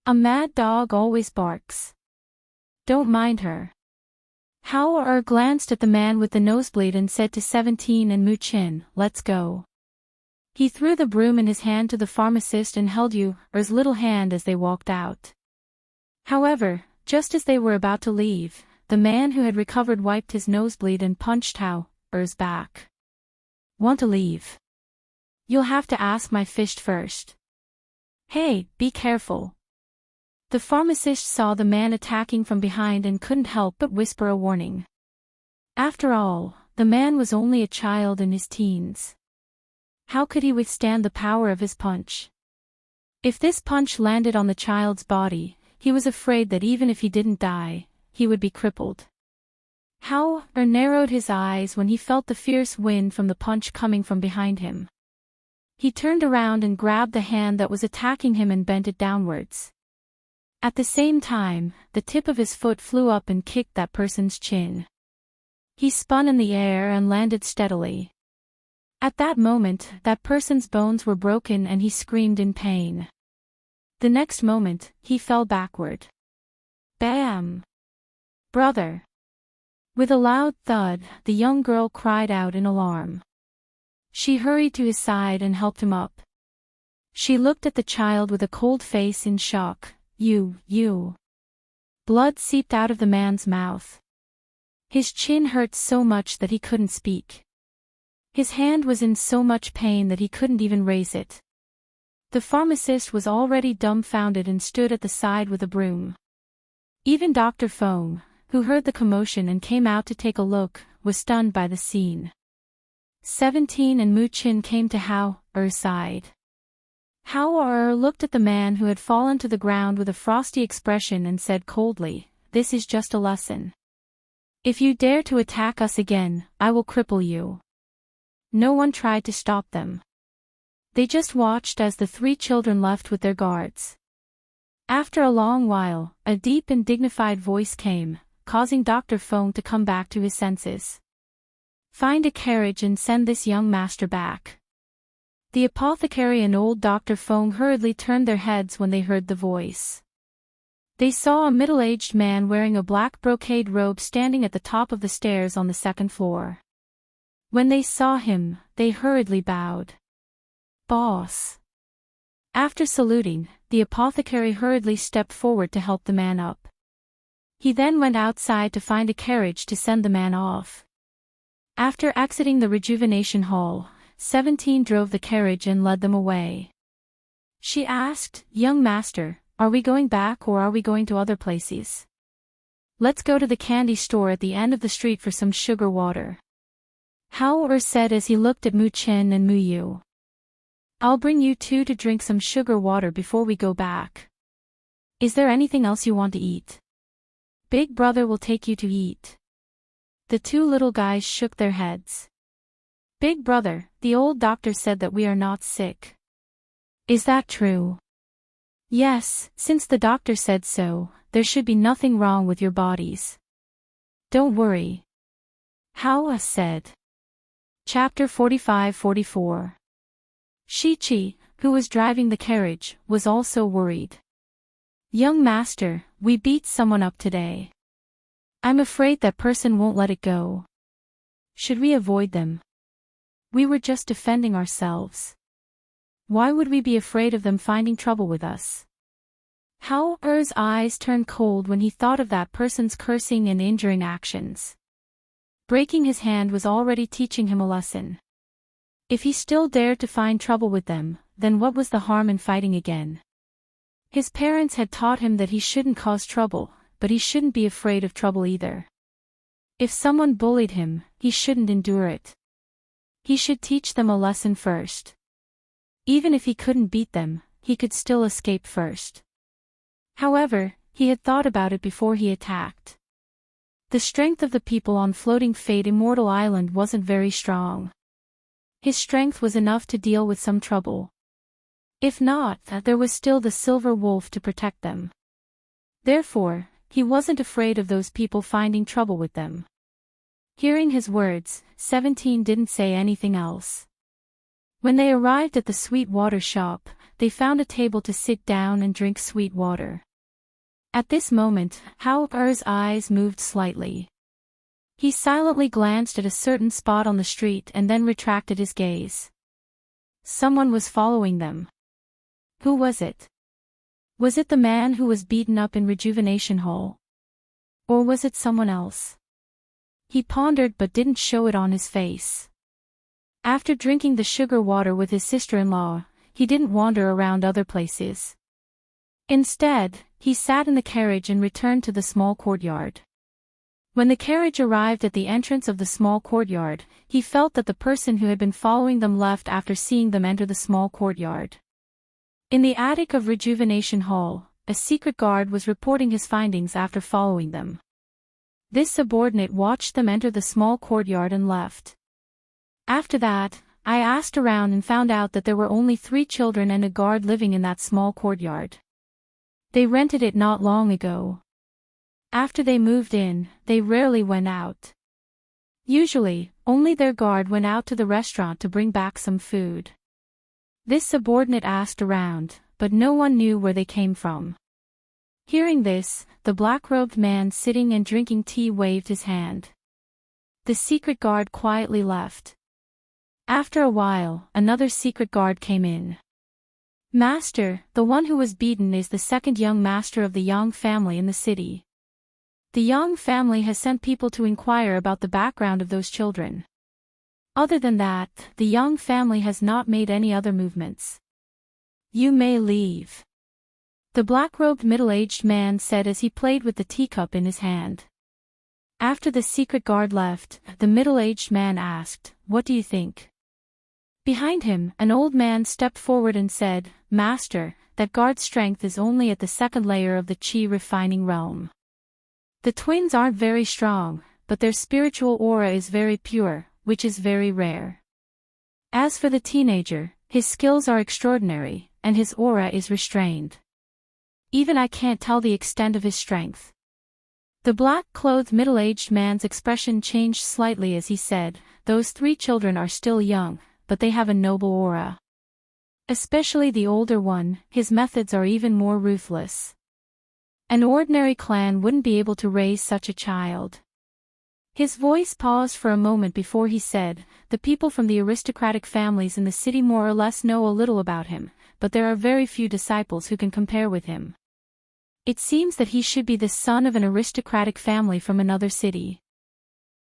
A mad dog always barks. Don't mind her. Hao glanced at the man with the nosebleed and said to 17 and Mu Chen, let's go. He threw the broom in his hand to the pharmacist and held Yu-er's little hand as they walked out. However, Just as they were about to leave, the man who had recovered wiped his nosebleed and punched Howard's back. Want to leave? You'll have to ask my fish first. Hey, be careful. The pharmacist saw the man attacking from behind and couldn't help but whisper a warning. After all, the man was only a child in his teens. How could he withstand the power of his punch? If this punch landed on the child's body, he was afraid that even if he didn't die, he would be crippled. Howard narrowed his eyes when he felt the fierce wind from the punch coming from behind him. He turned around and grabbed the hand that was attacking him and bent it downwards. At the same time, the tip of his foot flew up and kicked that person's chin. He spun in the air and landed steadily. At that moment, that person's bones were broken and he screamed in pain. The next moment, he fell backward. Bam! Brother! With a loud thud, the young girl cried out in alarm. She hurried to his side and helped him up. She looked at the child with a cold face in shock. You. Blood seeped out of the man's mouth. His chin hurt so much that he couldn't speak. His hand was in so much pain that he couldn't even raise it. The pharmacist was already dumbfounded and stood at the side with a broom. Even Dr. Fong, who heard the commotion and came out to take a look, was stunned by the scene. 17 and Mu Chin came to Howard's side. Howard looked at the man who had fallen to the ground with a frosty expression and said coldly, "This is just a lesson. If you dare to attack us again, I will cripple you." No one tried to stop them. They just watched as the three children left with their guards. After a long while, a deep and dignified voice came, causing Dr. Fong to come back to his senses. "Find a carriage and send this young master back." The apothecary and old Dr. Fong hurriedly turned their heads when they heard the voice. They saw a middle-aged man wearing a black brocade robe standing at the top of the stairs on the second floor. When they saw him, they hurriedly bowed. "Boss." After saluting, the apothecary hurriedly stepped forward to help the man up. He then went outside to find a carriage to send the man off. After exiting the rejuvenation hall, 17 drove the carriage and led them away. She asked, "Young master, are we going back or are we going to other places?" "Let's go to the candy store at the end of the street for some sugar water," Howard said as he looked at Mu Chen and Mu Yu. "I'll bring you two to drink some sugar water before we go back. Is there anything else you want to eat?" "Big brother will take you to eat." The two little guys shook their heads. "Big brother, the old doctor said that we are not sick." "Is that true?" "Yes, since the doctor said so, there should be nothing wrong with your bodies." "Don't worry," Howard said. Chapter 45-44. Shichi, who was driving the carriage, was also worried. "Young master, we beat someone up today. I'm afraid that person won't let it go. Should we avoid them? We were just defending ourselves. Why would we be afraid of them finding trouble with us?" Howard's eyes turned cold when he thought of that person's cursing and injuring actions. Breaking his hand was already teaching him a lesson. If he still dared to find trouble with them, then what was the harm in fighting again? His parents had taught him that he shouldn't cause trouble, but he shouldn't be afraid of trouble either. If someone bullied him, he shouldn't endure it. He should teach them a lesson first. Even if he couldn't beat them, he could still escape first. However, he had thought about it before he attacked. The strength of the people on Floating Fate Immortal Island wasn't very strong. His strength was enough to deal with some trouble. If not, there was still the Silver Wolf to protect them. Therefore, he wasn't afraid of those people finding trouble with them. Hearing his words, 17 didn't say anything else. When they arrived at the sweet water shop, they found a table to sit down and drink sweet water. At this moment, Howard's eyes moved slightly. He silently glanced at a certain spot on the street and then retracted his gaze. Someone was following them. Who was it? Was it the man who was beaten up in Rejuvenation Hall? Or was it someone else? He pondered but didn't show it on his face. After drinking the sugar water with his sister-in-law, he didn't wander around other places. Instead, he sat in the carriage and returned to the small courtyard. When the carriage arrived at the entrance of the small courtyard, he felt that the person who had been following them left after seeing them enter the small courtyard. In the attic of Rejuvenation Hall, a secret guard was reporting his findings after following them. This subordinate watched them enter the small courtyard and left. After that, I asked around and found out that there were only 3 children and a guard living in that small courtyard. They rented it not long ago. After they moved in, they rarely went out. Usually, only their guard went out to the restaurant to bring back some food. This subordinate asked around, but no one knew where they came from. Hearing this, the black-robed man sitting and drinking tea waved his hand. The secret guard quietly left. After a while, another secret guard came in. Master, the one who was beaten is the second young master of the Yang family in the city. The Yang family has sent people to inquire about the background of those children. Other than that, the Yang family has not made any other movements. You may leave. The black-robed middle-aged man said as he played with the teacup in his hand. After the secret guard left, the middle-aged man asked, "What do you think?" Behind him, an old man stepped forward and said, "Master, that guard's strength is only at the 2nd layer of the Qi refining realm. The twins aren't very strong, but their spiritual aura is very pure, which is very rare. As for the teenager, his skills are extraordinary, and his aura is restrained. Even I can't tell the extent of his strength." The black-clothed middle-aged man's expression changed slightly as he said, "Those 3 children are still young, but they have a noble aura. Especially the older one, his methods are even more ruthless. An ordinary clan wouldn't be able to raise such a child." His voice paused for a moment before he said, "The people from the aristocratic families in the city more or less know a little about him, but there are very few disciples who can compare with him. It seems that he should be the son of an aristocratic family from another city.